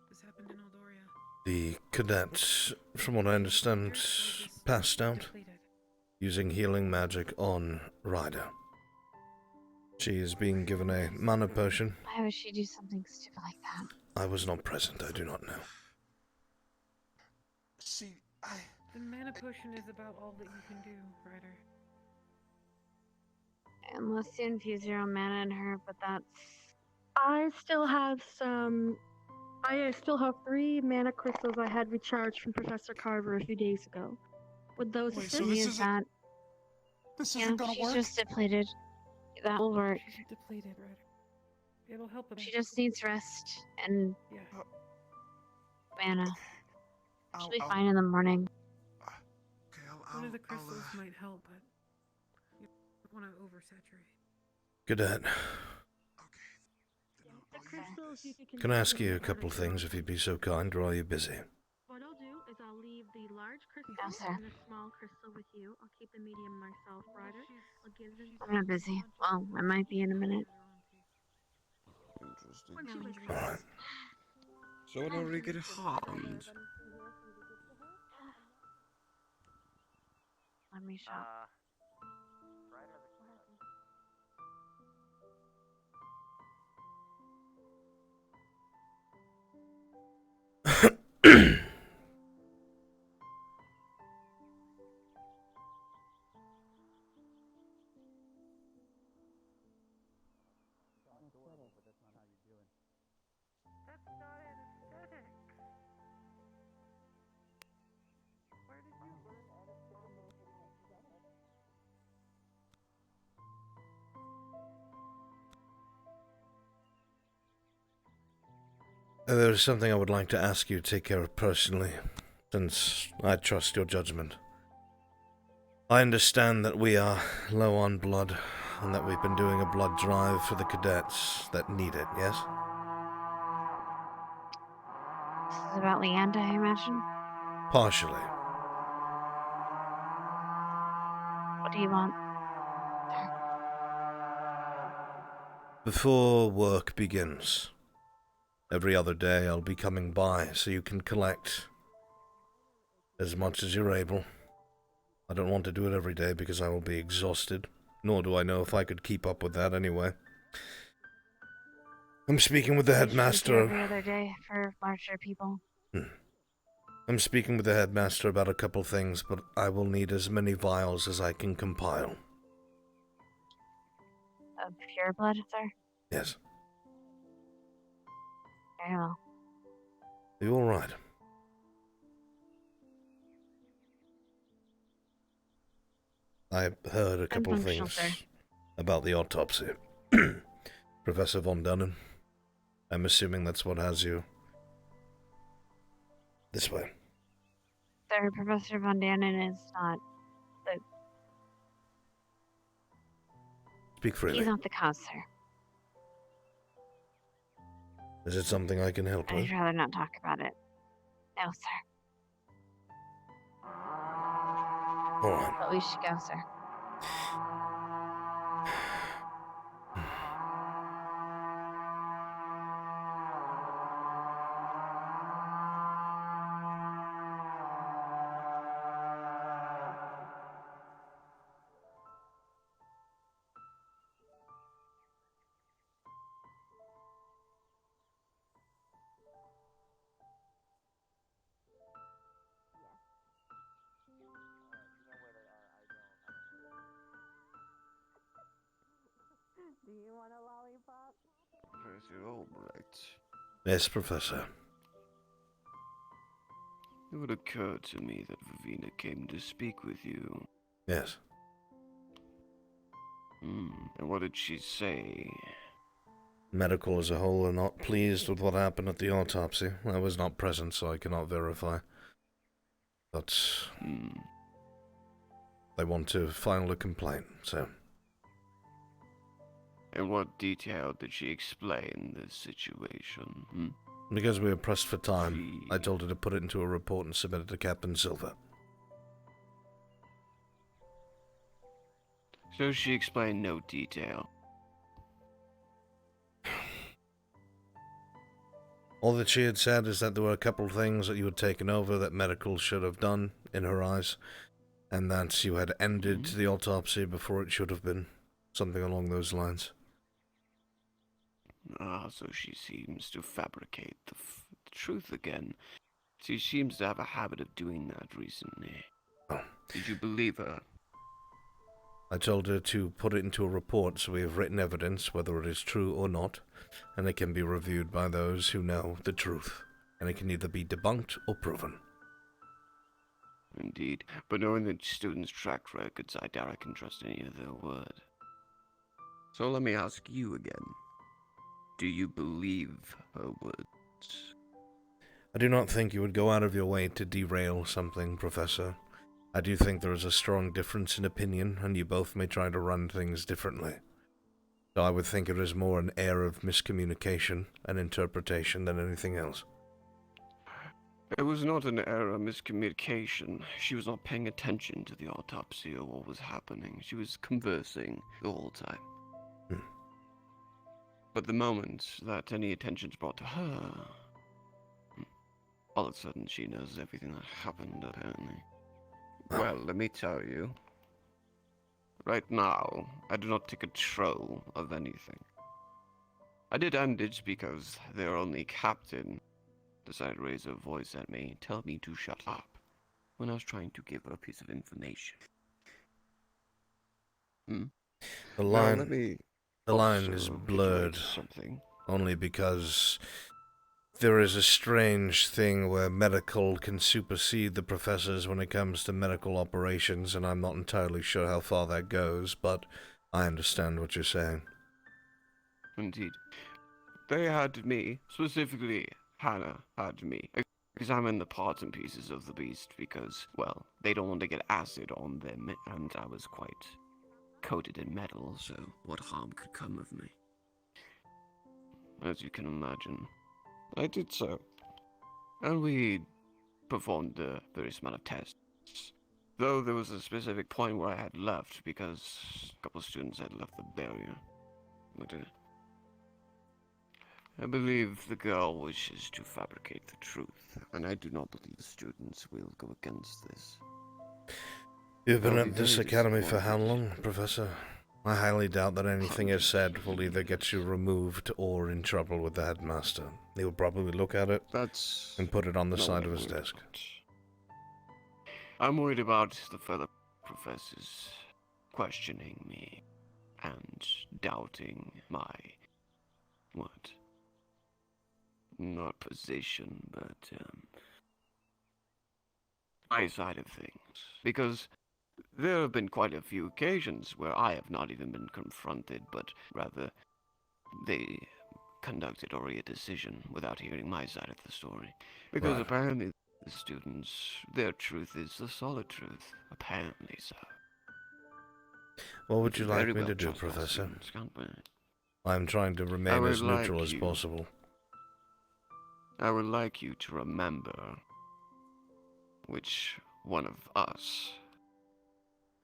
This happened in Eldoria. The cadet, from what I understand, passed out using healing magic on Ryder. She is being given a mana potion. Why would she do something stupid like that? I was not present, I do not know. The mana potion is about all that you can do, Ryder. Unless you infuse your own mana in her, but that's... I still have some... I still have 3 mana crystals I had recharged from Professor Carver a few days ago. Would those assist? Use that. This Yeah, isn't gonna she's work. just depleted. That will work. She's depleted, Ryder. It'll help a She bit. just needs rest and mana. She'll be fine in the morning. One of the crystals might help, but you don't want to oversaturate. Cadet, The crystals you can I ask you a couple things if you'd be so kind, or are you busy? What I'll do is I'll leave the large crystal Yes, sir. and the small crystal with you. I'll keep the medium myself, Ryder. I'll give them. I'm not busy. Well, I might be in a minute. Interesting. Alright. So what are we getting harmed? Let me shop. That's not anesthetic. Where did you learn anesthetic? There's something I would like to ask you to take care of personally, since I trust your judgment. I understand that we are low on blood, and that we've been doing a blood drive for the cadets that need it, yes? This is about Leanda, I imagine. Partially. What do you want? Before work begins, every other day I'll be coming by so you can collect as much as you're able. I don't want to do it every day because I will be exhausted, nor do I know if I could keep up with that anyway. I'm speaking with the headmaster. Every other day for larger people. I'm speaking with the headmaster about a couple things, but I will need as many vials as I can compile. Of pure blood, sir? Yes. Very well. Are you alright? I heard a couple of things about the autopsy. Professor Von Dunham. I'm assuming that's what has you this way. Sir, Professor Von Dannen is not the... Speak freely. He's not the cause, sir. Is it something I can help with? I'd rather not talk about it. No, sir. Alright. But we should go, sir. Do you want a lollipop? Professor Albrecht. Yes, Professor. It would occur to me that Vivina came to speak with you. Yes. And what did she say? Medical as a whole are not pleased with what happened at the autopsy. I was not present, so I cannot verify. But they want to file a complaint, so... In what detail did she explain the situation? Because we were pressed for time, I told her to put it into a report and submit it to Captain Silver. So she explained no detail. All that she had said is that there were a couple of things that you had taken over that medical should have done, in her eyes, and that you had ended the autopsy before it should have been. Something along those lines. So she seems to fabricate the truth again. She seems to have a habit of doing that recently. Oh. Did you believe her? I told her to put it into a report so we have written evidence, whether it is true or not, and it can be reviewed by those who know the truth, and it can either be debunked or proven. Indeed, but knowing the students' track records, I doubt I can trust any of their word. So let me ask you again. Do you believe her words? I do not think you would go out of your way to derail something, Professor. I do think there is a strong difference in opinion, and you both may try to run things differently. So I would think it is more an air of miscommunication and interpretation than anything else. It was not an error of miscommunication. She was not paying attention to the autopsy or what was happening. She was conversing the whole time. But the moment that any attention is brought to her, all of a sudden she knows everything that happened, apparently. Well, let me tell you. Right now, I do not take control of anything. I did end it because their only captain decided to raise her voice at me, tell me to shut up, when I was trying to give her a piece of information. The line is blurred only because there is a strange thing where medical can supersede the professors when it comes to medical operations, and I'm not entirely sure how far that goes, but I understand what you're saying. Indeed. They had me, specifically Hannah had me examine the parts and pieces of the beast because, well, they don't want to get acid on them, and I was quite coated in metal, so what harm could come of me? As you can imagine, I did so. And we performed various amount of tests. Though there was a specific point where I had left because a couple of students had left the barrier. But I believe the girl wishes to fabricate the truth, and I do not believe the students will go against this. You've been I'll be at this very academy for how disappointed. long, Professor? I highly doubt that anything is said will either get you removed or in trouble with the headmaster. He will probably look at it and put it on the not side what of I'm his worried desk. I'm worried about the fellow professors questioning me and doubting my, what? Not position, but, my side of things. Because there have been quite a few occasions where I have not even been confronted, but rather they conducted already a decision without hearing my side of the story. Because Right. apparently the students, their truth is the solid truth. Apparently so. What We would can you like very me well to do, trust our Professor? students, can't we? I'm trying to I remain would as neutral like as you- possible. I would like you to remember which one of us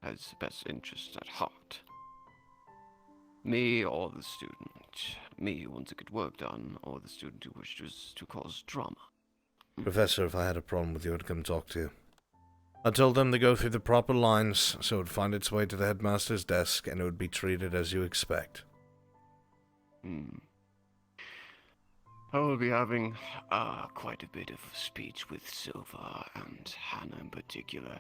has best interests at heart. Me or the student. Me who wants to get work done, or the student who wishes to cause drama. Professor, if I had a problem with you, I'd come talk to you. I told them to go through the proper lines, so it would find its way to the headmaster's desk, and it would be treated as you expect. I will be having quite a bit of a speech with Silva and Hannah in particular.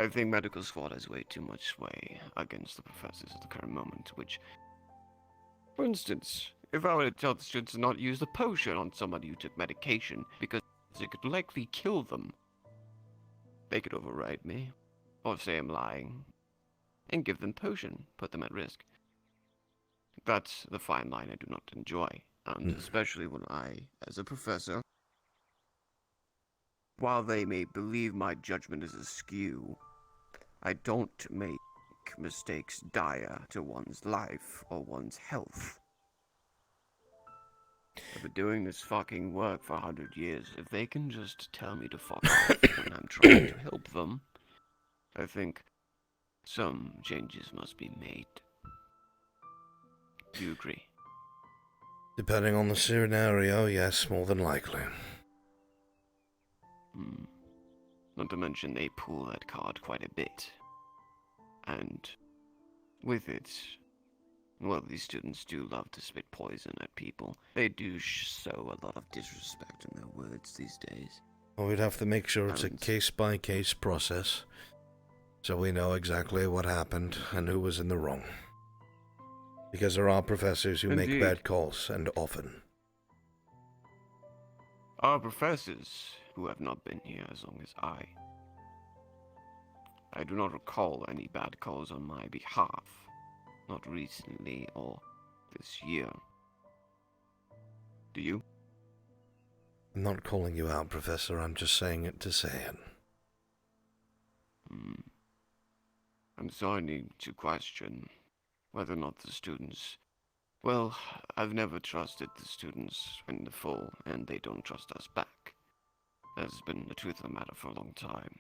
I think Medical Squad has way too much sway against the professors at the current moment, which, for instance, if I were to tell the students to not use the potion on somebody who took medication because it could likely kill them, they could override me, or say I'm lying, and give them potion, put them at risk. That's the fine line I do not enjoy, and especially when I, as a professor, while they may believe my judgment is askew, I don't make mistakes dire to one's life or one's health. I've been doing this fucking work for 100 years. If they can just tell me to fuck off when I'm trying to help them, I think some changes must be made. Do you agree? Depending on the scenario, yes, more than likely. Not to mention they pull that card quite a bit. And with it, well, these students do love to spit poison at people. They do show a lot of disrespect in their words these days. Well, we'd have to make sure it's a case-by-case process, so we know exactly what happened and who was in the wrong. Because there are professors who make Indeed. bad calls, and often. Our professors who have not been here as long as I do not recall any bad calls on my behalf. Not recently or this year. Do you? I'm not calling you out, Professor, I'm just saying it to say it. I'm sorry to question whether or not the students... Well, I've never trusted the students in the full, and they don't trust us back. That's been the truth of the matter for a long time.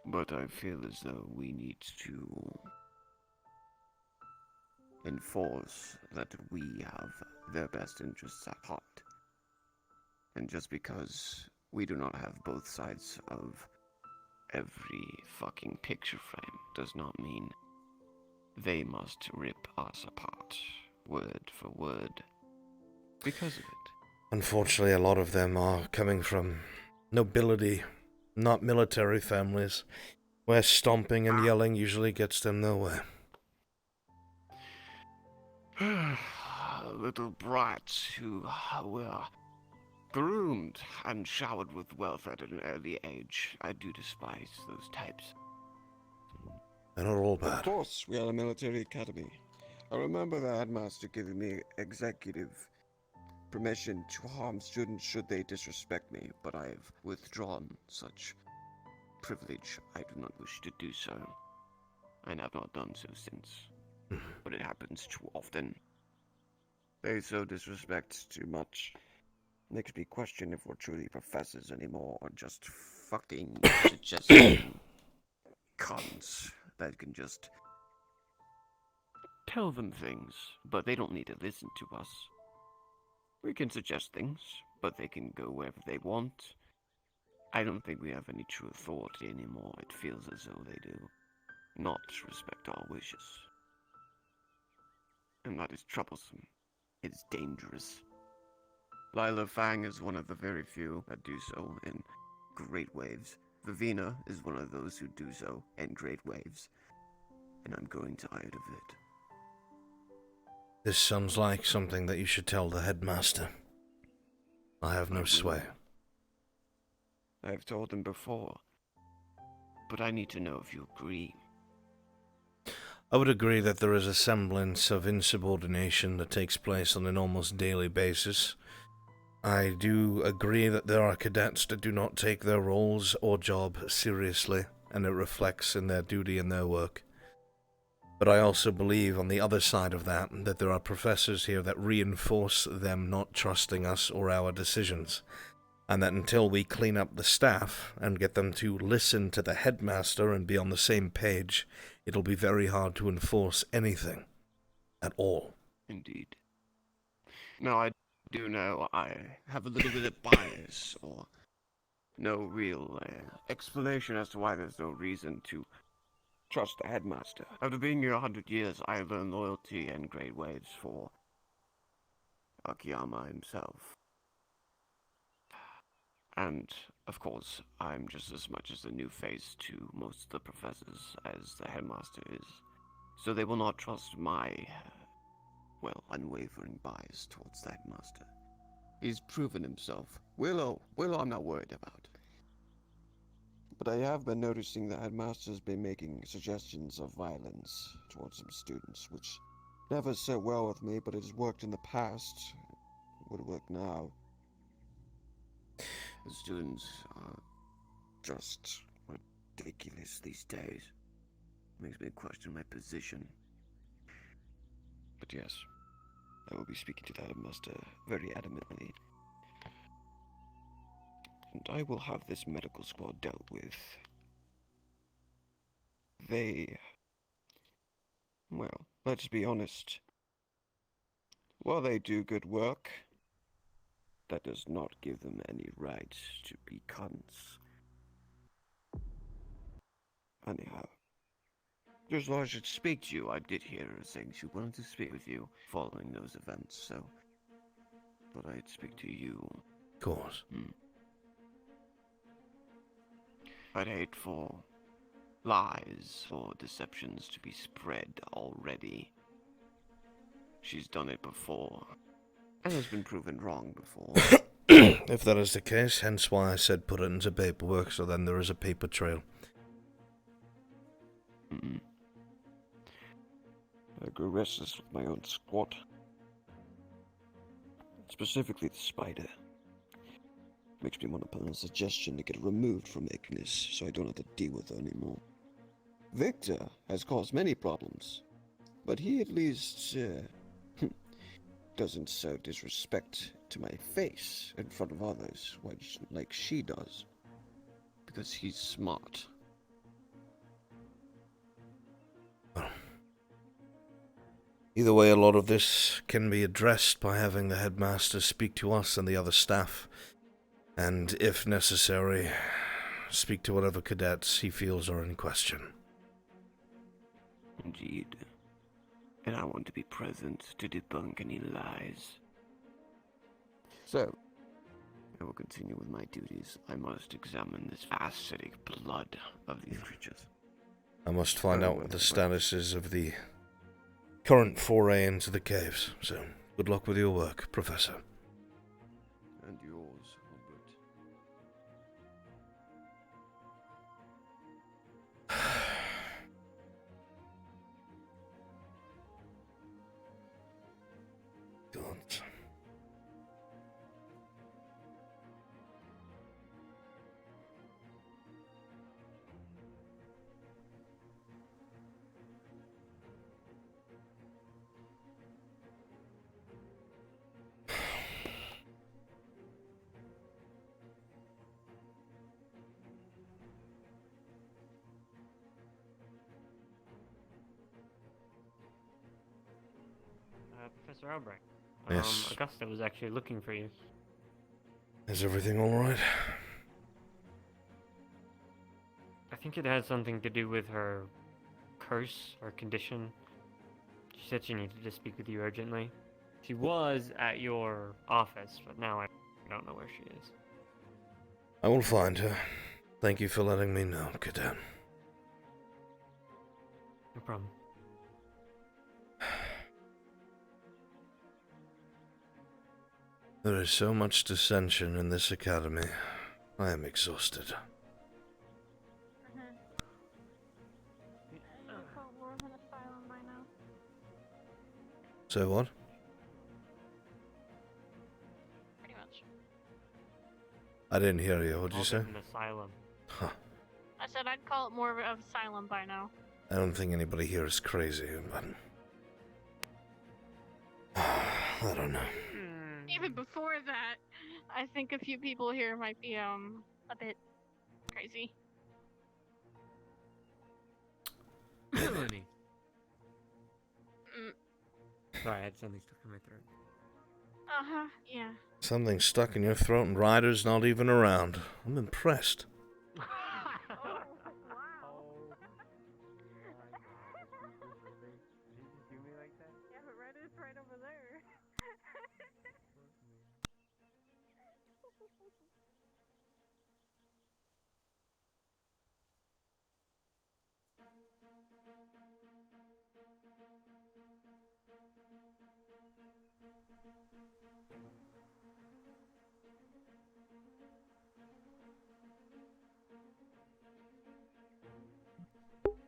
But I feel as though we need to enforce that we have their best interests at heart. And just because we do not have both sides of every fucking picture frame does not mean they must rip us apart, word for word, because of it. Unfortunately, a lot of them are coming from nobility, not military families, where stomping and yelling usually gets them nowhere. Little brats who were groomed and showered with wealth at an early age. I do despise those types. They're not all Of bad. course, we are a military academy. I remember the headmaster giving me executive permission to harm students should they disrespect me, but I have withdrawn such privilege. I do not wish to do so, and have not done so since. But it happens too often. They so disrespect too much. Makes me question if we're truly professors anymore, or just fucking suggesting cons that can just tell them things, but they don't need to listen to us. We can suggest things, but they can go wherever they want. I don't think we have any true authority anymore. It feels as though they do not respect our wishes. And that is troublesome. It is dangerous. Lila Fang is one of the very few that do so in great waves. Vivina is one of those who do so in great waves. And I'm growing tired of it. This sounds like something that you should tell the headmaster. I have no sway. I've told him before, but I need to know if you agree. I would agree that there is a semblance of insubordination that takes place on an almost daily basis. I do agree that there are cadets that do not take their roles or job seriously, and it reflects in their duty and their work. But I also believe on the other side of that there are professors here that reinforce them not trusting us or our decisions, and that until we clean up the staff and get them to listen to the headmaster and be on the same page, it'll be very hard to enforce anything at all. Indeed. Now, I do know I have a little bit of bias, or no real explanation as to why there's no reason to trust the headmaster. After being here 100 years, I have learned loyalty and great ways for Akiyama himself. And, of course, I'm just as much as a new face to most of the professors as the headmaster is. So they will not trust my, well, unwavering bias towards the headmaster. He's proven himself. Willow I'm not worried about. But I have been noticing the headmaster's been making suggestions of violence towards some students, which never sit well with me, but it has worked in the past. It would work now. The students are just ridiculous these days. Makes me question my position. But yes, I will be speaking to the headmaster very adamantly. And I will have this medical squad dealt with. Well, let's be honest. While they do good work, that does not give them any right to be cunts. Anyhow, just thought I should speak to you. I did hear her saying she wanted to speak with you following those events, so thought I'd speak to you. Of course. I'd hate for lies or deceptions to be spread already. She's done it before, and has been proven wrong before. If that is the case, hence why I said put it into paperwork, so then there is a paper trail. I grew restless with my own squad. Specifically the spider. Makes me want to put in a suggestion to get it removed from Ignis, so I don't have to deal with her anymore. Victor has caused many problems, but he at least doesn't show disrespect to my face in front of others, like she does, because he's smart. Either way, a lot of this can be addressed by having the headmaster speak to us and the other staff, and if necessary, speak to whatever cadets he feels are in question. Indeed. And I want to be present to debunk any lies. So, I will continue with my duties. I must examine this acidic blood of these creatures. I must find out what the status is of the current foray into the caves, so good luck with your work, Professor. And yours, Albert. God. Professor Albrecht. Yes. Augusta was actually looking for you. Is everything alright? I think it has something to do with her curse or condition. She said she needed to speak with you urgently. She was at your office, but now I don't know where she is. I will find her. Thank you for letting me know, Cadet. No problem. There is so much dissension in this academy. I am exhausted. Say what? Pretty much. I didn't hear you. What did you say? An asylum. Huh. I said I'd call it more of an asylum by now. I don't think anybody here is crazy, but... I don't know. Even before that, I think a few people here might be a bit crazy. Melanie. Mm. Sorry, I had something stuck in my throat. Uh-huh, yeah. Something stuck in your throat and Ryder's not even around. I'm impressed. Yeah, but Ryder's right over there.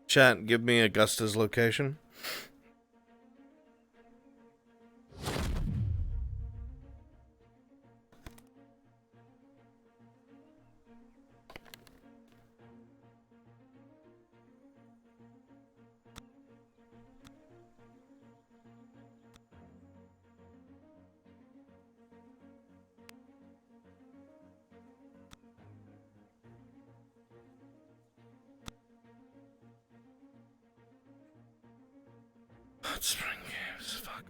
Chat, give me Augusta's location. Hot spring games, fuck.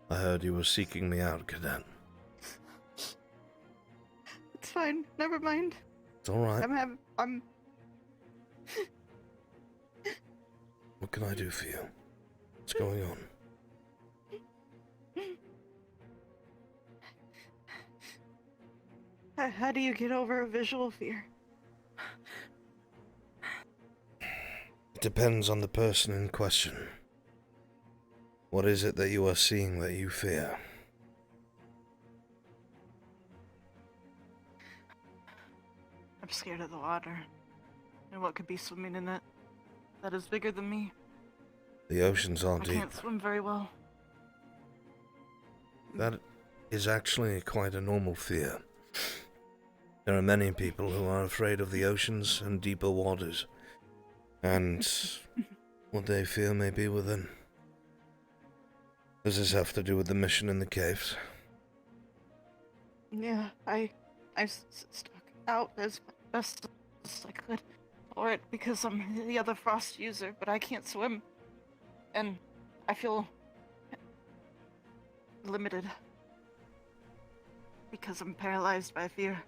I heard you were seeking me out, Cadet. It's fine. Never mind. It's alright. I'm. What can I do for you? What's going on? How do you get over a visual fear? It depends on the person in question. What is it that you are seeing that you fear? I'm scared of the water. And what could be swimming in it that is bigger than me. The oceans are I deep. can't swim very well. That is actually quite a normal fear. There are many people who are afraid of the oceans and deeper waters, and what they fear may be within. Does this have to do with the mission in the caves? Yeah, I stuck out as best as I could for it because I'm the other frost user, but I can't swim. And I feel limited because I'm paralyzed by fear.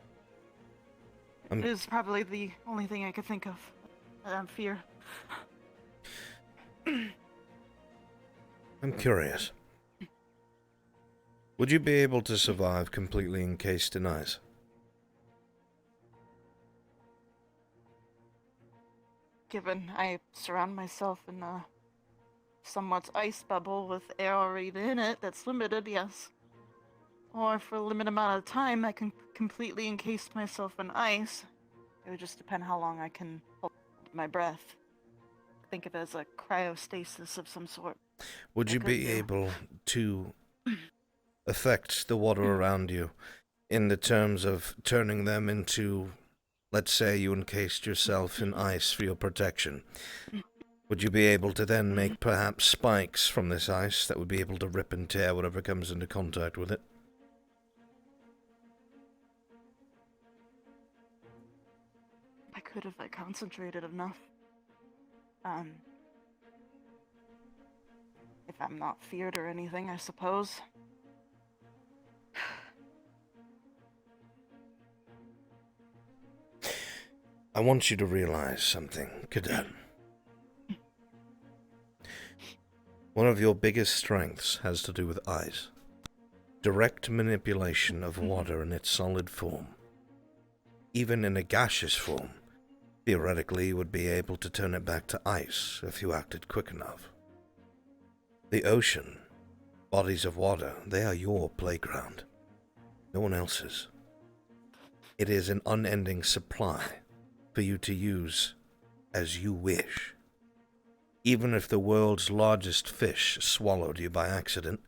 It is probably the only thing I could think of. Fear. I'm curious. Would you be able to survive completely encased in ice? Given I surround myself in a somewhat ice bubble with air already in it that's limited, yes. Or for a limited amount of time, I can completely encase myself in ice. It would just depend how long I can hold my breath. Think of it as a cryostasis of some sort. Would you be able to affect the water around you in the terms of turning them into, let's say you encased yourself in ice for your protection? Would you be able to then make perhaps spikes from this ice that would be able to rip and tear whatever comes into contact with it? I could if I concentrated enough. If I'm not feared or anything, I suppose. I want you to realize something, Cadet. One of your biggest strengths has to do with ice. Direct manipulation of water in its solid form. Even in a gaseous form, theoretically you would be able to turn it back to ice if you acted quick enough. The ocean, bodies of water, they are your playground. No one else's. It is an unending supply for you to use as you wish. Even if the world's largest fish swallowed you by accident,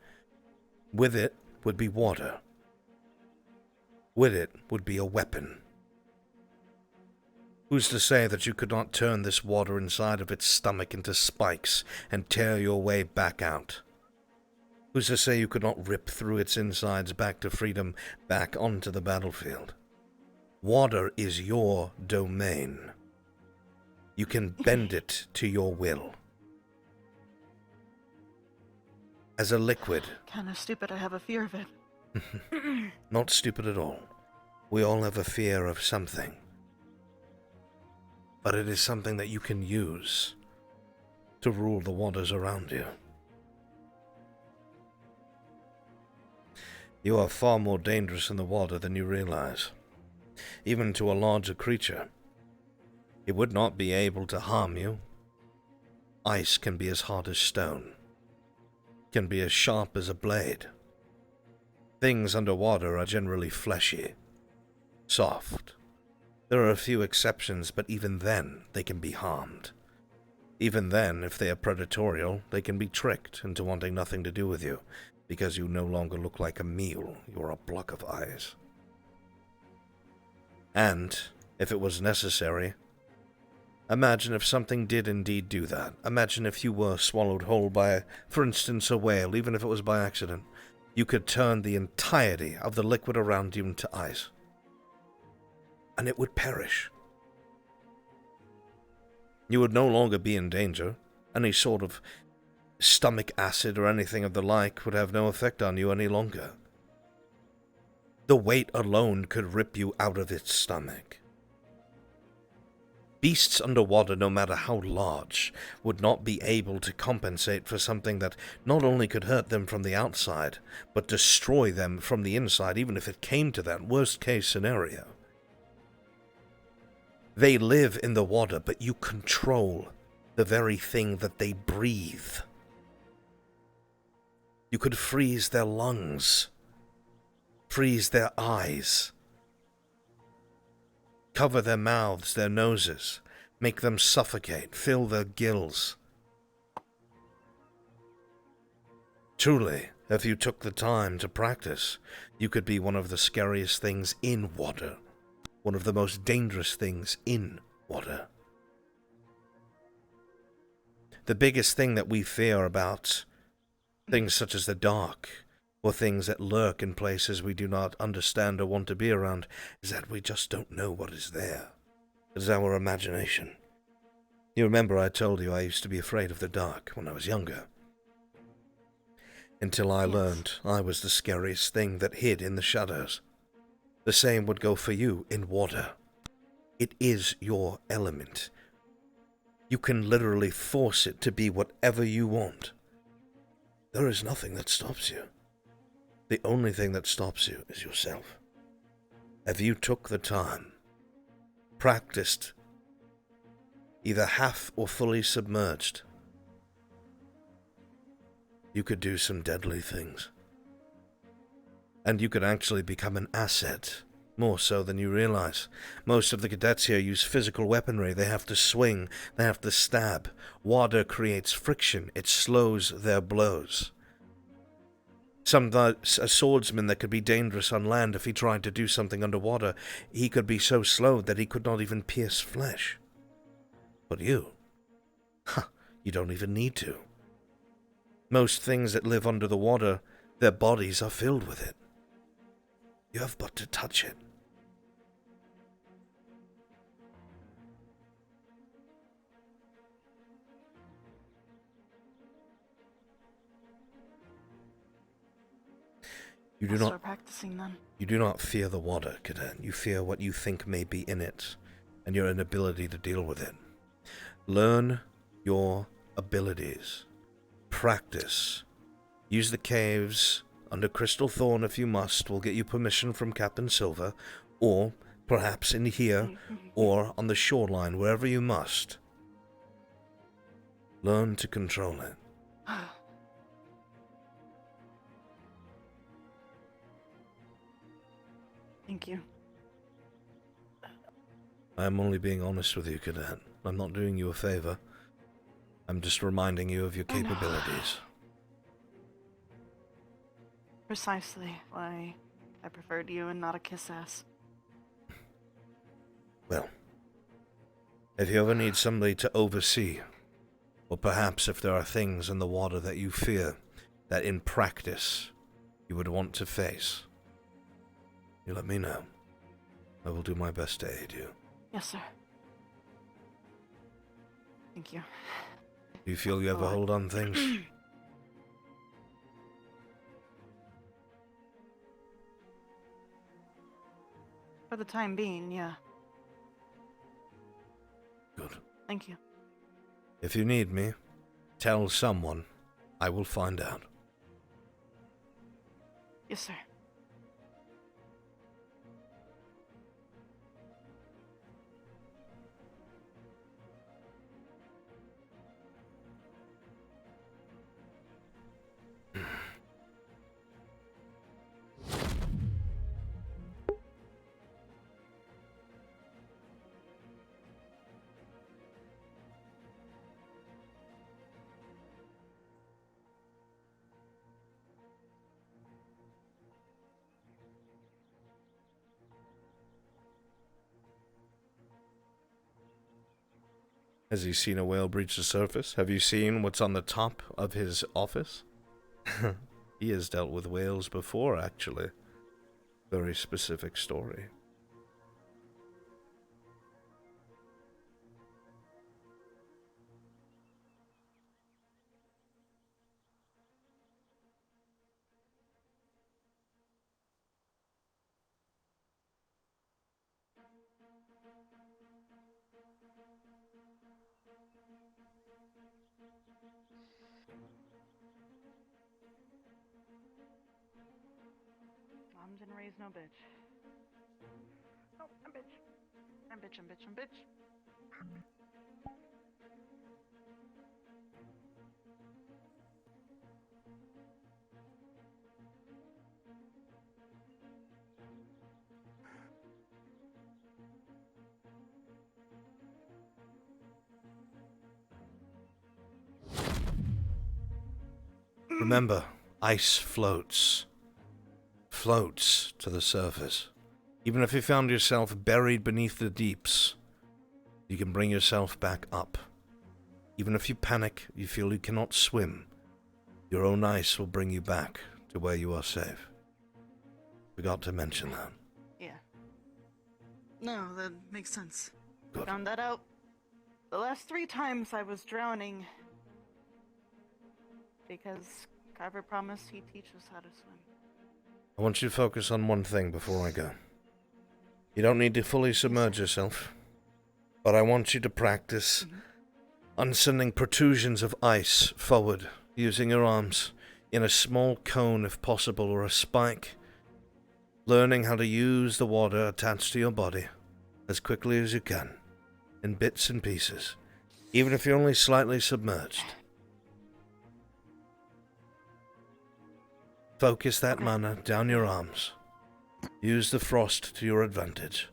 with it would be water. With it would be a weapon. Who's to say that you could not turn this water inside of its stomach into spikes and tear your way back out? Who's to say you could not rip through its insides back to freedom, back onto the battlefield? Water is your domain. You can bend it to your will. As a liquid. Kinda stupid I have a fear of it. Not stupid at all. We all have a fear of something. But it is something that you can use to rule the waters around you. You are far more dangerous in the water than you realize. Even to a larger creature, it would not be able to harm you. Ice can be as hard as stone, can be as sharp as a blade. Things underwater are generally fleshy, soft. There are a few exceptions, but even then, they can be harmed. Even then, if they are predatorial, they can be tricked into wanting nothing to do with you, because you no longer look like a meal, you are a block of ice. And, if it was necessary, imagine if something did indeed do that. Imagine if you were swallowed whole by, for instance, a whale, even if it was by accident. You could turn the entirety of the liquid around you into ice. And it would perish. You would no longer be in danger. Any sort of stomach acid or anything of the like would have no effect on you any longer. The weight alone could rip you out of its stomach. Beasts underwater, no matter how large, would not be able to compensate for something that not only could hurt them from the outside, but destroy them from the inside, even if it came to that worst-case scenario. They live in the water, but you control the very thing that they breathe. You could freeze their lungs, freeze their eyes, cover their mouths, their noses, make them suffocate, fill their gills. Truly, if you took the time to practice, you could be one of the scariest things in water. One of the most dangerous things in water. The biggest thing that we fear about things such as the dark, or things that lurk in places we do not understand or want to be around, is that we just don't know what is there. It is our imagination. You remember I told you I used to be afraid of the dark when I was younger. Until I learned I was the scariest thing that hid in the shadows. The same would go for you in water. It is your element. You can literally force it to be whatever you want. There is nothing that stops you. The only thing that stops you is yourself. If you took the time, practiced, either half or fully submerged, you could do some deadly things. And you could actually become an asset, more so than you realize. Most of the cadets here use physical weaponry. They have to swing, they have to stab. Water creates friction, it slows their blows. A swordsman that could be dangerous on land, if he tried to do something underwater, he could be so slow that he could not even pierce flesh. But you, you don't even need to. Most things that live under the water, their bodies are filled with it. You have but to touch it. I'll start practicing then. You do not fear the water, cadet. You fear what you think may be in it, and your inability to deal with it. Learn your abilities. Practice. Use the caves under Crystal Thorn if you must. We'll get you permission from Captain Silver, or perhaps in here, or on the shoreline, wherever you must. Learn to control it. Thank you. I am only being honest with you, cadet. I'm not doing you a favor. I'm just reminding you of your capabilities. Precisely why I preferred you and not a kiss ass. Well, if you ever need somebody to oversee, or perhaps if there are things in the water that you fear, that in practice you would want to face, you let me know. I will do my best to aid you. Yes, sir. Thank you. Do you feel you have a hold on things? For the time being, yeah. Good. Thank you. If you need me, tell someone. I will find out. Yes, sir. Has he seen a whale breach the surface? Have you seen what's on the top of his office? He has dealt with whales before, actually. Very specific story. Mom didn't raise no bitch. Oh, I'm bitch. I'm bitch, I'm bitch, I'm bitch. Remember, ice floats. Floats to the surface. Even if you found yourself buried beneath the deeps, you can bring yourself back up. Even if you panic, you feel you cannot swim, your own ice will bring you back to where you are safe. Forgot to mention that. Yeah. No, that makes sense. Good. Found that out the last 3 times I was drowning. Because Carver promised he'd teach us how to swim. I want you to focus on one thing before I go. You don't need to fully submerge yourself, but I want you to practice on sending protrusions of ice forward, using your arms in a small cone if possible, or a spike. Learning how to use the water attached to your body as quickly as you can, in bits and pieces, even if you're only slightly submerged. Focus that mana down your arms. Use the frost to your advantage.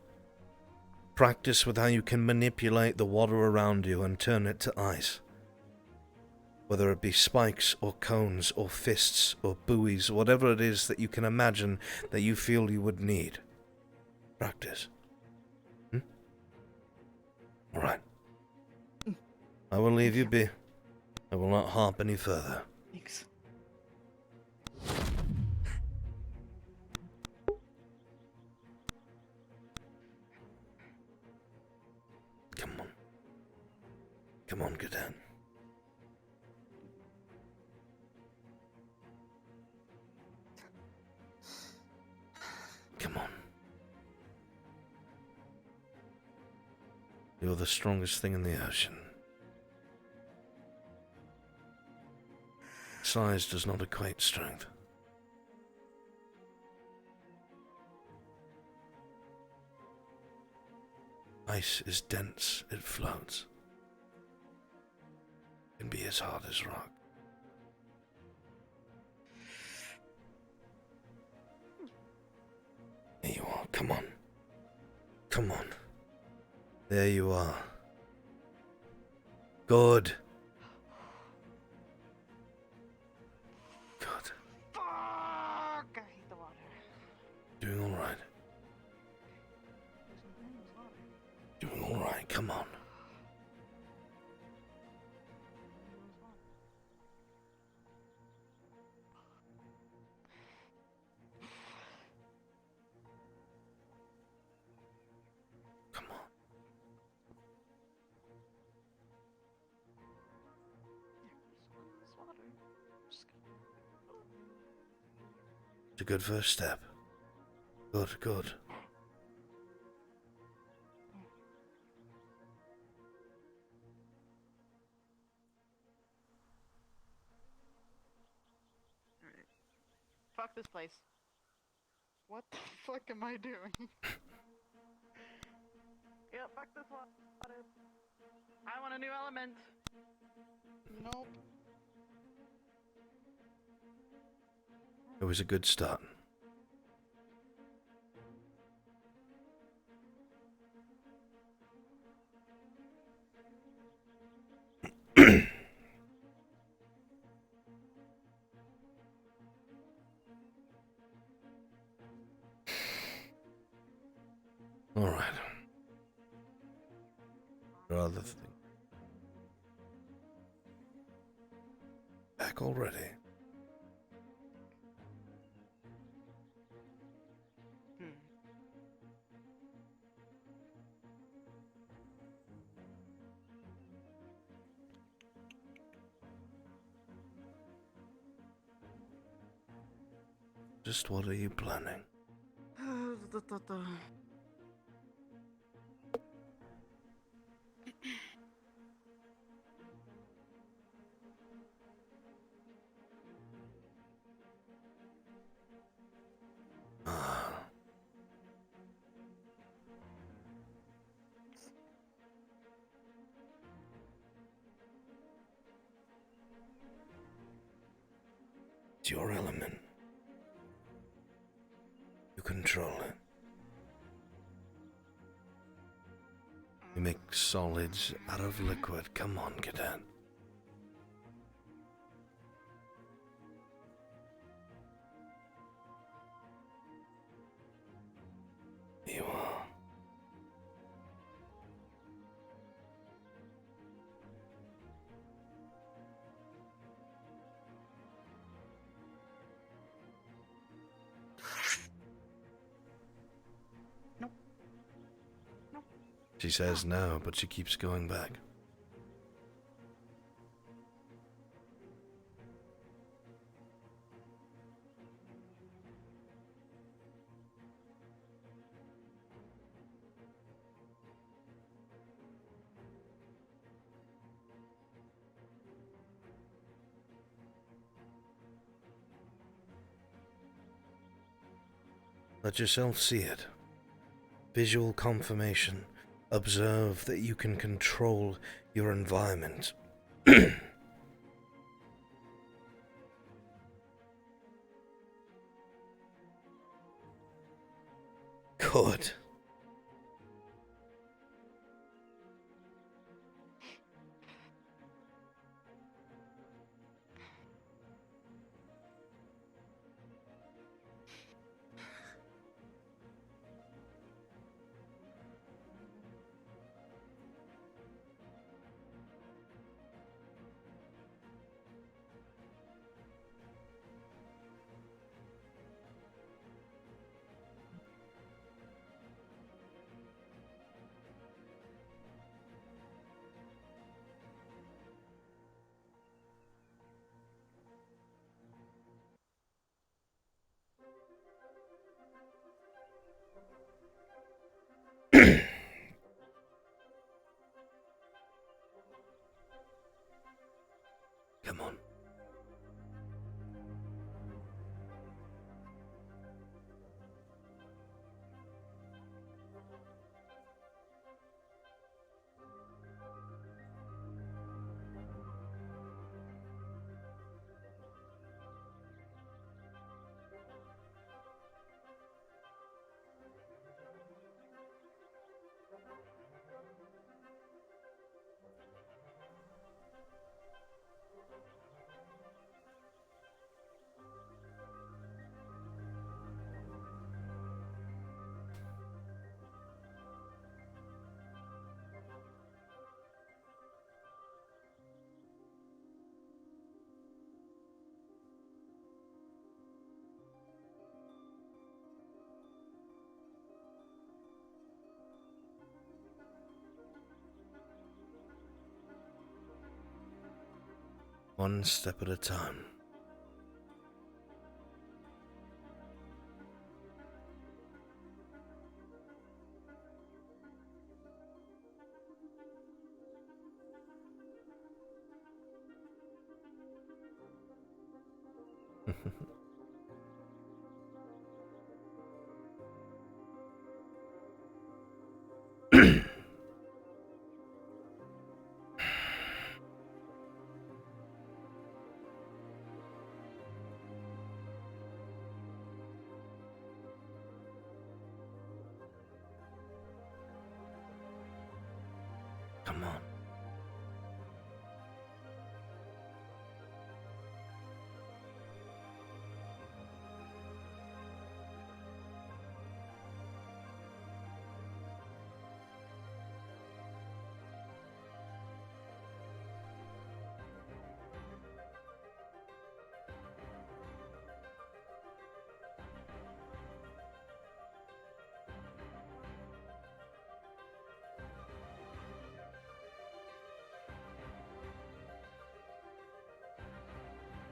Practice with how you can manipulate the water around you and turn it to ice. Whether it be spikes or cones or fists or buoys, whatever it is that you can imagine that you feel you would need. Practice. Alright. I will leave you be. I will not harp any further. Thanks. Come on. Come on, Gadan. Come on. You're the strongest thing in the ocean. Size does not equate strength. Ice is dense, it floats. It can be as hard as rock. There you are, come on. Come on. There you are. Good. Good. Fuck! I hate the water. Doing alright. Doing alright, come on. Come on. It's a good first step. Good, good. Fuck this place. What the fuck am I doing? Yeah, fuck this water. I want a new element. Nope. It was a good start. All right. There are other things. Back already. Just what are you planning? It's your element. You control it. You make solids out of liquid. Come on, Cadet. You are. She says no, but she keeps going back. Let yourself see it. Visual confirmation. Observe that you can control your environment. Good. Come on. One step at a time. Come on.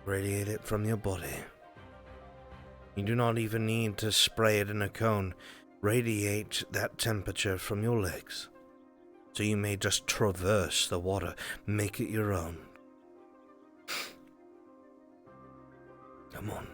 Radiate it from your body. You do not even need to spray it in a cone. Radiate that temperature from your legs, so you may just traverse the water, make it your own. Come on.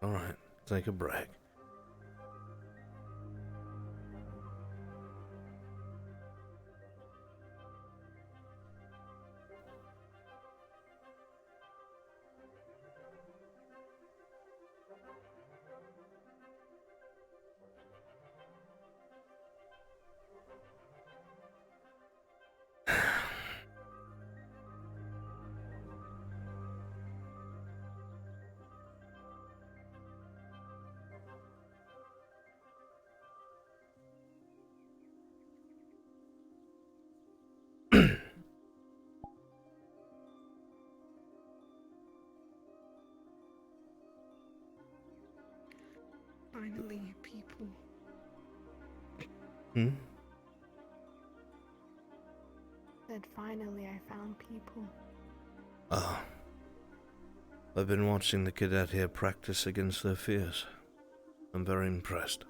Alright, take a break. Finally, people. Said finally I found people. Ah. I've been watching the cadet here practice against their fears. I'm very impressed.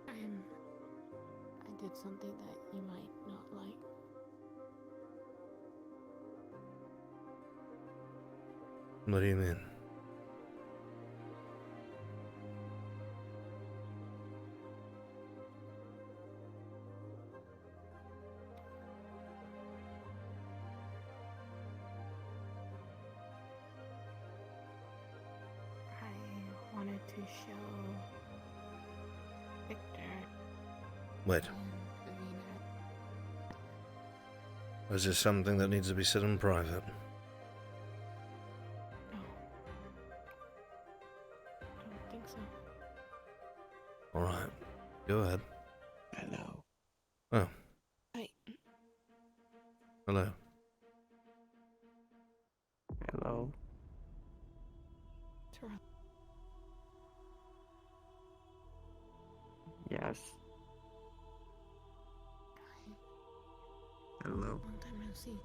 I did something that you might not like. What do you mean? I wanted to show Victor Wait. and Davina. Is this something that needs to be said in private? I don't think so. Alright. Go ahead. Hello. Oh. Hi. Hello. Hello. Terrell. Yes. Hello. Long time no see.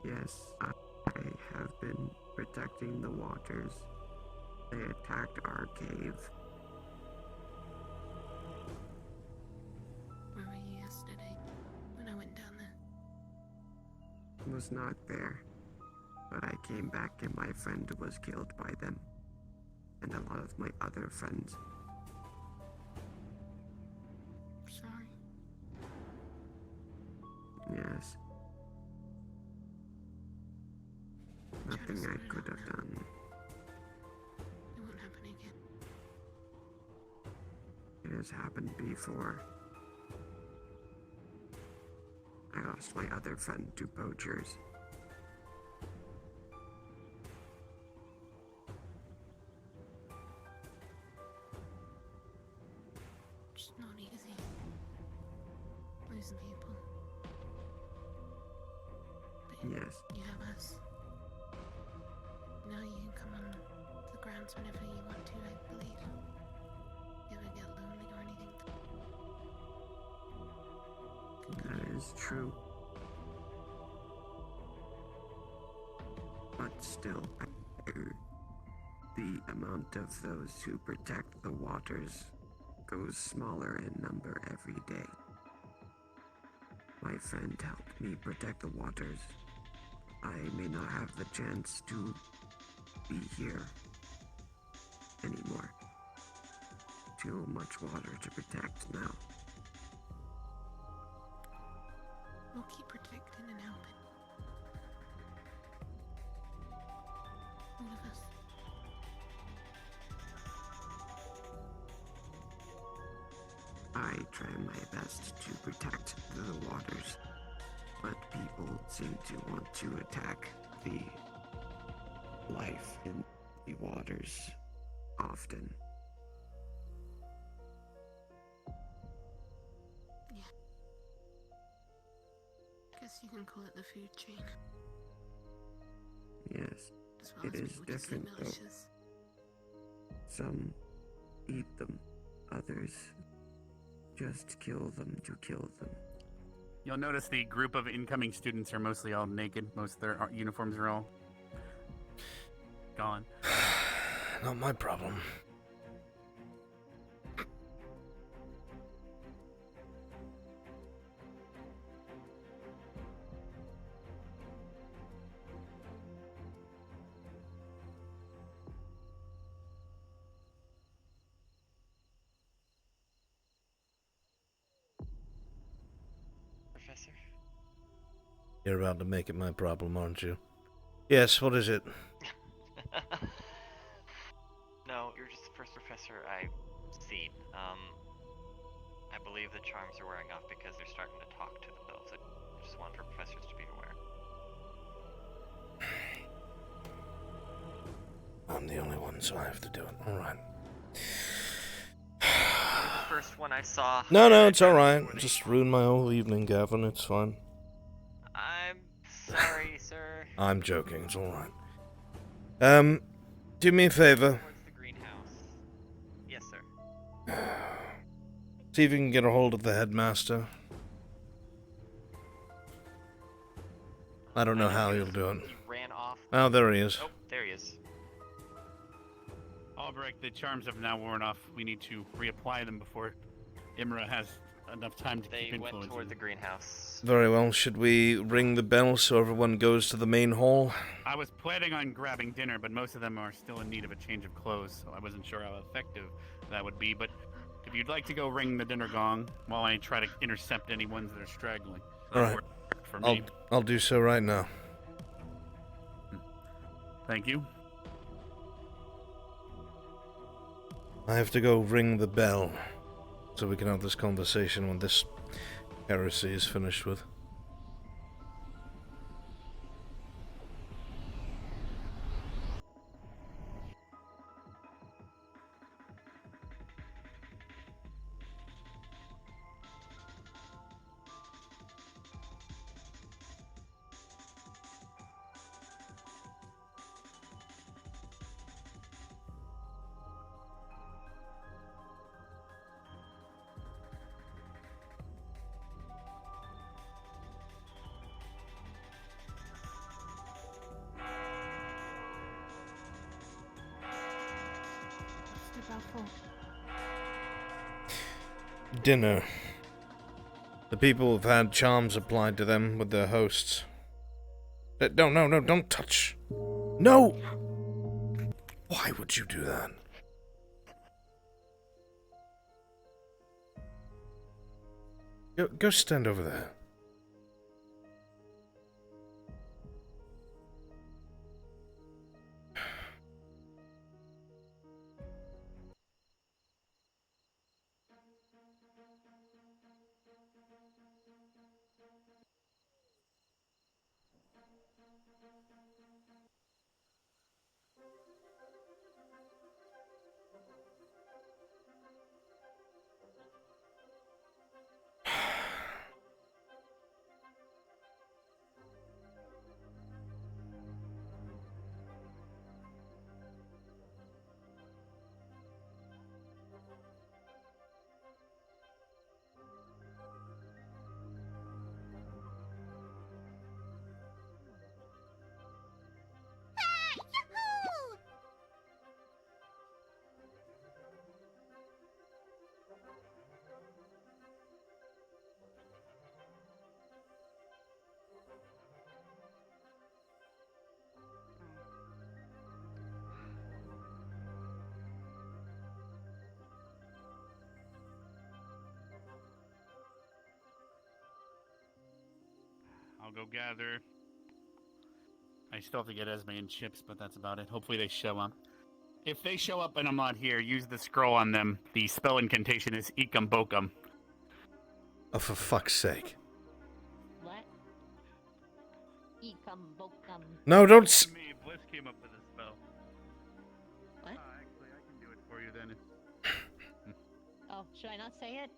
Yes, I have been protecting the waters. They attacked our cave. Where were you yesterday when I went down there? Was not there, but I came back and my friend was killed by them, and a lot of my other friends. Sorry. Yes. Nothing I could have done. It won't happen again. It has happened before. I lost my other friend to poachers. It's not easy. Losing people. But Yes. you have us. Now you can come on the grounds whenever you want to, I believe. You ever get lonely or anything? That is true. But still, the amount of those who protect the waters goes smaller in number every day. My friend helped me protect the waters. I may not have the chance to be here anymore. Too much water to protect now. We'll keep protecting and helping. All of us. I try my best to protect the waters, but people seem to want to attack the life in the waters often. Yeah. Guess you can call it the food chain. Yes, As well it as is people just say different though. malicious. Some eat them, others just kill them to kill them. You'll notice the group of incoming students are mostly all naked. Most of their uniforms are all gone. Not my problem. Professor? You're about to make it my problem, aren't you? Yes, what is it? No, you're just the first professor I've seen. I believe the charms are wearing off because they're starting to talk to themselves. I just want for professors to be aware. I'm the only one, so I have to do it. Alright. You're the first one I saw. No, it's alright. Just ruined my whole evening, Gavin. It's fine. I'm Sorry, sir. I'm joking. It's all right. Do me a favor. Towards the greenhouse. Yes, sir. See if you can get a hold of the headmaster. I don't know how you'll do it. He ran off. Oh, there he is. Oh, there he is. Albrecht, the charms have now worn off. We need to reapply them before Imra has enough time to keep They went influencing. toward the greenhouse. Very well. Should we ring the bell so everyone goes to the main hall? I was planning on grabbing dinner, but most of them are still in need of a change of clothes, so I wasn't sure how effective that would be. But if you'd like to go ring the dinner gong while I try to intercept any ones that are straggling, All right. For me. I'll do so right now. Thank you. I have to go ring the bell so we can have this conversation when this heresy is finished with. Dinner. The people have had charms applied to them with their hosts. No, don't touch. No! Why would you do that? Go stand over there. I'll go gather. I still have to get Esme and Chips, but that's about it. Hopefully they show up. If they show up and I'm not here, use the scroll on them. The spell incantation is Ecum Bokum. Oh, for fuck's sake. What? Ecum bokum. No, don't Me, Bliss came up with a spell. What? Actually, I can do it for you then. Oh, should I not say it?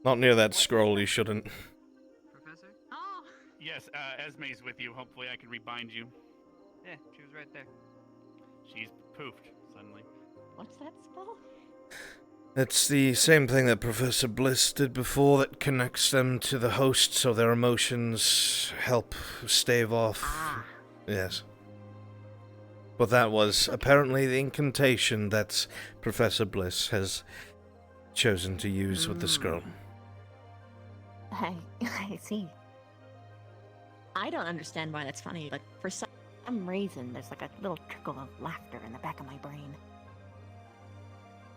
Not near that scroll, you shouldn't. Professor? Oh! Yes, Esme's with you. Hopefully I can rebind you. Yeah, she was right there. She's poofed suddenly. What's that spell? It's the same thing that Professor Bliss did before that connects them to the host so their emotions help stave off. Yes. But that was apparently the incantation that Professor Bliss has chosen to use with the scroll. I see. I don't understand why that's funny, but for some reason, there's like a little trickle of laughter in the back of my brain.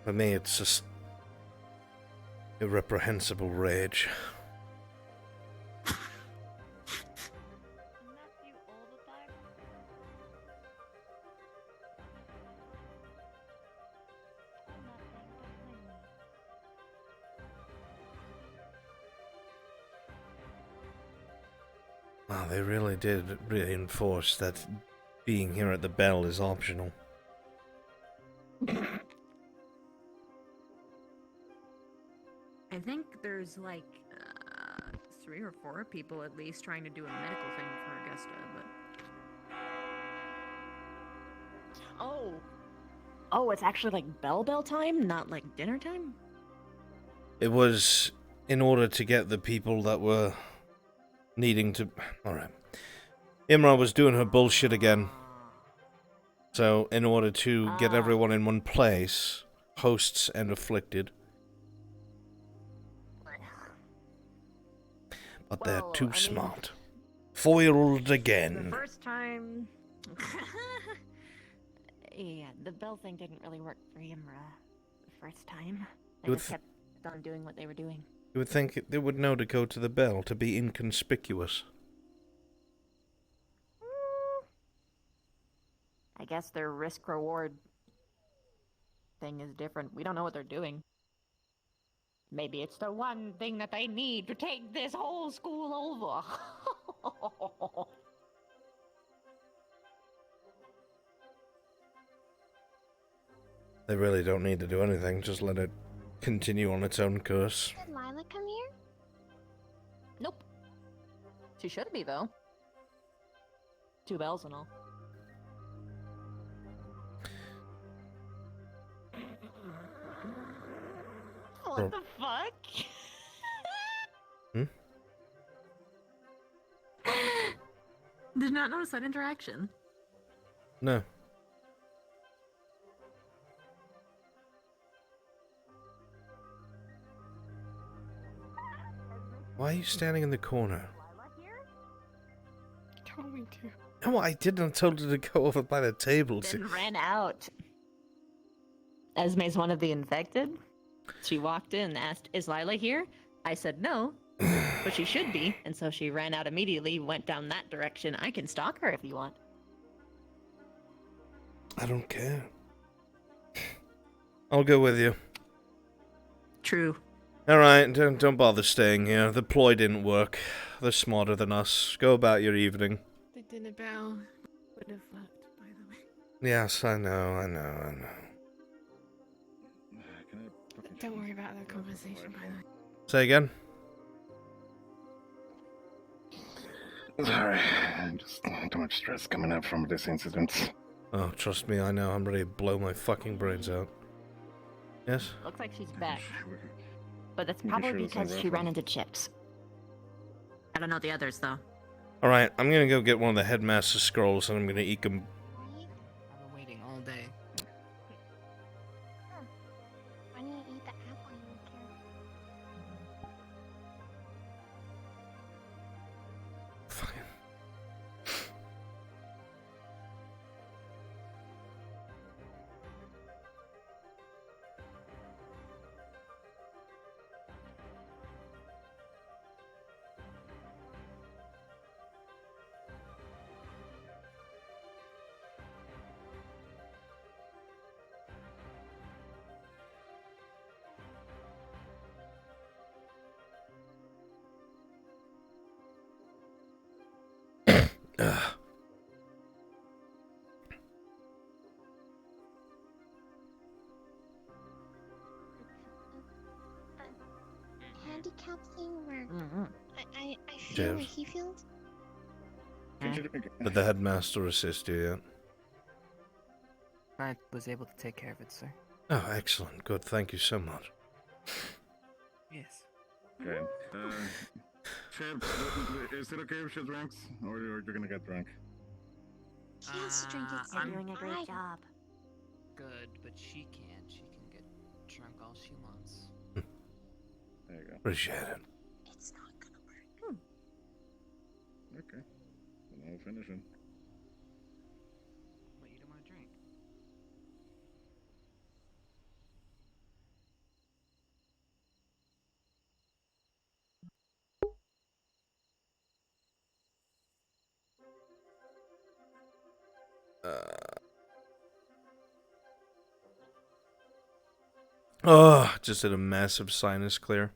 For me, it's just irreprehensible rage. Wow, they really did reinforce that being here at the bell is optional. I think there's like 3 or 4 people at least trying to do a medical thing for a Augusta, but. Oh, it's actually like bell time, not like dinner time? It was in order to get the people that were needing to... Alright. Imra was doing her bullshit again. So, in order to get everyone in one place, hosts and afflicted. But they're too smart. Foiled again. The first time... yeah, the bell thing didn't really work for Imra the first time. They just kept on doing what they were doing. You would think they would know to go to the bell, to be inconspicuous. I guess their risk-reward thing is different. We don't know what they're doing. Maybe it's the one thing that they need to take this whole school over. They really don't need to do anything, just let it continue on its own course. Did Lila come here? Nope. She should be, though. 2 bells and all. What the fuck? Did not notice that interaction. No. Why are you standing in the corner? Told me to. No, I didn't. I told her to go over by the table. Then ran out. Esme's one of the infected. She walked in and asked, "Is Lila here?" I said no, but she should be, and so she ran out immediately, went down that direction. I can stalk her if you want. I don't care. I'll go with you. True. Alright, don't bother staying here. The ploy didn't work. They're smarter than us. Go about your evening. The dinner bell would have worked, by the way. Yes, I know. Don't worry about that conversation, by the way. Say again? Sorry, just too much stress coming up from this incident. Oh, trust me, I know. I'm ready to blow my fucking brains out. Yes? Looks like she's back. But that's Making probably sure it's because not she rough. ran into Chips. I don't know the others, though. Alright, I'm gonna go get one of the headmaster's scrolls and I'm gonna eat them. I've been waiting all day. Why don't you eat the apple you care? Ugh. Handicap thing where I feel Cheers. what he feels. Did the headmaster assist you yet? I was able to take care of it, sir. Oh, excellent. Good. Thank you so much. Yes. Okay. Chad, is it okay if she drinks? Or you're gonna get drunk? He has to drink it. You're doing a great job. Good, but she can't. She can get drunk all she wants. There you go. Appreciate it. It's not gonna work. Okay. Then I'll finish it. What, you don't want to drink? Oh, just did a massive sinus clear.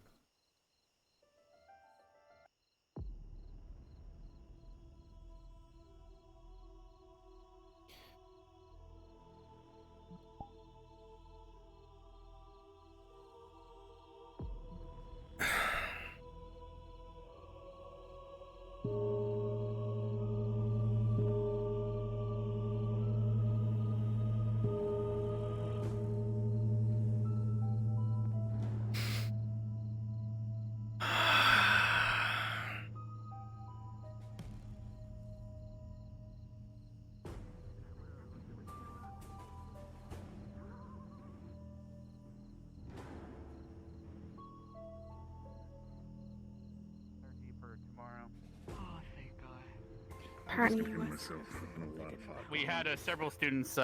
Apparently I'm just you giving was. myself a lot of hot. We had several students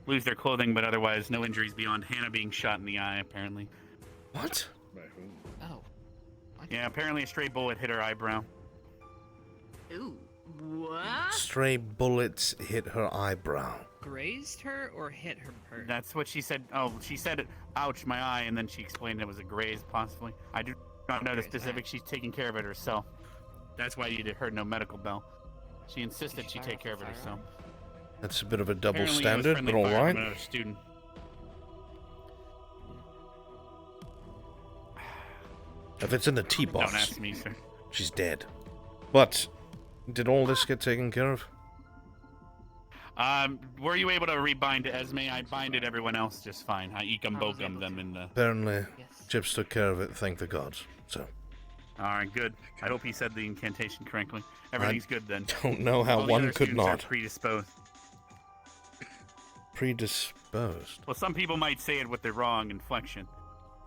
lose their clothing, but otherwise no injuries beyond Hannah being shot in the eye, apparently. What? By whom? Oh. Yeah, apparently a stray bullet hit her eyebrow. Ooh, what? Stray bullets hit her eyebrow. Grazed her or hit her? That's what she said. Oh, she said, ouch, my eye, and then she explained it was a graze, possibly. I do not know the specifics. She's taking care of it herself. That's why you heard no medical bell. She insisted she take care of it herself. That's a bit of a double Apparently standard, it was but all friendly fire right. from another student. If it's in the tea box, Don't ask me, sir. she's dead. But did all this get taken care of? Were you able to rebind to Esme? I binded everyone else just fine. I ecum bokum them in the... Apparently, Chips took care of it, thank the gods. So, Alright, good. I hope he said the incantation correctly. Everything's good then. don't know how All the one other could students are not. predisposed. Predisposed. Well, some people might say it with the wrong inflection.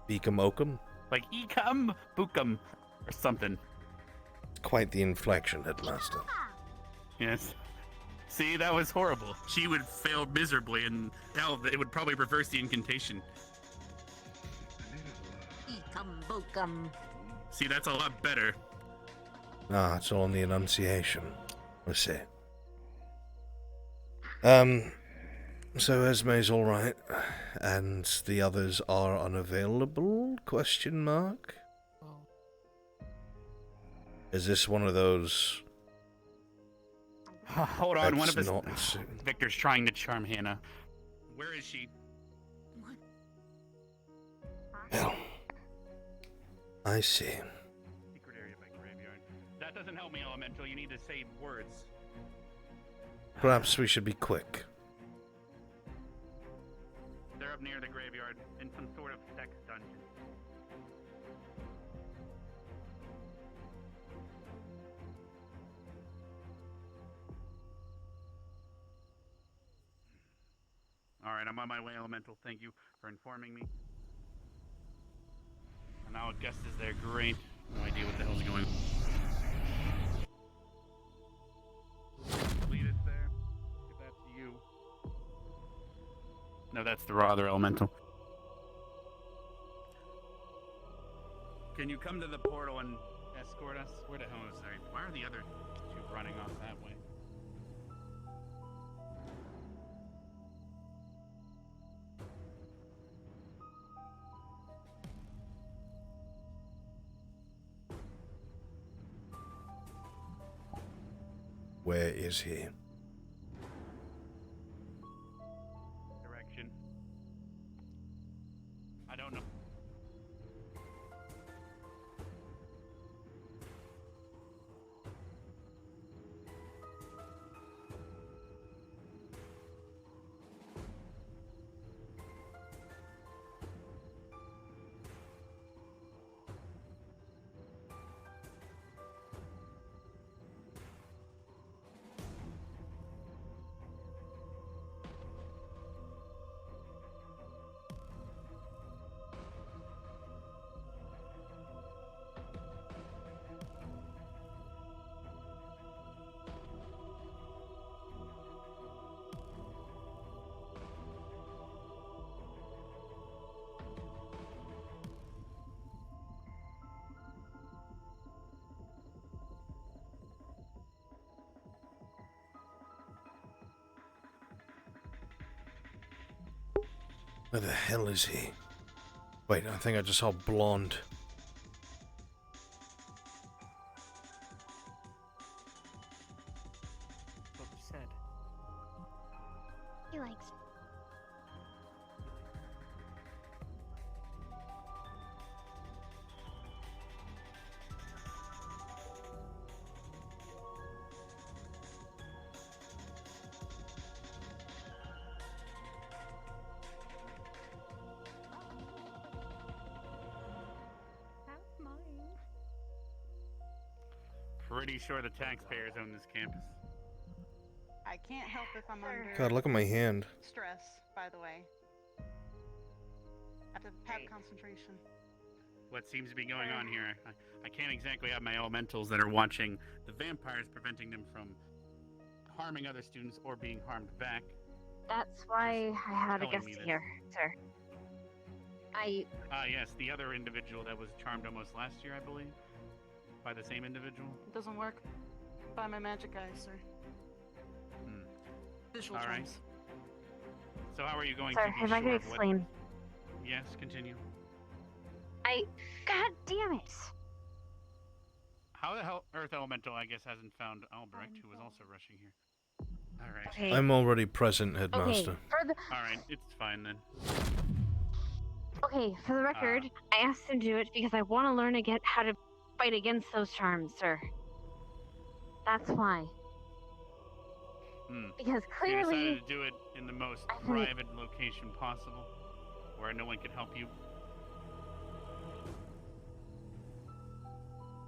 Beacum oakum? Like ecum bookum or something. Quite the inflection, headmaster. Yes. See, that was horrible. She would fail miserably, and hell, it would probably reverse the incantation. Ecum bokum. See, that's a lot better. Ah, it's all in the enunciation. I see. So Esme's alright, and the others are unavailable? Question mark? Is this one of those... Hold on, one of That's his... not soon. Victor's trying to charm Hannah. Where is she? Well, I see. Secret area by graveyard. That doesn't help me, Elemental. You need to say words. Perhaps we should be quick. They're up near the graveyard in some sort of sex dungeon. Alright, I'm on my way, Elemental. Thank you for informing me. And now a guest is there. Great. No idea what the hell's going on. Lead us there. Give that to you. No, that's the other Elemental. Can you come to the portal and escort us? Where the hell is there? Why are the other two running off that way? Where is he? Direction. I don't know. Where the hell is he? Wait, I think I just saw blonde. What we said. He likes. That's mine. Pretty sure the taxpayers own this campus. I can't help if I'm under God, look at my hand. stress, by the way. I have to have concentration. What seems to be going on here? I can't exactly have my elementals that are watching the vampires, preventing them from harming other students or being harmed back. That's why I had a telling guest me this. here, sir. Yes, the other individual that was charmed almost last year, I believe, by the same individual. It doesn't work. By my magic eyes, sir. Visual All right. charms. So how are you going Sir, to be if I could sure of what... explain. Yes, continue. God damn it! How the hell Earth Elemental, I guess, hasn't found Albrecht, who was also rushing here. All right. Okay. I'm already present, Headmaster. Okay, for the All right, it's fine then. Okay, for the record, I asked him to do it because I want to learn to get how to fight against those charms, sir. That's why. Because So you clearly, decided to do it in the most private location possible, where no one could help you.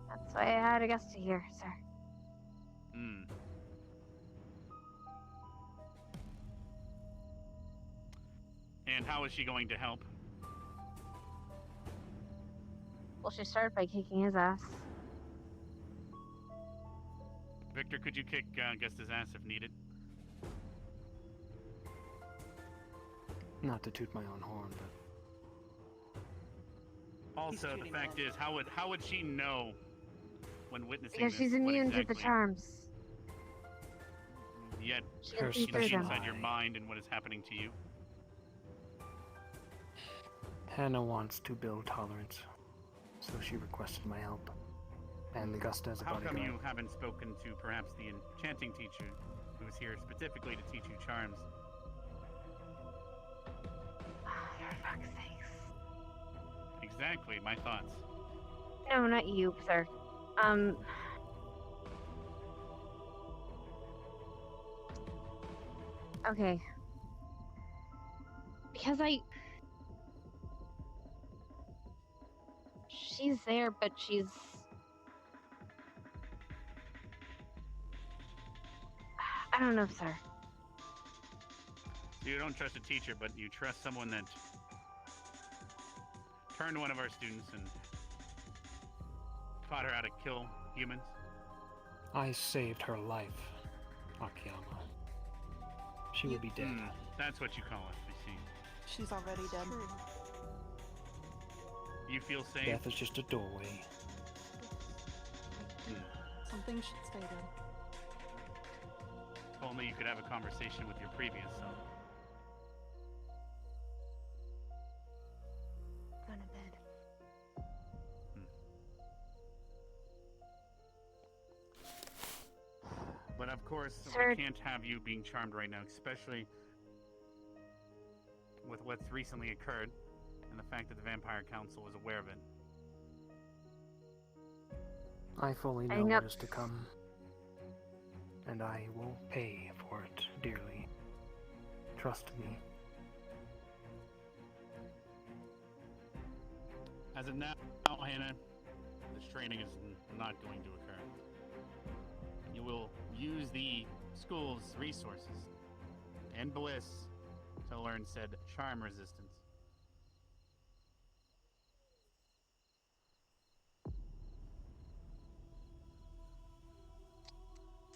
that's why I had a guest here, sir. And how is she going to help? Well, she started by kicking his ass. Victor, could you kick Gusta's ass if needed? Not to toot my own horn, but Also, the fact is, how would she know when witnessing Because this she's what immune to the exactly- charms. Yet, She can she see through sees them. inside your mind and what is happening to you. Hannah wants to build tolerance, so she requested my help. And Gusta as a How bodyguard. come you haven't spoken to perhaps the enchanting teacher who is here specifically to teach you charms? For fuck's sakes. Exactly, my thoughts. No, not you, sir. Okay. Because she's there, but she's... I don't know, sir. You don't trust a teacher, but you trust someone that turned one of our students and taught her how to kill humans. I saved her life, Akiyama. She will be dead. That's what you call it, I see. She's already dead. You feel safe? Death is just a doorway. Some things should stay dead. If only you could have a conversation with your previous self. Go to bed. But of course, Sir. we can't have you being charmed right now, especially with what's recently occurred and the fact that the Vampire Council was aware of it. I fully know Hang what up. is to come, and I will pay for it dearly. Trust me. As of now, Hannah, this training is not going to occur. You will use the school's resources and bliss to learn said charm resistance.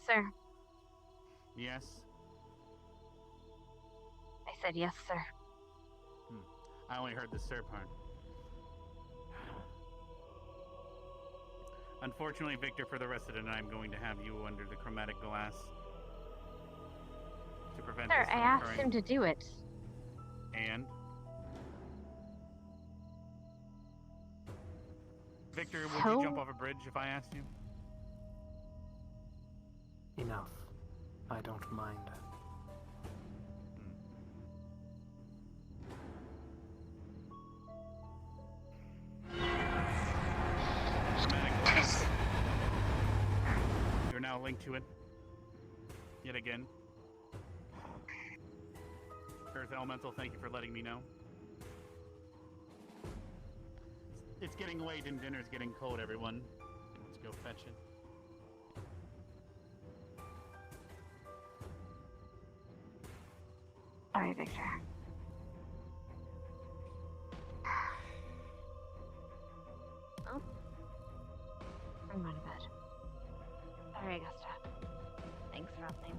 Sir, Yes? I said yes, sir. I only heard the sir part. Unfortunately, Victor, for the rest of the night, I'm going to have you under the chromatic glass to prevent Sir, this I from asked occurring. him to do it. And? Victor, would So? you jump off a bridge if I asked you? Enough. I don't mind. Chromatic glass. You're now linked to it. Yet again. Earth Elemental, thank you for letting me know. It's getting late and dinner's getting cold, everyone. Let's go fetch it. Sorry, Victor. Oh. I'm going to bed. Sorry, Augusta. Thanks for helping.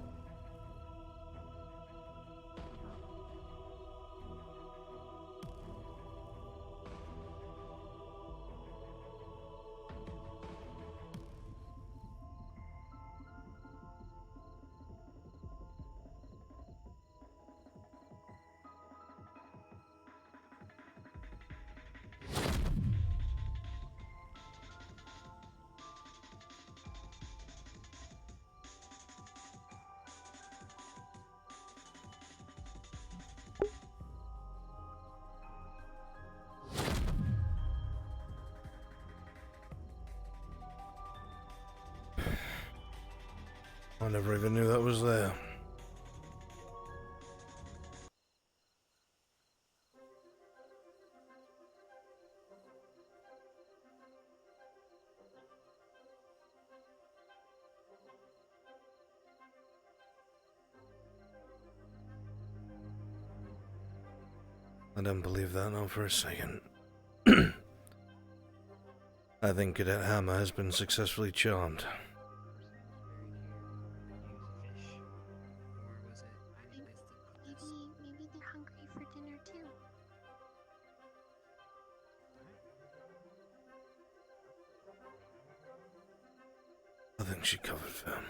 I never even knew that was there. I don't believe that, not for a second. I think Cadet Hammer has been successfully charmed. Maybe they're hungry for dinner too. I think she covered them.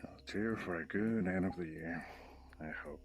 I'll cheer for a good end of the year, I hope.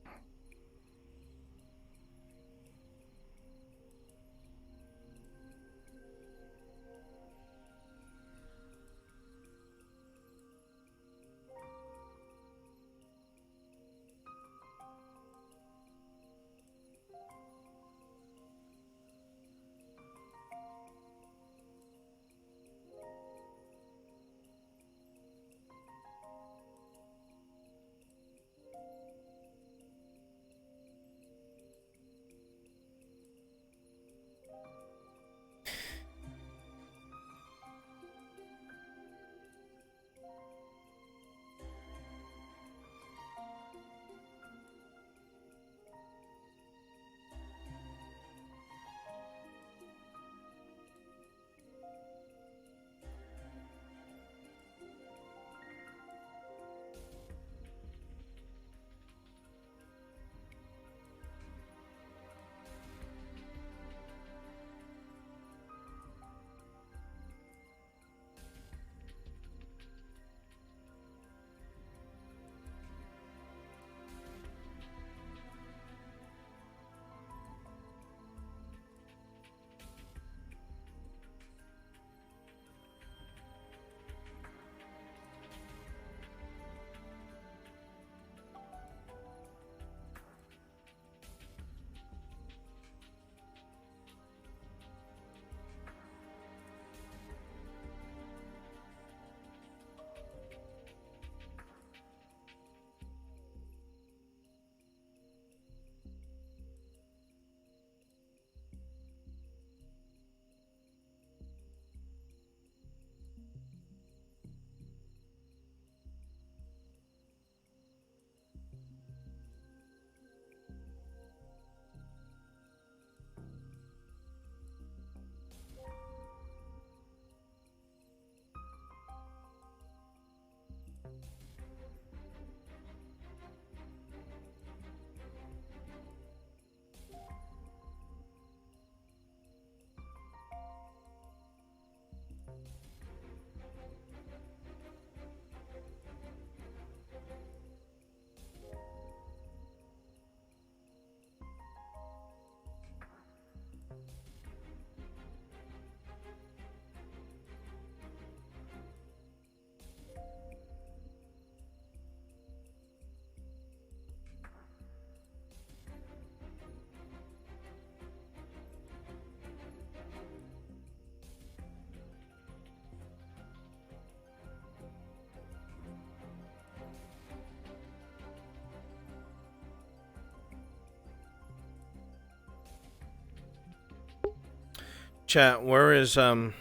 Chat, where is, Nano?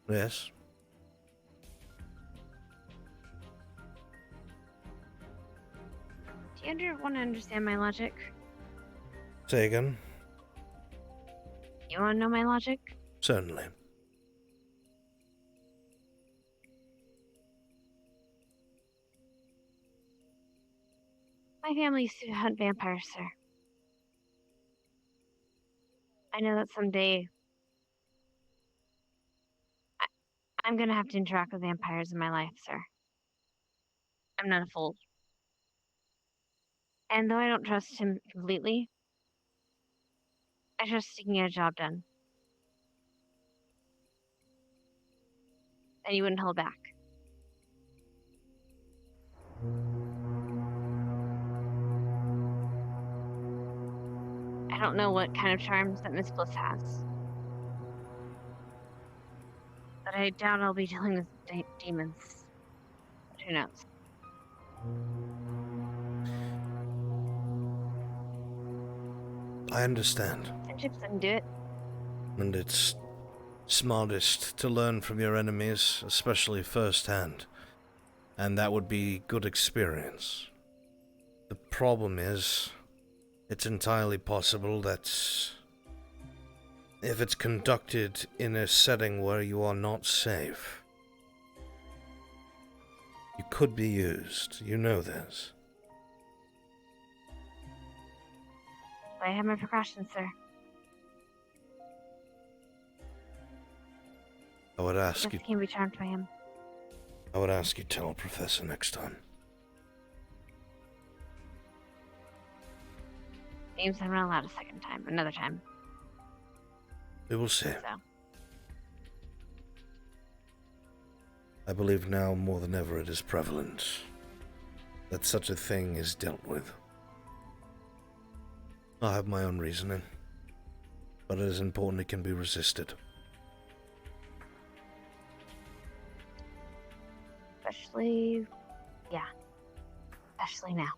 Yes. Do you want to understand my logic? Say again? You want to know my logic? Certainly. My family used to hunt vampires, sir. I know that someday I'm gonna have to interact with vampires in my life, sir. I'm not a fool. And though I don't trust him completely, I trust he can get a job done. And he wouldn't hold back. I don't know what kind of charms that Miss Bliss has. But I doubt I'll be dealing with demons. But who knows? I understand. Friendships didn't do it. And it's smartest to learn from your enemies, especially firsthand. And that would be good experience. The problem is, it's entirely possible that if it's conducted in a setting where you are not safe, you could be used. You know this. I have my precautions, sir. I would ask Just you. can't be charmed by him. I would ask you tell Professor next time. Seems I'm not allowed a second time. Another time. We will see. So. I believe now more than ever it is prevalent that such a thing is dealt with. I have my own reasoning, but it is important it can be resisted. Especially, yeah. Especially now.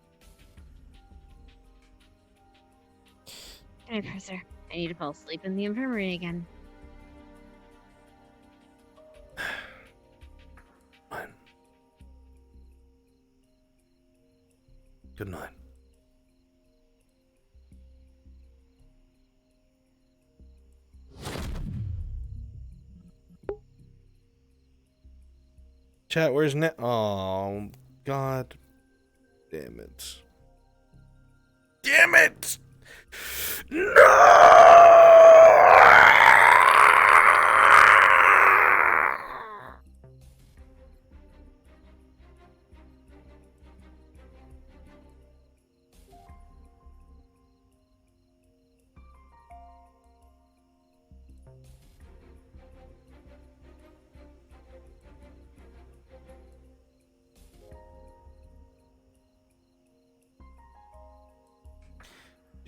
Good night, Professor. I need to fall asleep in the infirmary again. Fine. Good night. Chat, where's Net? Oh, God. Damn it. Damn it!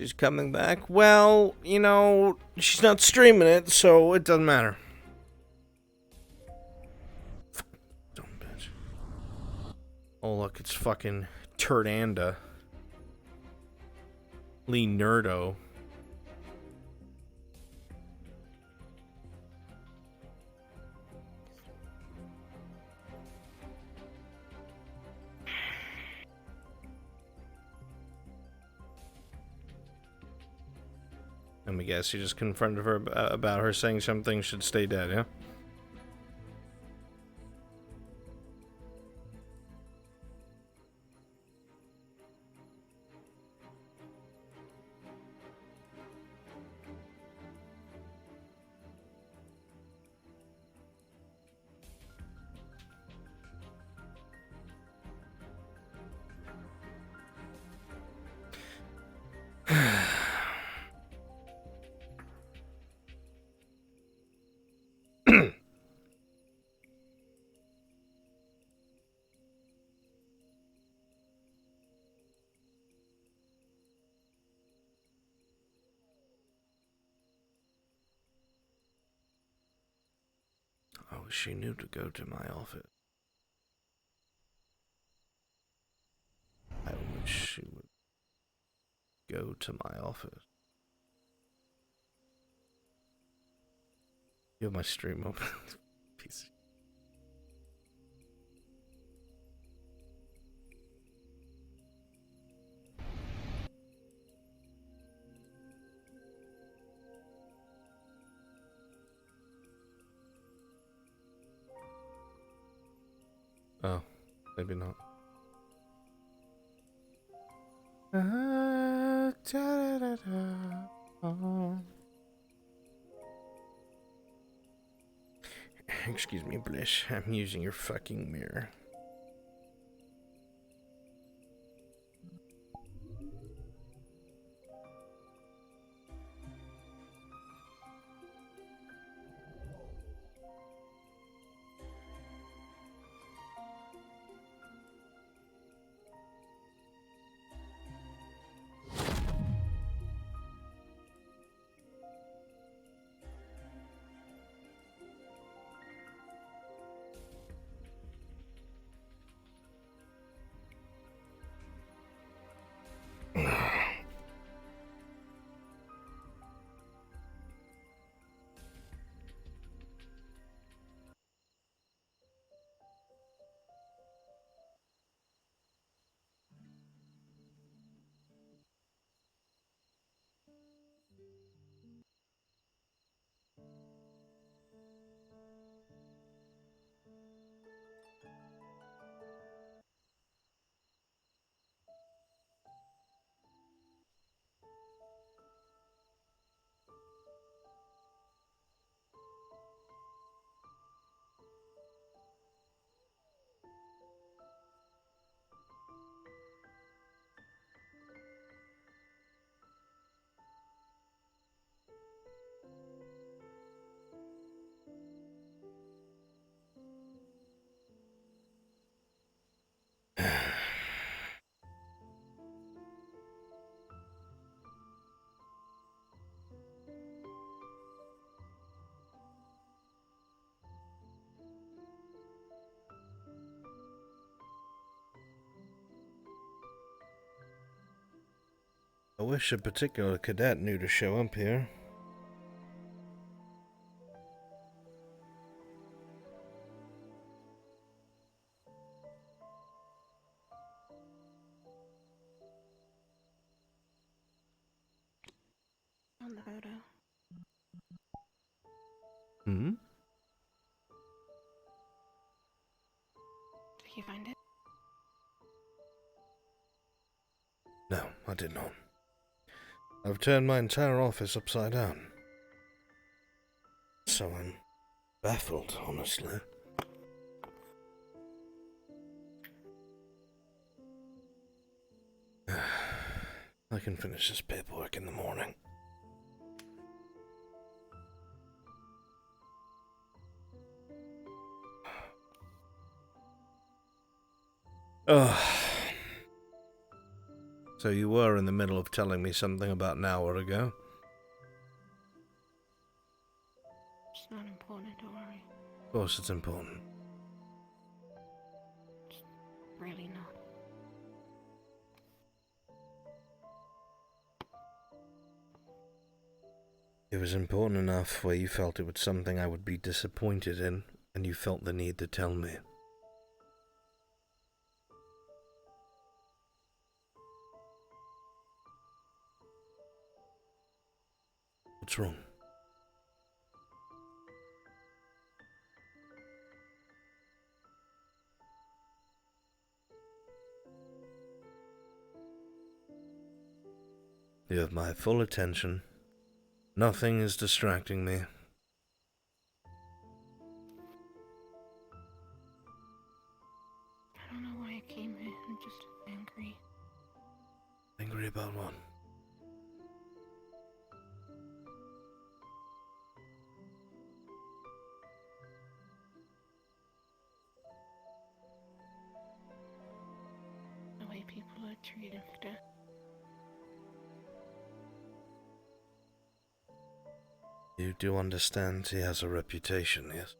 She's coming back. Well, you know, she's not streaming it, so it doesn't matter. Dumb bitch. Oh, look, it's fucking Turdanda. Lee Nerdo. Let me guess, you just confronted her about her saying something should stay dead, yeah? I wish she knew to go to my office. I wish she would go to my office. You have my stream open. Piece of... Oh, maybe not. Excuse me, Bliss. I'm using your fucking mirror. I wish a particular cadet knew to show up here. On the photo. Hmm? Did you find it? No, I did not. I've turned my entire office upside down. So I'm baffled, honestly. I can finish this paperwork in the morning. Ugh. So you were in the middle of telling me something about an hour ago? It's not important, don't worry. Of course it's important. It's really not. It was important enough where you felt it was something I would be disappointed in, and you felt the need to tell me. What's wrong? You have my full attention. Nothing is distracting me. I don't know why I came here. I'm just angry. Angry about what? The way people are treated Victor. You do understand he has a reputation, yes?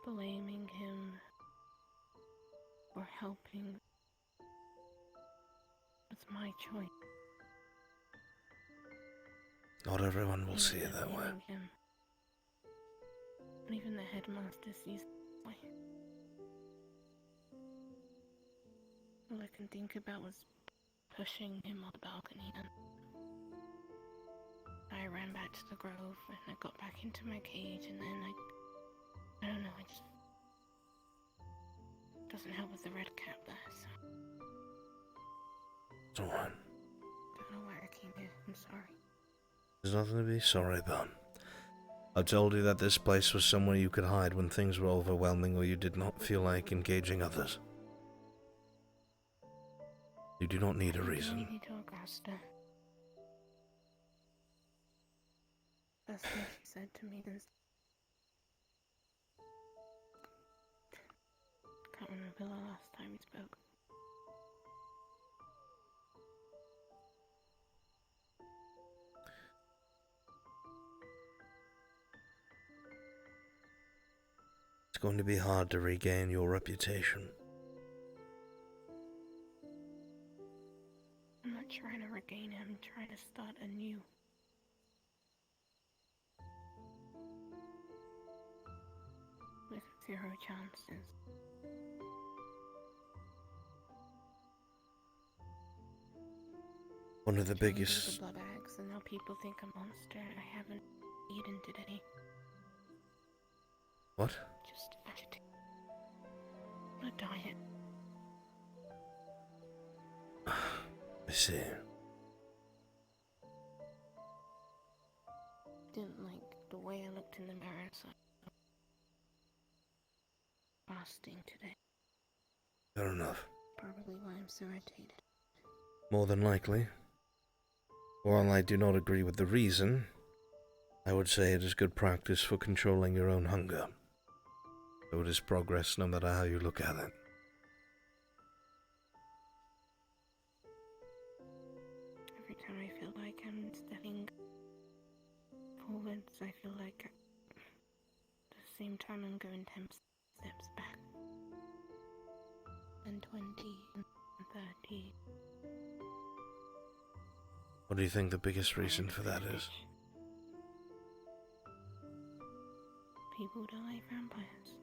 blaming him or helping was my choice. Not everyone will see it that way. Blaming him. And even the headmaster sees it that way. All I can think about was pushing him on the balcony, and I ran back to the grove and I got back into my cage, and then I don't know, I just doesn't help with the red cap there, so It's alright. don't know why I came here. I'm sorry. There's nothing to be sorry about. I told you that this place was somewhere you could hide when things were overwhelming or you did not feel like engaging others. You do not need a reason. You need to Augusta. That's what she said to me this. Can't remember the last time we spoke. It's going to be hard to regain your reputation. I'm not trying to regain him, I'm trying to start anew. With 0 chances. One of the Trying to do biggest... the blood bags, and now people think I'm a monster. I haven't eaten today. What? Just agitated. On a diet. I see. Didn't like the way I looked in the mirror, so I'm fasting today. Fair enough. Probably why I'm so irritated. More than likely. While I do not agree with the reason, I would say it is good practice for controlling your own hunger. So it is progress no matter how you look at it. Every time I feel like I'm stepping forwards, I feel like at the same time I'm going 10 steps back. And 20 and 30. What do you think the biggest reason for that is? People don't like vampires.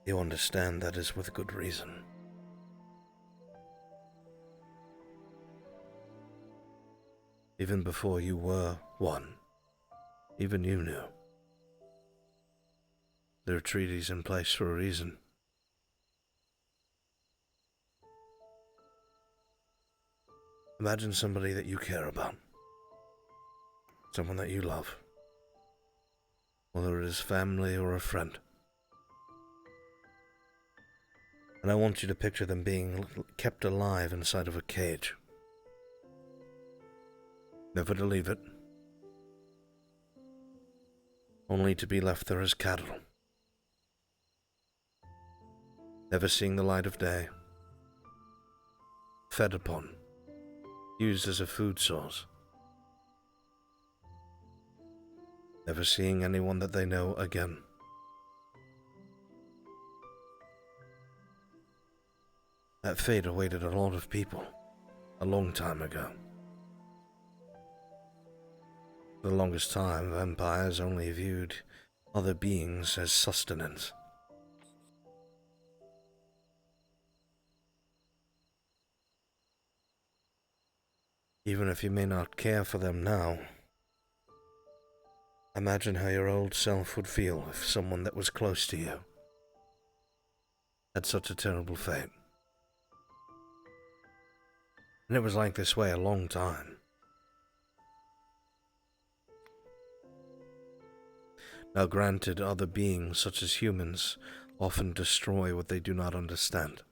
You understand that is with good reason. Even before you were one, even you knew. There are treaties in place for a reason. Imagine somebody that you care about. Someone that you love. Whether it is family or a friend. And I want you to picture them being kept alive inside of a cage. Never to leave it. Only to be left there as cattle. Never seeing the light of day. Fed upon. Used as a food source. Never seeing anyone that they know again. That fate awaited a lot of people, a long time ago. For the longest time, vampires only viewed other beings as sustenance. Even if you may not care for them now, imagine how your old self would feel if someone that was close to you had such a terrible fate. And it was like this way a long time. Now granted, other beings such as humans often destroy what they do not understand.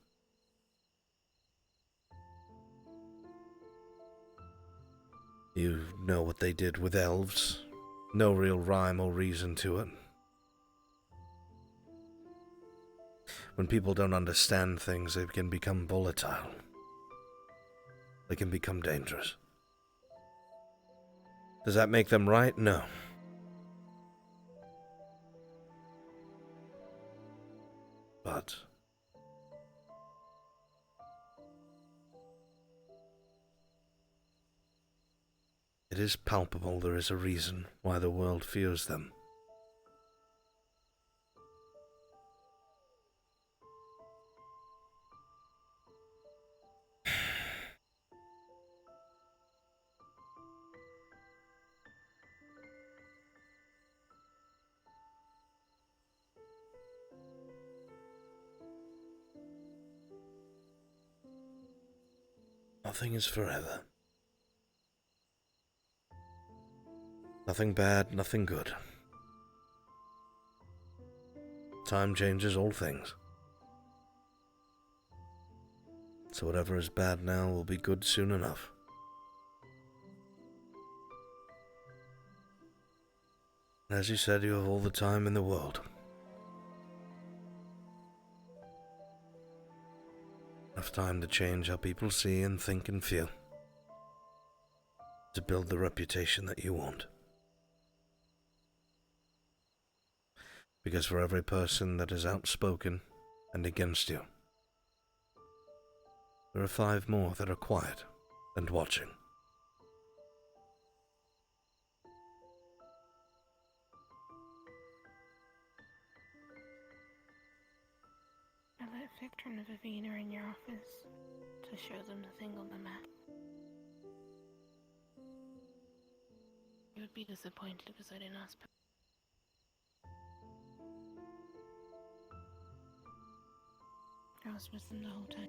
You know what they did with elves. No real rhyme or reason to it. When people don't understand things, they can become volatile. They can become dangerous. Does that make them right? No. but it is palpable there is a reason why the world fears them. Nothing is forever. Nothing bad, nothing good. Time changes all things. So whatever is bad now will be good soon enough. As you said, you have all the time in the world. Enough time to change how people see and think and feel. To build the reputation that you want. Because for every person that is outspoken and against you, there are 5 more that are quiet and watching. I let Victor and Vivina in your office to show them the thing on the map. You would be disappointed because I didn't ask. I was with them the whole time.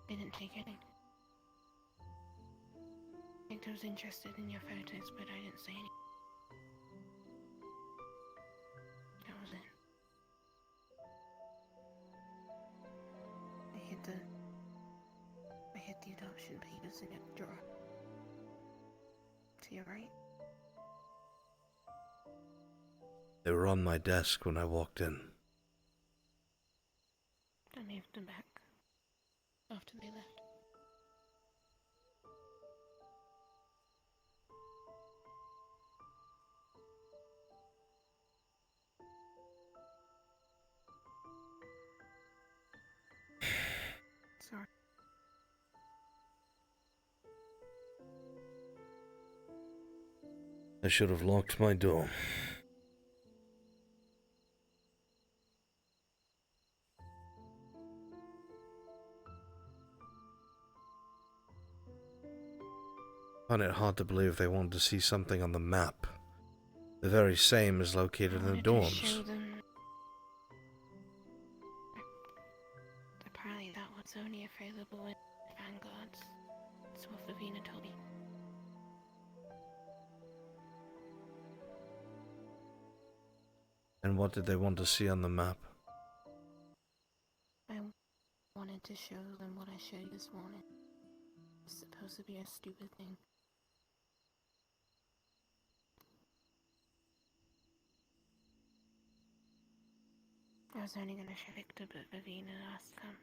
They didn't take any. Victor was interested in your photos, but I didn't say any. That was it. I hid the adoption papers in a drawer. To your right. They were on my desk when I walked in. I moved them back after they left. Sorry. I should have locked my door. I find it hard to believe they wanted to see something on the map. The very same is located in the dorms. Show them. Apparently that was only available in Vanguards. That's what Vivina told me. And what did they want to see on the map? I wanted to show them what I showed you this morning. It's supposed to be a stupid thing. I was only gonna show Victor, but Vivina asked him.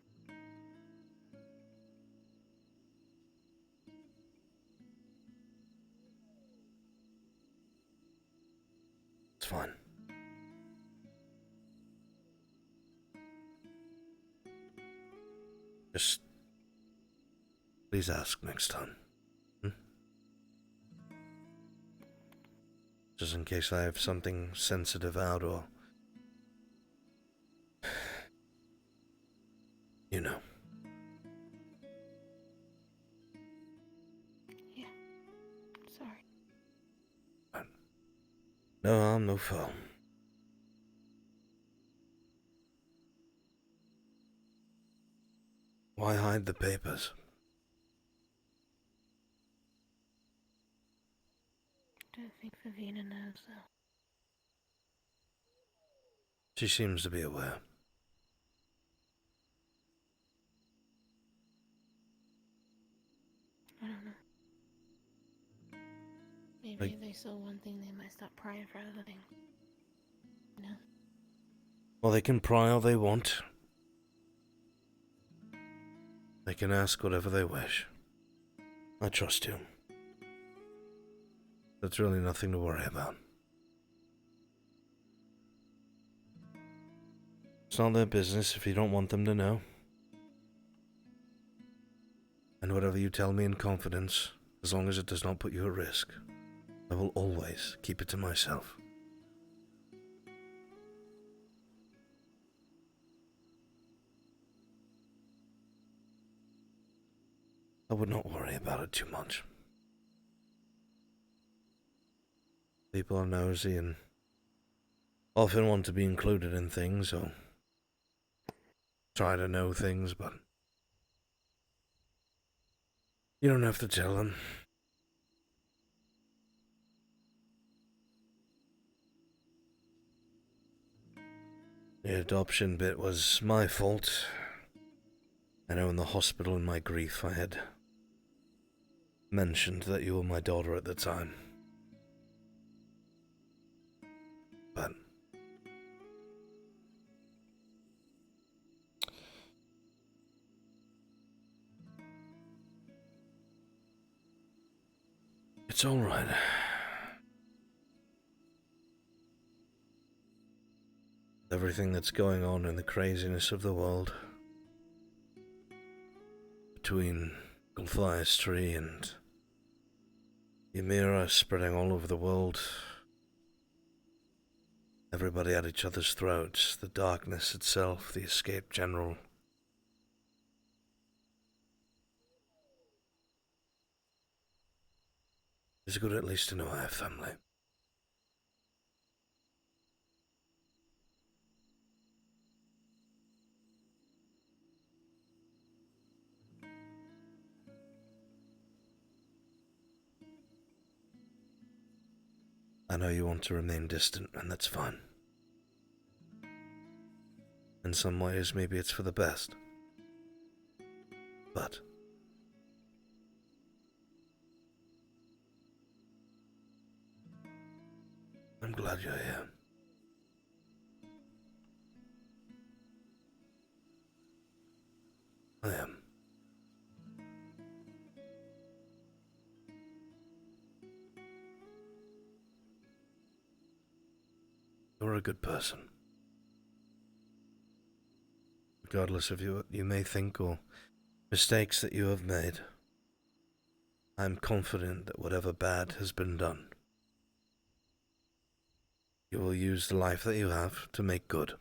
It's fine. Just please ask next time. Just in case I have something sensitive out or... You know. Yeah. Sorry. No harm, no foul. Why hide the papers? I don't think Vivina knows though. She seems to be aware. I don't know. Maybe if they saw one thing, they might start prying for other things. No. Well, they can pry all they want. They can ask whatever they wish. I trust you. That's really nothing to worry about. It's not their business if you don't want them to know. And whatever you tell me in confidence, as long as it does not put you at risk, I will always keep it to myself. I would not worry about it too much. People are nosy and often want to be included in things, or try to know things, but you don't have to tell them. The adoption bit was my fault. I know in the hospital in my grief I had mentioned that you were my daughter at the time. But it's all right. Everything that's going on in the craziness of the world, between Gulthias Tree and Ymira spreading all over the world, everybody at each other's throats, the darkness itself, the escaped general. It's good at least to know I have family. I know you want to remain distant, and that's fine. In some ways, maybe it's for the best. But I'm glad you're here. I am. You're a good person. Regardless of what you may think or mistakes that you have made, I'm confident that whatever bad has been done, you will use the life that you have to make good.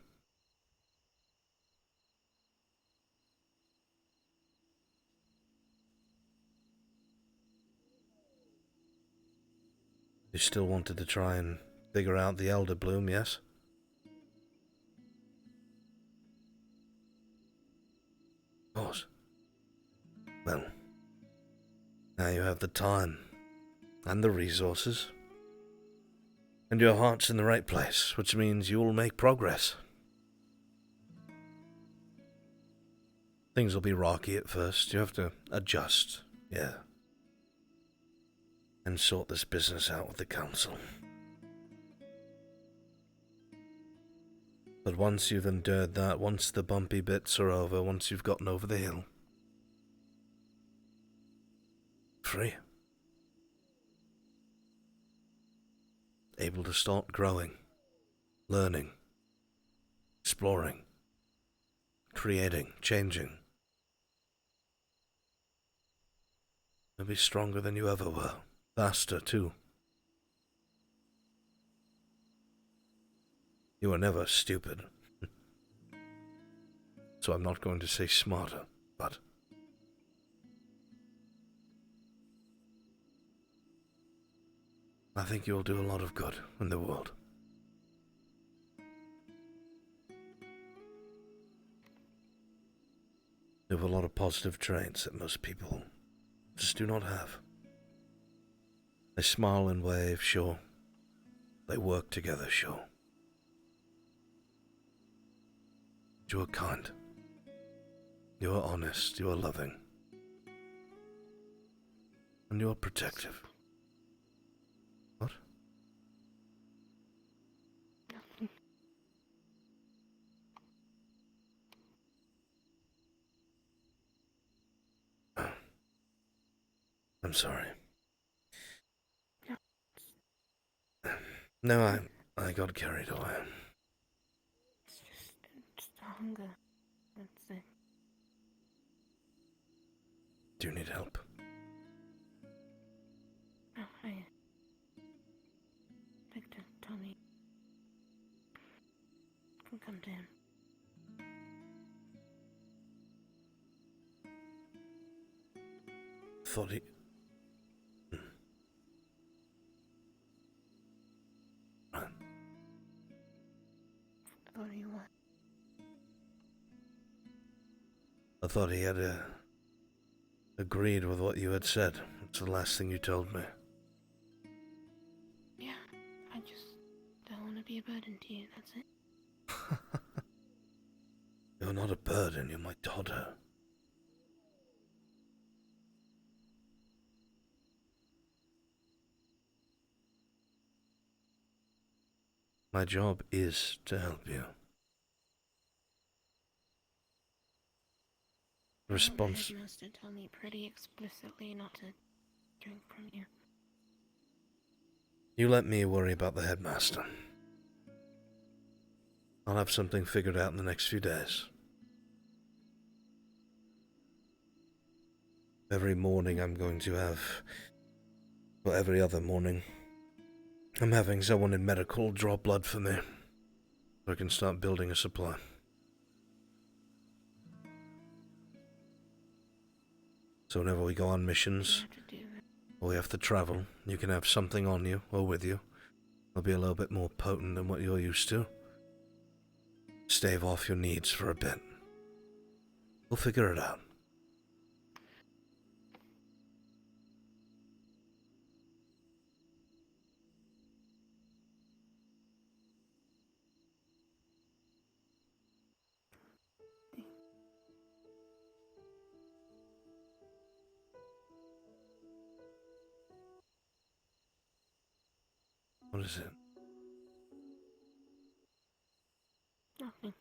You still wanted to try and figure out the Elder Bloom, yes? Of course. Well, now you have the time and the resources, and your heart's in the right place, which means you will make progress. Things will be rocky at first. You have to adjust, yeah, and sort this business out with the council. But once you've endured that, once the bumpy bits are over, once you've gotten over the hill, free. Able to start growing, learning, exploring, creating, changing. You'll be stronger than you ever were, faster too. You were never stupid. So I'm not going to say smarter, but I think you'll do a lot of good in the world. You have a lot of positive traits that most people just do not have. They smile and wave, sure. They work together, sure. You are kind. You are honest. You are loving. And you are protective. What? I'm sorry. No, I got carried away. hunger. That's it. Do you need help? Oh, Victor told me. Can come to him. Thought he... Right. What do you want? I thought he had agreed with what you had said. It's the last thing you told me. Yeah, I just don't want to be a burden to you, that's it. You're not a burden, you're my daughter. My job is to help you. Response. The headmaster told me pretty explicitly not to drink from you. You let me worry about the headmaster. I'll have something figured out in the next few days. Every morning I'm going to have... Well, every other morning, I'm having someone in medical draw blood for me, so I can start building a supply. So whenever we go on missions, or we have to travel, you can have something on you, or with you. It'll be a little bit more potent than what you're used to. Stave off your needs for a bit. We'll figure it out. What is it? Nothing.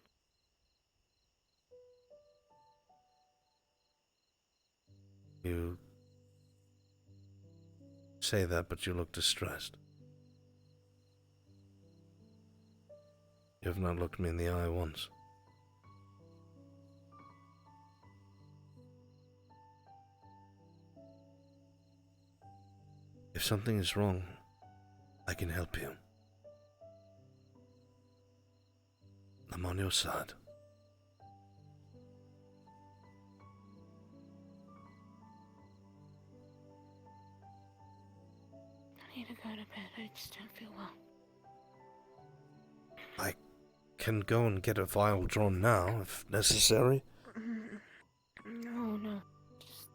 You say that, but you look distressed. You have not looked me in the eye once. If something is wrong, I can help you. I'm on your side. I need to go to bed. I just don't feel well. I can go and get a vial drawn now, if necessary. No. Just...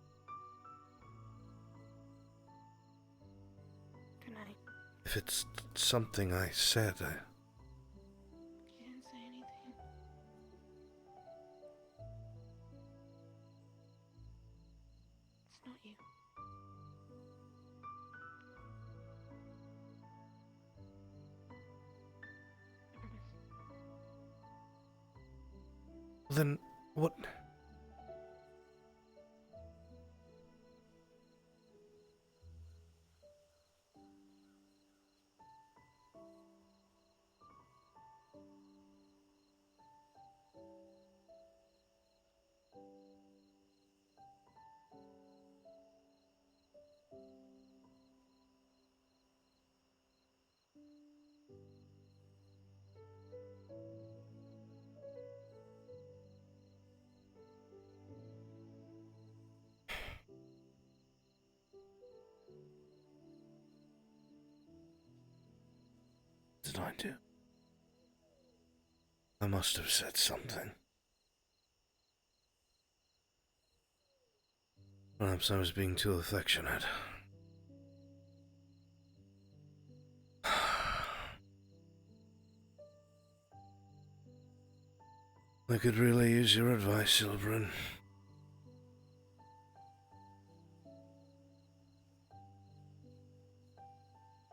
Good night. If it's something I said, You didn't say anything. It's not you. Then what? Did I do? I must have said something. Perhaps I was being too affectionate. I could really use your advice, Silverin.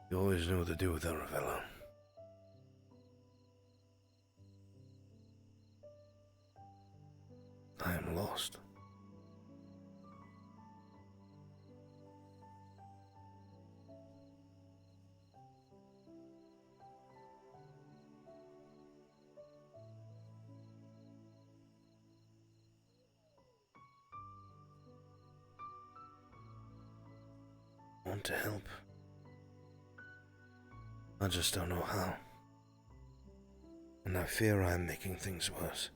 You always knew what to do with Arabella. I am lost. want to help. I just don't know how. And I fear I'm making things worse.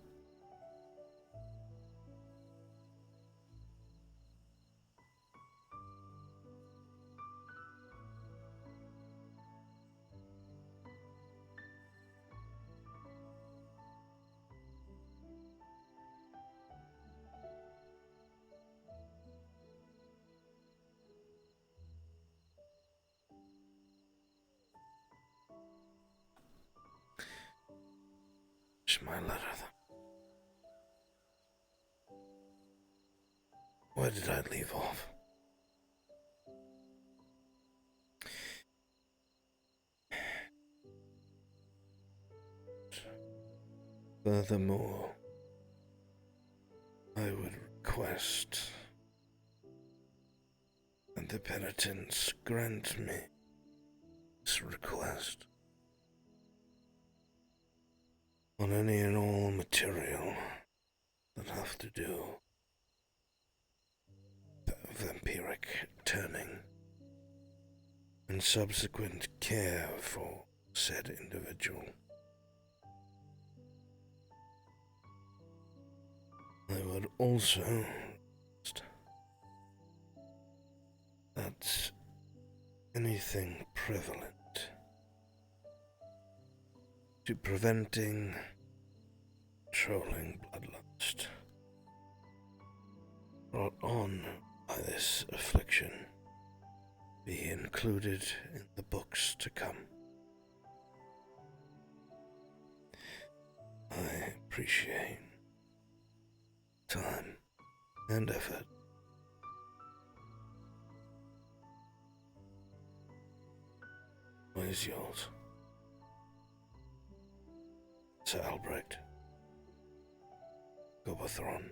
My letter. Where did I leave off? Furthermore, I would request that the penitents grant me this request on any and all material that have to do with vampiric turning and subsequent care for said individual. I would also request that anything prevalent to preventing controlling bloodlust brought on by this affliction be included in the books to come. I appreciate time and effort. What is yours? Sir Albrecht. Gobathron.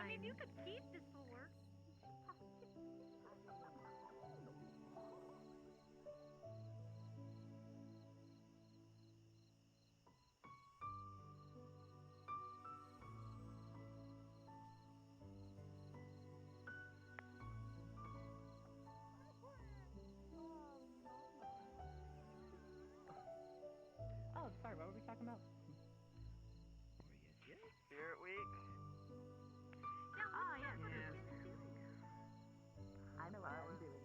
I mean, you could keep this sword. Oh, sorry, what were we talking about? Spirit Week? Oh, yeah. I know what I'm doing.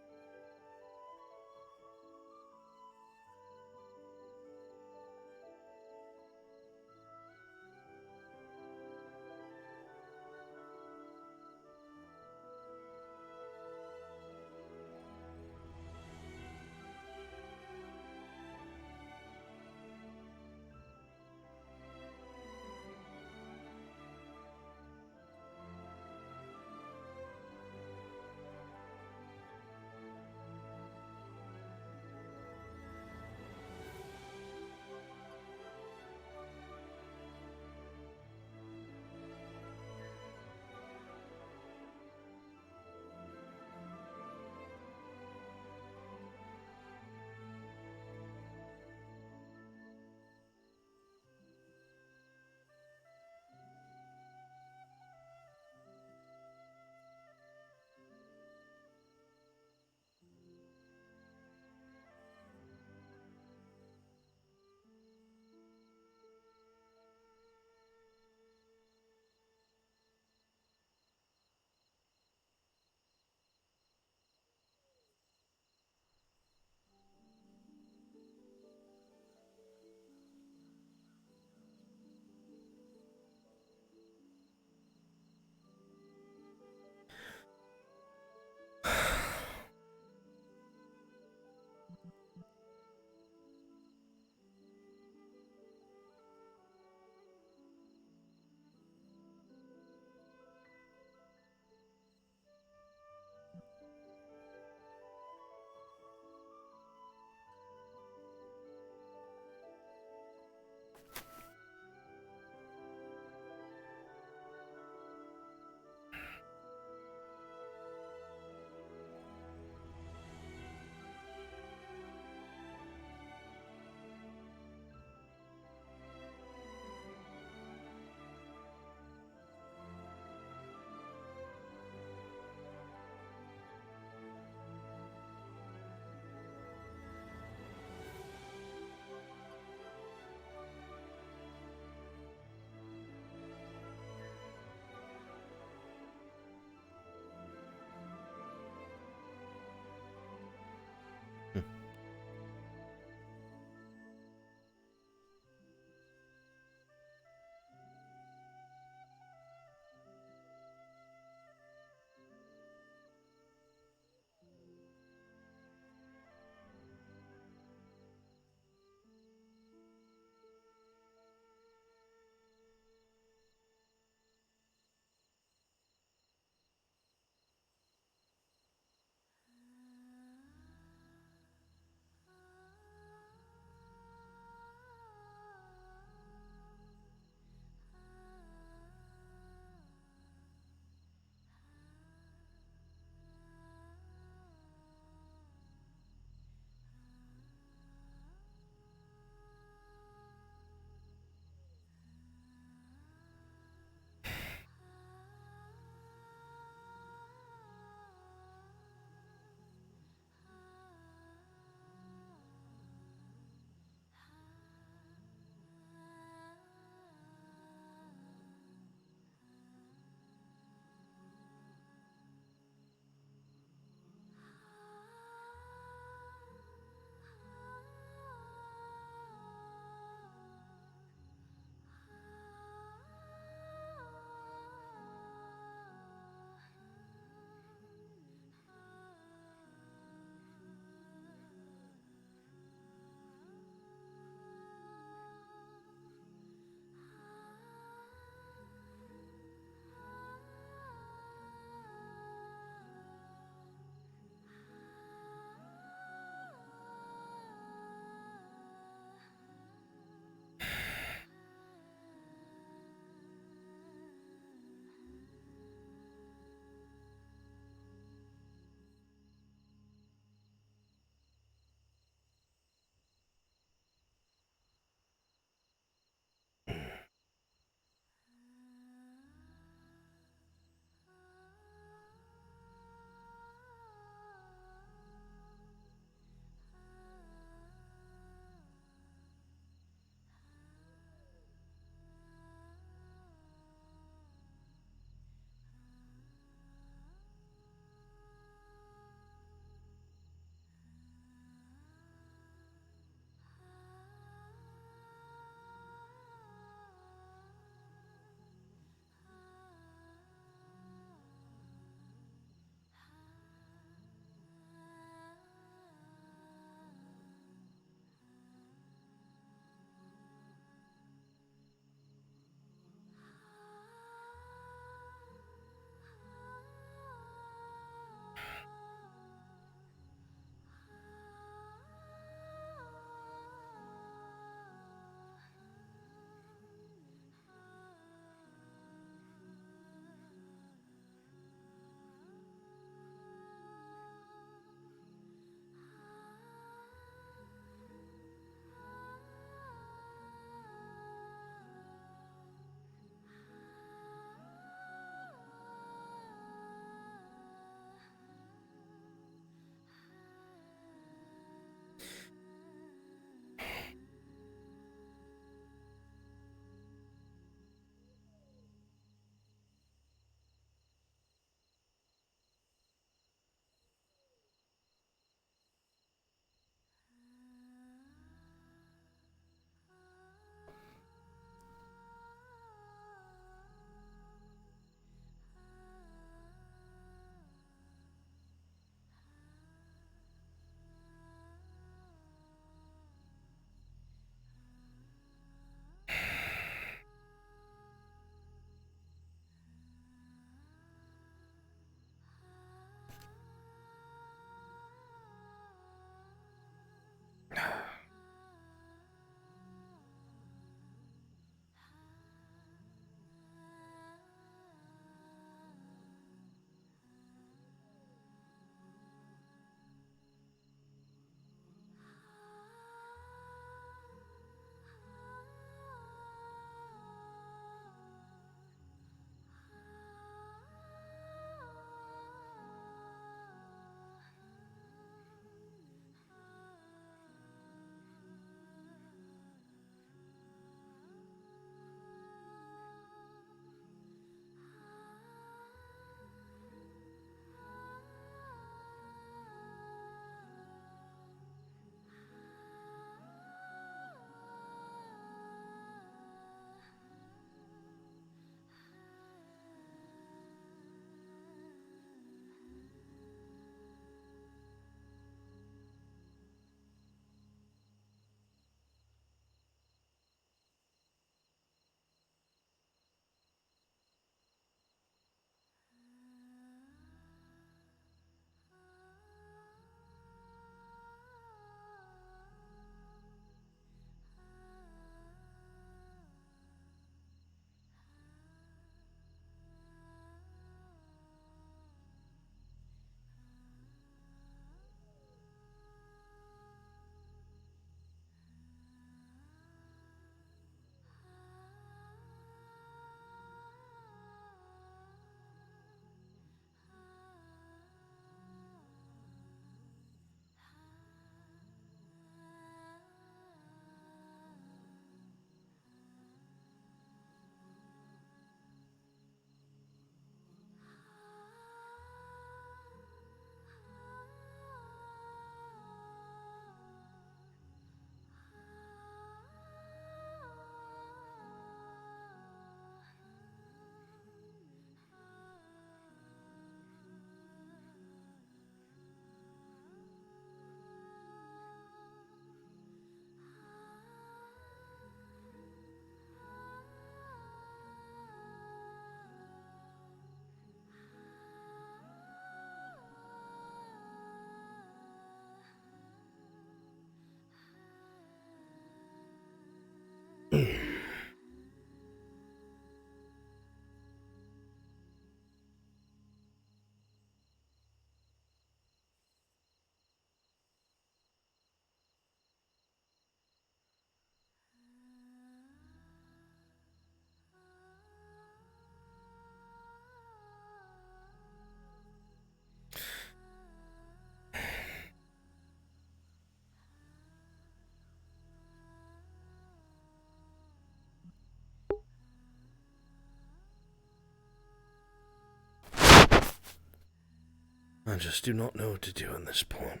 I just do not know what to do at this point.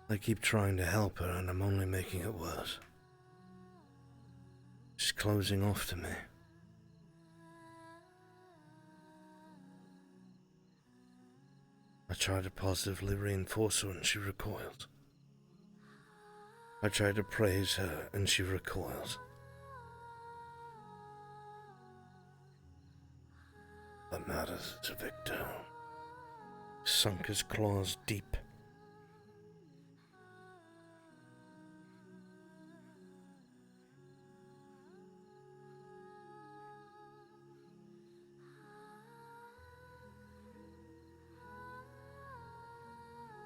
I keep trying to help her and I'm only making it worse. She's closing off to me. I try to positively reinforce her and she recoils. I try to praise her and she recoils. What matters is Victor. Sunk his claws deep.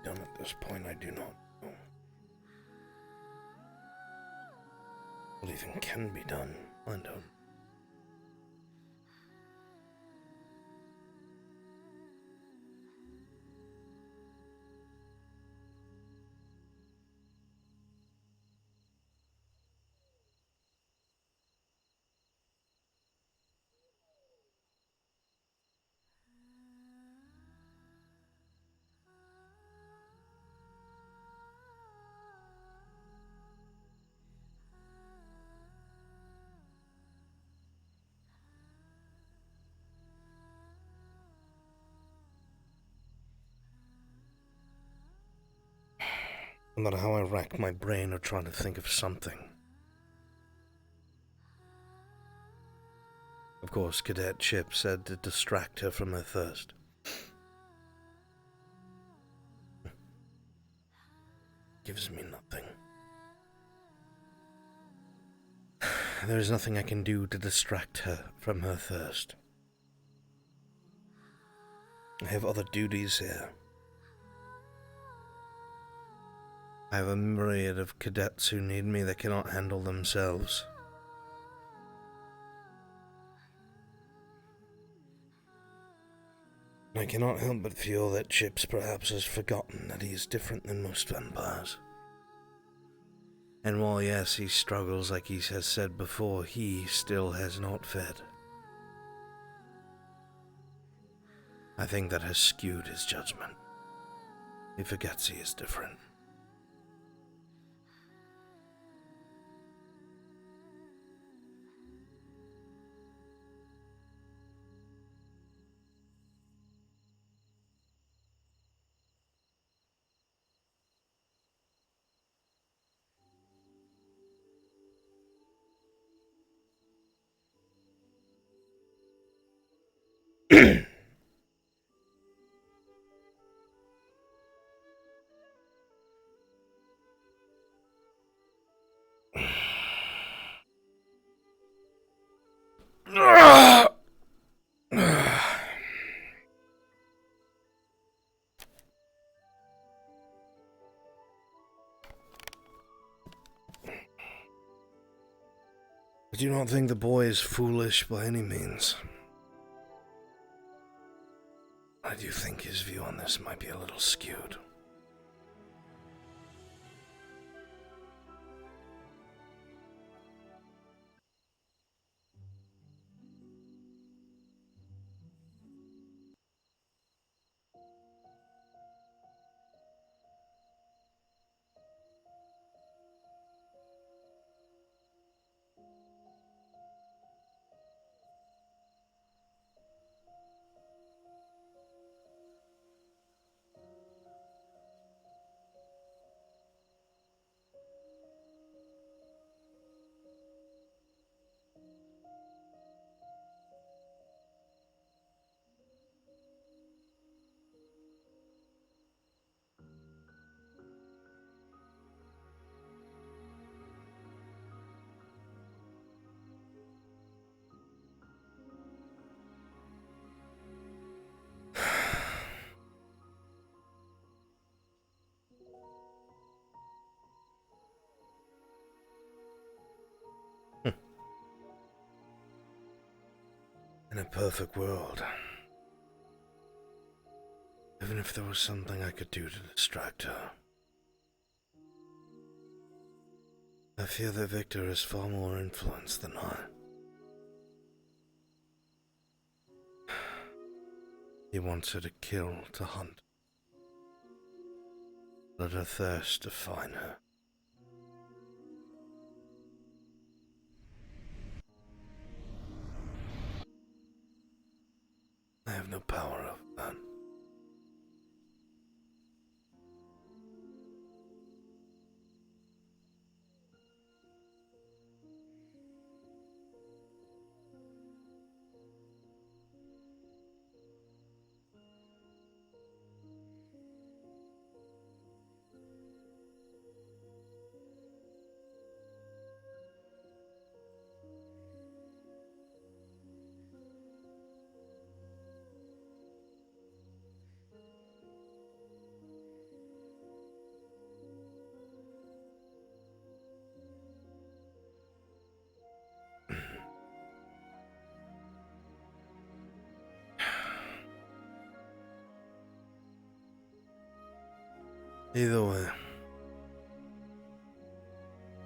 Done at this point, I do not know. What even can be done, I don't. No matter how I rack my brain or try to think of something. Of course, Cadet Chip said to distract her from her thirst. Gives me nothing. There is nothing I can do to distract her from her thirst. I have other duties here. I have a myriad of cadets who need me that cannot handle themselves. I cannot help but feel that Chips perhaps has forgotten that he is different than most vampires. And while yes, he struggles like he has said before, he still has not fed. I think that has skewed his judgment. He forgets he is different. I do not think the boy is foolish by any means. I do think his view on this might be a little skewed. In a perfect world, even if there was something I could do to distract her, I fear that Victor has far more influence than I. He wants her to kill, to hunt. Let her thirst to find her. I have no power over that. Either way,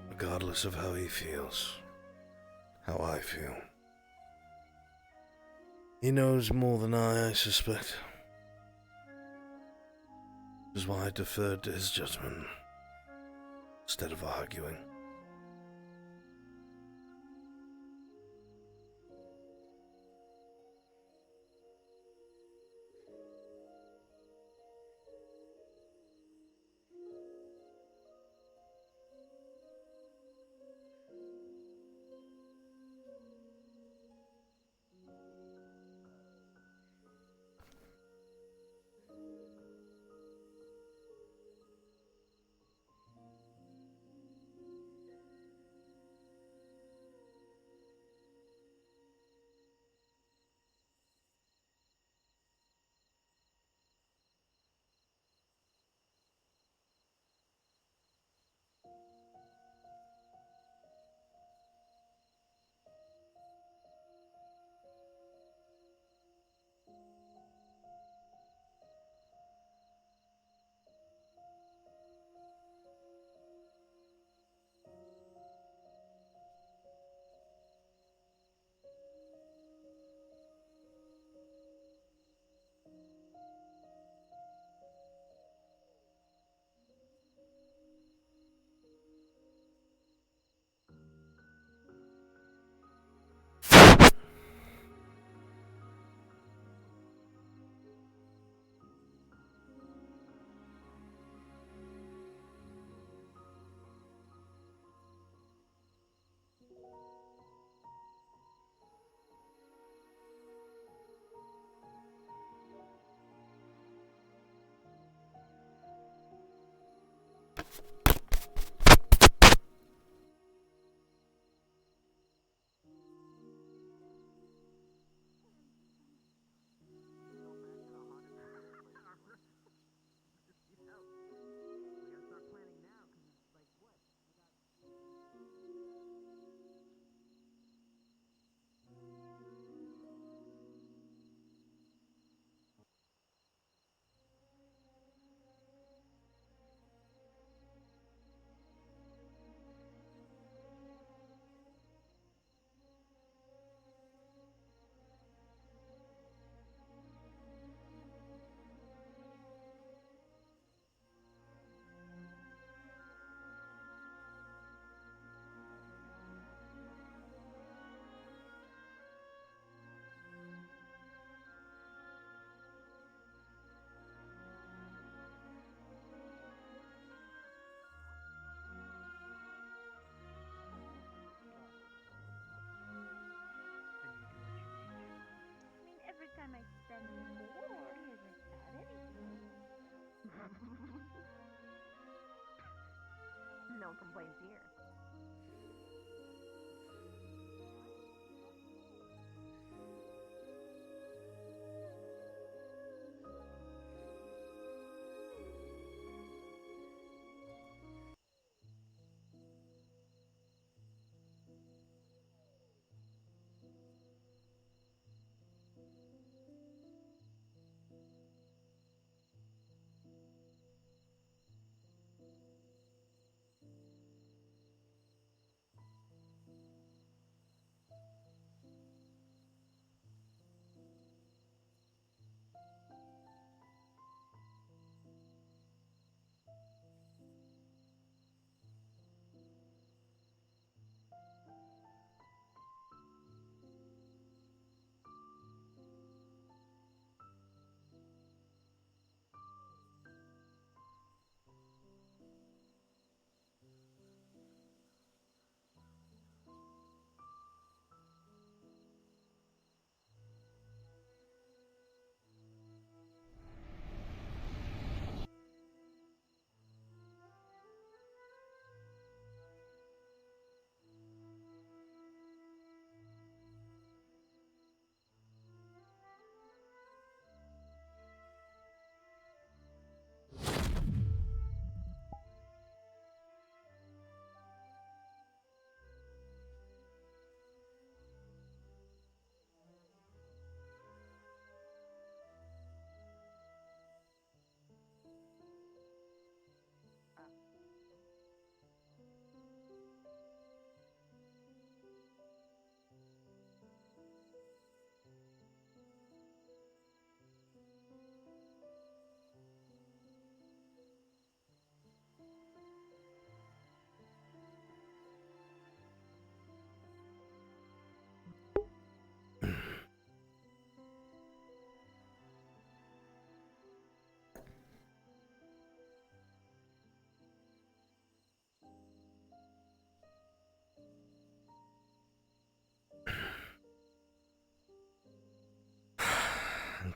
regardless of how he feels, how I feel, he knows more than I suspect. Which is why I deferred to his judgment instead of arguing. Every time I spend more, he hasn't got anything. No complaints here.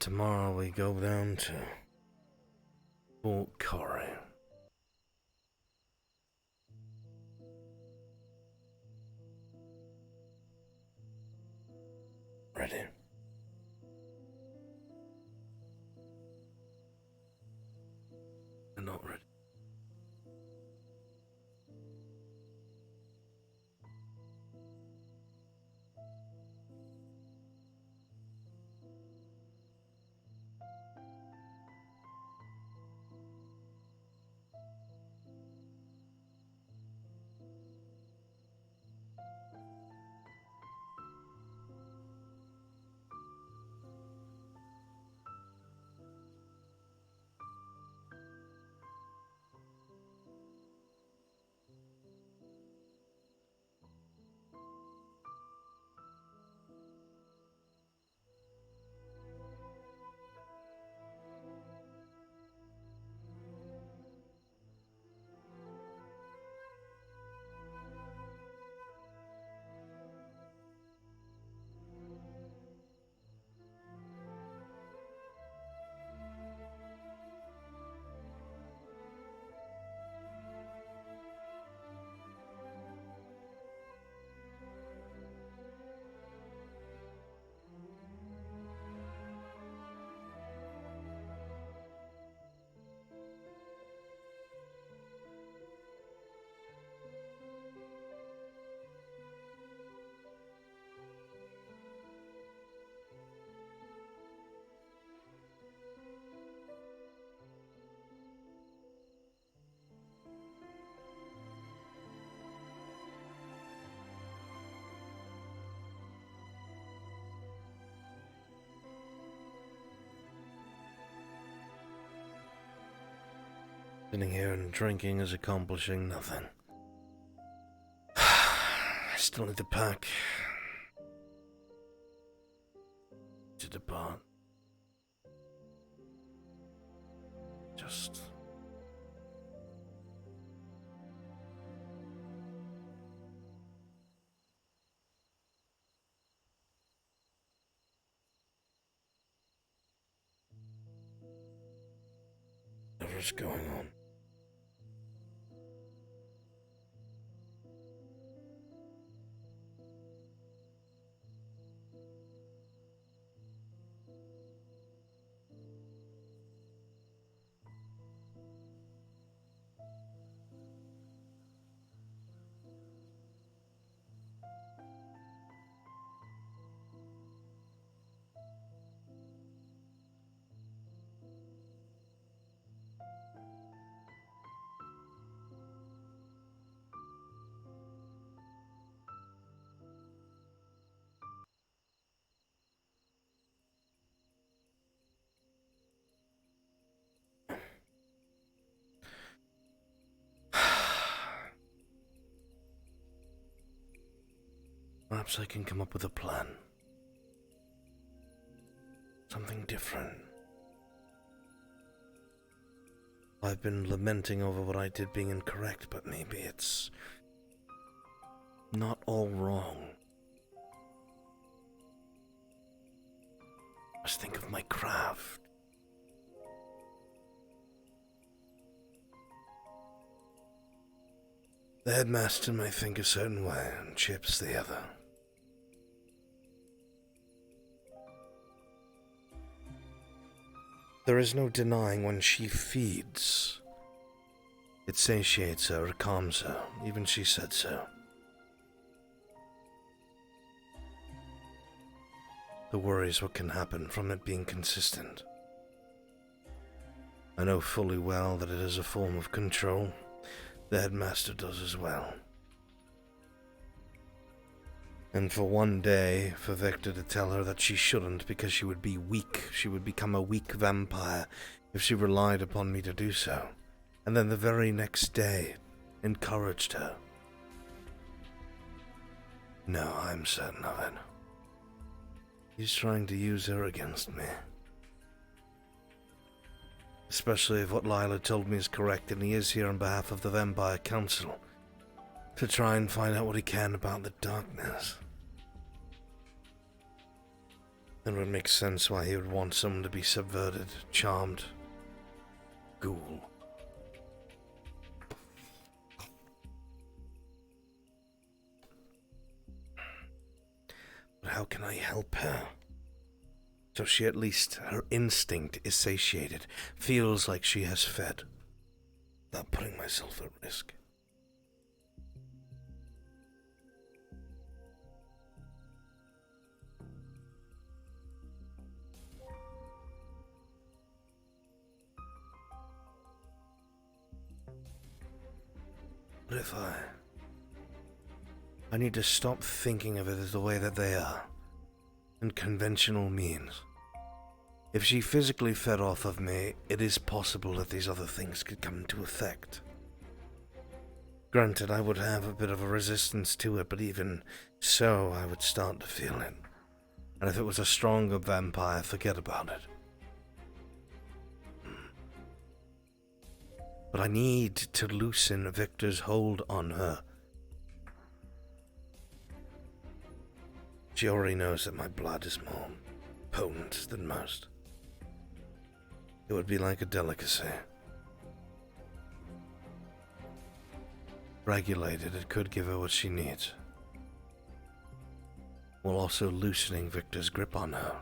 tomorrow we go down to Fort Corey. Ready? They're not ready. Sitting here and drinking is accomplishing nothing. I still need to pack. To depart. Just... whatever's going on. Perhaps I can come up with a plan. Something different. I've been lamenting over what I did being incorrect, but maybe it's not all wrong. I must think of my craft. The headmaster may think a certain way and Chip's the other. There is no denying when she feeds. It satiates her, it calms her. Even she said so. The worry is what can happen from it being consistent. I know fully well that it is a form of control. The headmaster does as well. And for one day, for Victor to tell her that she shouldn't because she would be weak, she would become a weak vampire if she relied upon me to do so. And then the very next day, encouraged her. No, I'm certain of it. He's trying to use her against me. Especially if what Lila told me is correct and he is here on behalf of the Vampire Council. To try and find out what he can about the darkness. It would make sense why he would want someone to be subverted, charmed. Ghoul. But how can I help her? So she at least, her instinct is satiated, feels like she has fed, without putting myself at risk. What if I need to stop thinking of it as the way that they are, and conventional means. If she physically fed off of me, it is possible that these other things could come into effect. Granted, I would have a bit of a resistance to it, but even so, I would start to feel it. And if it was a stronger vampire, forget about it. But I need to loosen Victor's hold on her. She already knows that my blood is more potent than most. It would be like a delicacy. Regulated, it could give her what she needs, while also loosening Victor's grip on her.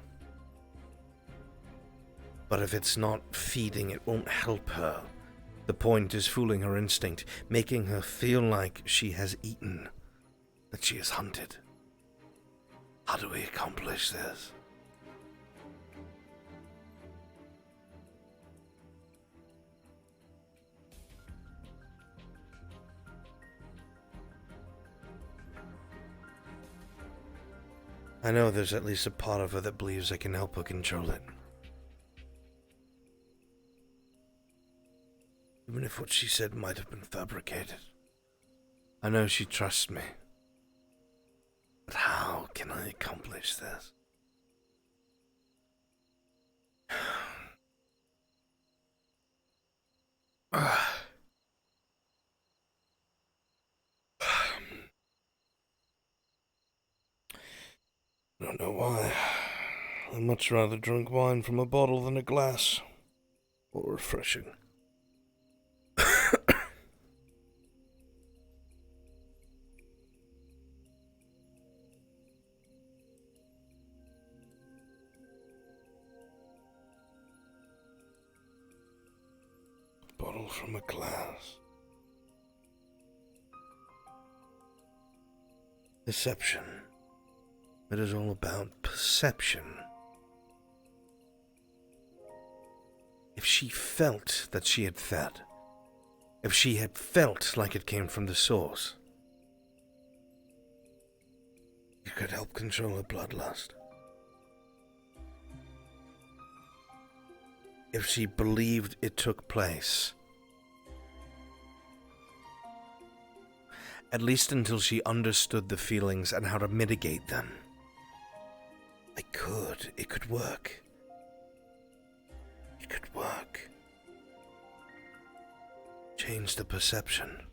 But if it's not feeding, it won't help her. The point is fooling her instinct, making her feel like she has eaten, that she is hunted. How do we accomplish this? I know there's at least a part of her that believes I can help her control it. Even if what she said might have been fabricated. I know she trusts me. But how can I accomplish this? I don't know why. I'd much rather drink wine from a bottle than a glass. More refreshing. Bottle from a glass. Deception. It is all about perception. If she felt that she had fed, if she had felt like it came from the source, you could help control her bloodlust. If she believed it took place, at least until she understood the feelings and how to mitigate them. It could work. It could work. Change the perception.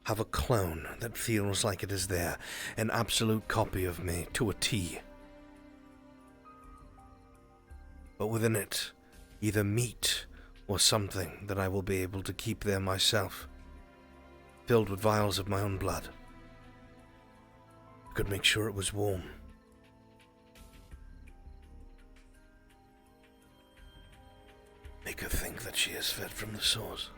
Have a clone that feels like it is there, an absolute copy of me to a T. But within it, either meat or something that I will be able to keep there myself, filled with vials of my own blood. I could make sure it was warm. Make her think that she is fed from the source.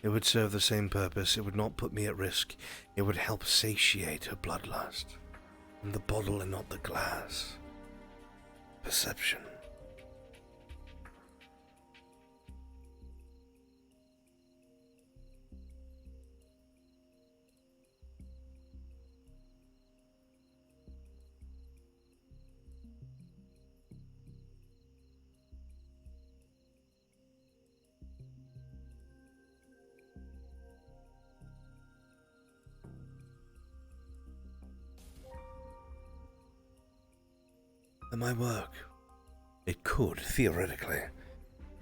It would serve the same purpose. It would not put me at risk. It would help satiate her bloodlust. From the bottle and not the glass. Perception. That might work. It could, theoretically.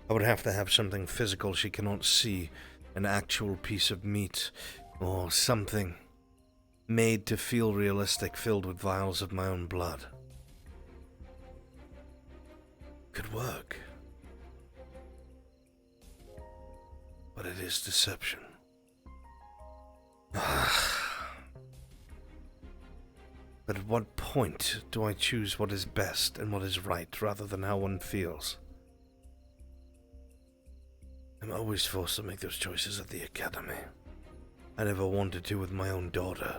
I would have to have something physical she cannot see, an actual piece of meat, or something. made to feel realistic, filled with vials of my own blood. Could work. But it is deception. But at what point do I choose what is best and what is right rather than how one feels? I'm always forced to make those choices at the academy. I never wanted to with my own daughter.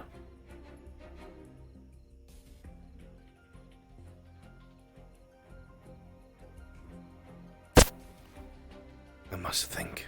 I must think.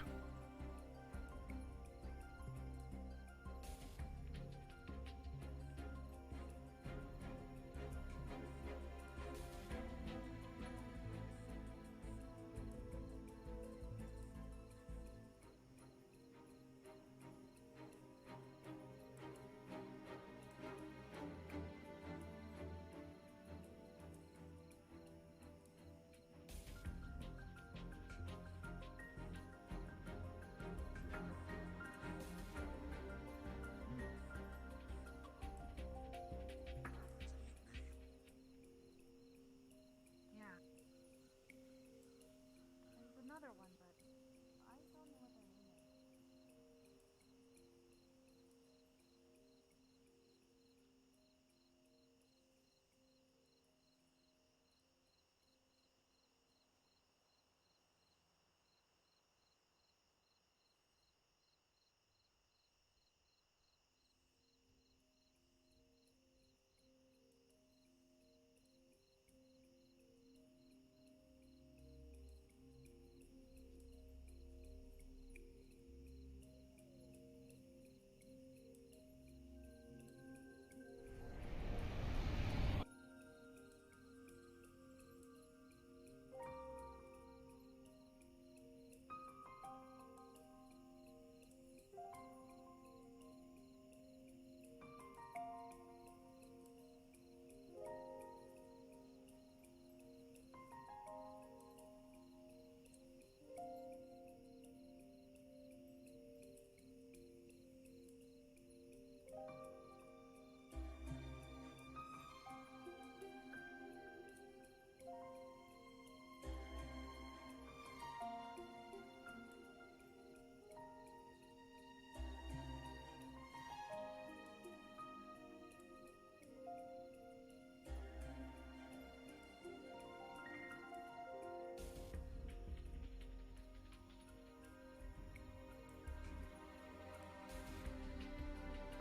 Yeah. There's another one, but I don't know what their name is.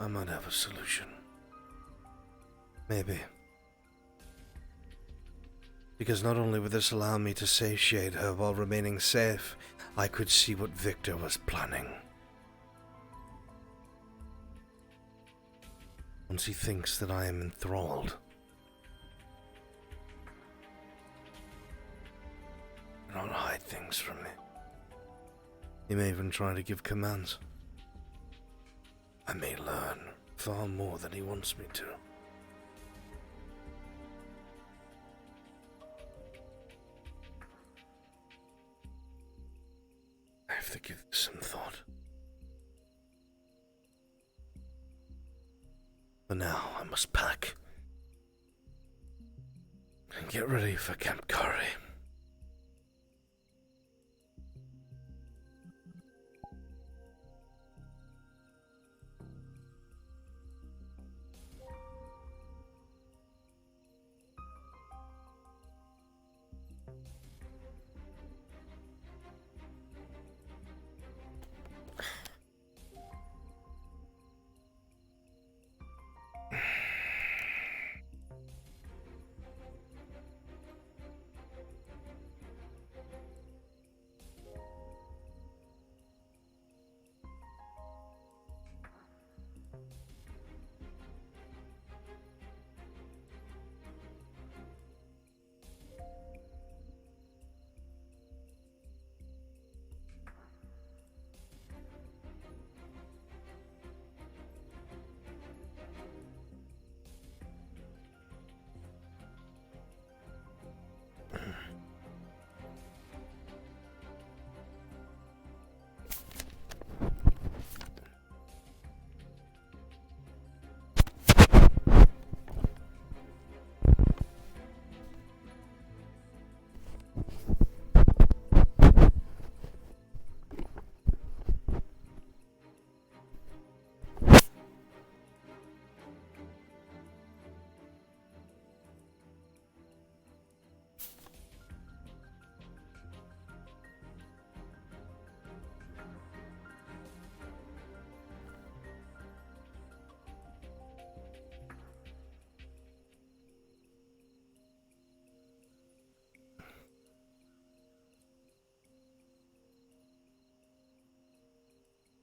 I might have a solution. Maybe. Because not only would this allow me to satiate her while remaining safe, I could see what Victor was planning. Once he thinks that I am enthralled, he don't hide things from me. He may even try to give commands. I may learn far more than he wants me to. I have to give this some thought. For now, I must pack and get ready for Camp Kari.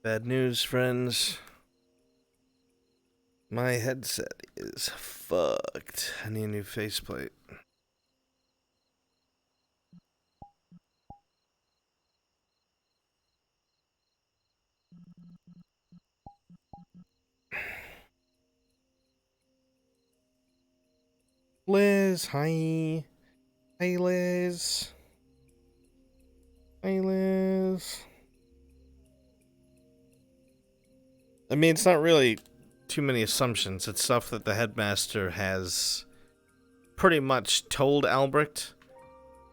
Bad news, friends. My headset is fucked. I need a new faceplate. Liz, hi. Hey, Liz. Hey, Liz. I mean, it's not really too many assumptions. It's stuff that the headmaster has pretty much told Albrecht,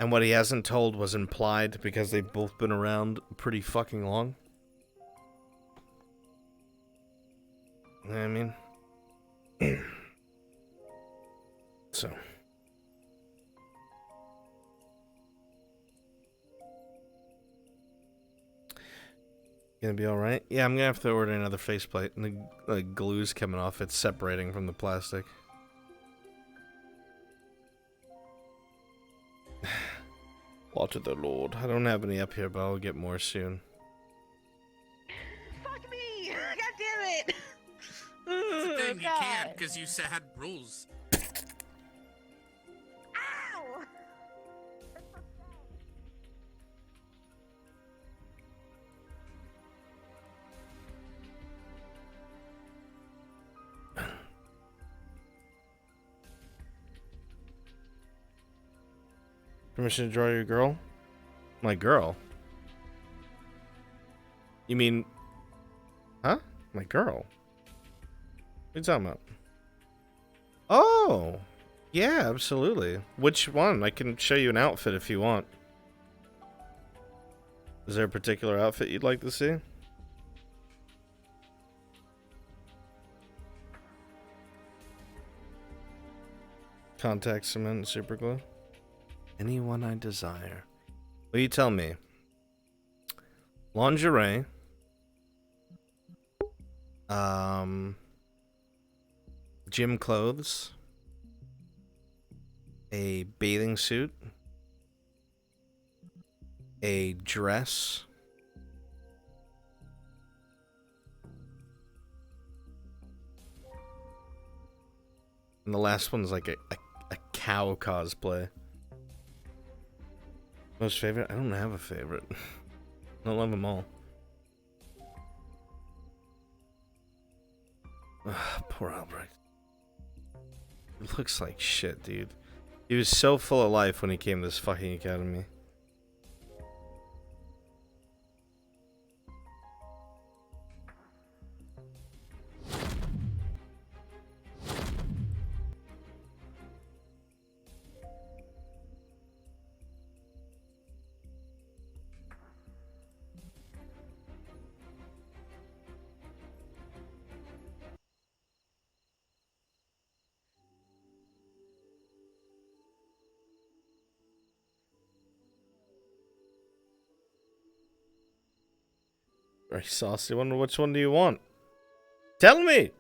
and what he hasn't told was implied because they've both been around pretty fucking long. You know what I mean? So. Gonna be alright? Yeah, I'm gonna have to order another faceplate. And the glue's coming off. It's separating from the plastic. Water the Lord. I don't have any up here, but I'll get more soon. Fuck me! God damn it! That's the thing, you God. can't because you had rules. Ow! Permission to draw your girl? My girl? You mean... Huh? My girl? What are you talking about? Oh! Yeah, absolutely. Which one? I can show you an outfit if you want. Is there a particular outfit you'd like to see? Contact cement and super glue? Anyone I desire. Well, you tell me. Lingerie. Gym clothes. A bathing suit. A dress. And the last one's like a cow cosplay. Most favorite? I don't have a favorite. I love them all. Ugh, poor Albrecht. He looks like shit, dude. He was so full of life when he came to this fucking academy. Very saucy one. Which one do you want? Tell me!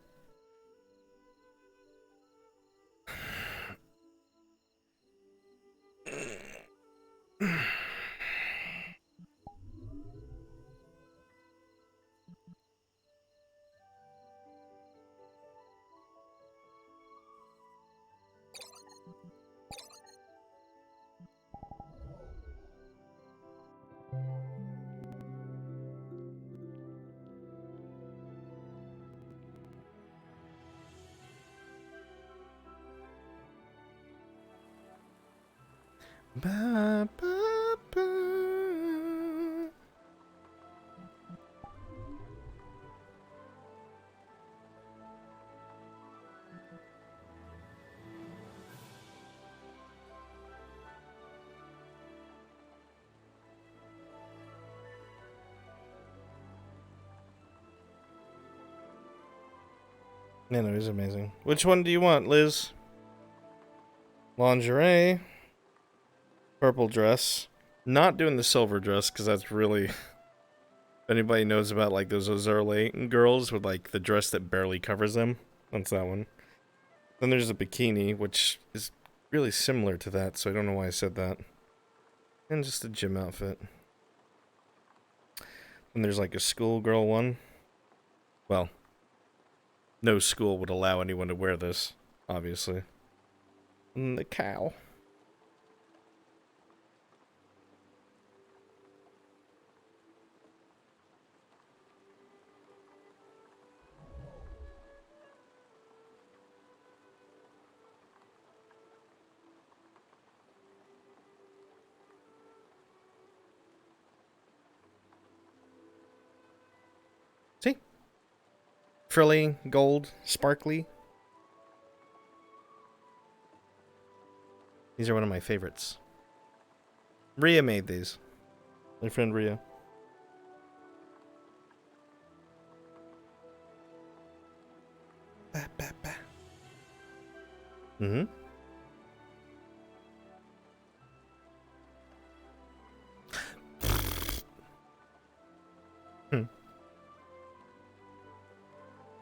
Ba, ba, ba. Man, it is amazing. Which one do you want, Liz? Lingerie. Purple dress. Not doing the silver dress, because that's really... If anybody knows about, like, those Azurlane girls with, like, the dress that barely covers them, that's that one. Then there's a bikini, which is really similar to that, so I don't know why I said that. And just a gym outfit. And there's like a schoolgirl one. Well, no school would allow anyone to wear this, obviously. And the cow. See? Frilly, gold, sparkly. These are one of my favorites. Rhea made these. My friend Rhea. Ba, ba, ba. Mm-hmm.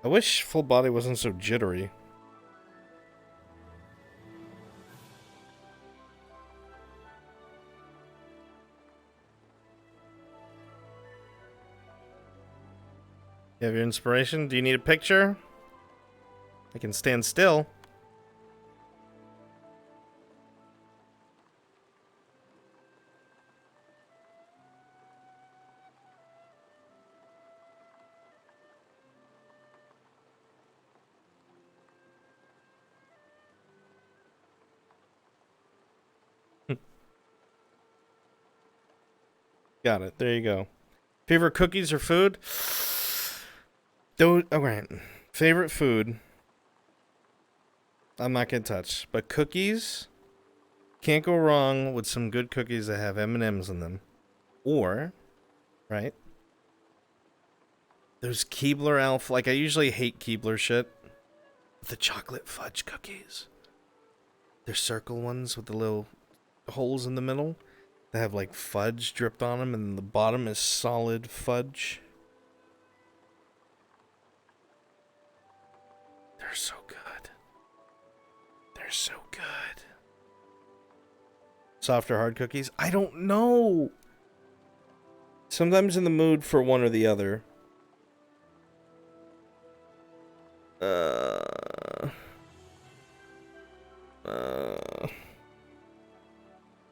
I wish full body wasn't so jittery. You have your inspiration? Do you need a picture? I can stand still. Got it. There you go. Favorite cookies or food? Those, okay. Favorite food. I'm not gonna touch, but cookies. Can't go wrong with some good cookies that have M&Ms in them, or, right? Those Keebler Elf. Like I usually hate Keebler shit. The chocolate fudge cookies. They're circle ones with the little holes in the middle. They have like fudge dripped on them, and the bottom is solid fudge. They're so good. They're so good. Soft or hard cookies? I don't know. Sometimes in the mood for one or the other.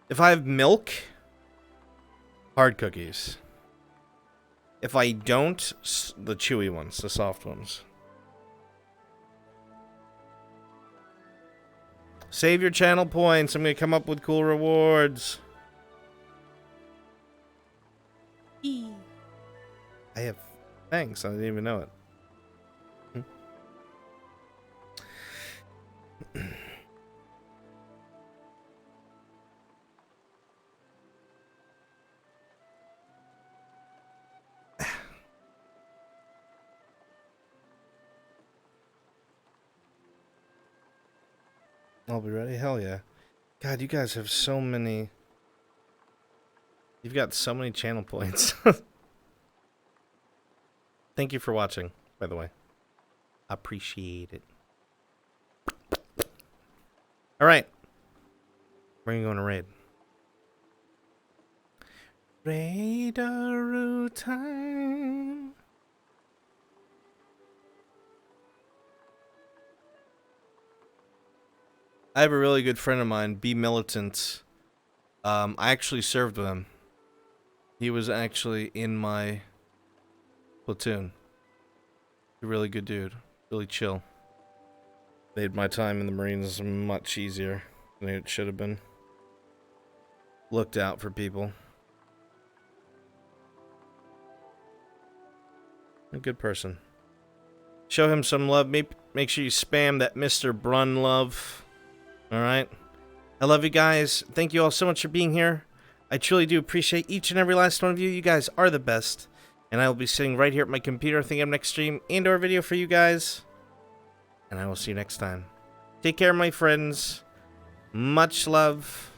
If I have milk, hard cookies. If I don't, the chewy ones, the soft ones. Save your channel points. I'm going to come up with cool rewards. I have... Thanks. I didn't even know it. I'll be ready. Hell yeah. God, you guys have so many... You've got so many channel points. Thank you for watching, by the way. Appreciate it. Alright. Where are you going to raid? Raider time. I have a really good friend of mine, B Militant. I actually served with him. He was actually in my platoon. A really good dude. Really chill. Made my time in the Marines much easier than it should have been. Looked out for people. A good person. Show him some love. Make sure you spam that Mr. Brun love. Alright? I love you guys. Thank you all so much for being here. I truly do appreciate each and every last one of you. You guys are the best. And I will be sitting right here at my computer thinking of next stream and or video for you guys. And I will see you next time. Take care, my friends. Much love.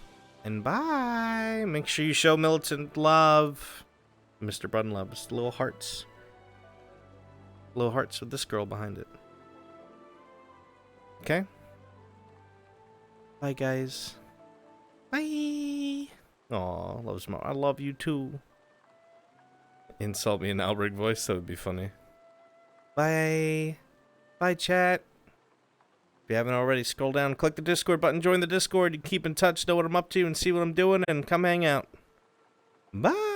And bye. Make sure you show Militant love. Mr. Brun loves little hearts. Little hearts with this girl behind it. Okay? Bye, guys. Bye. Aw, loves more. I love you too. Insult me in Albrecht voice, that would be funny. Bye. Bye, chat. If you haven't already, scroll down, click the Discord button, join the Discord. You can keep in touch, know what I'm up to, and see what I'm doing, and come hang out. Bye.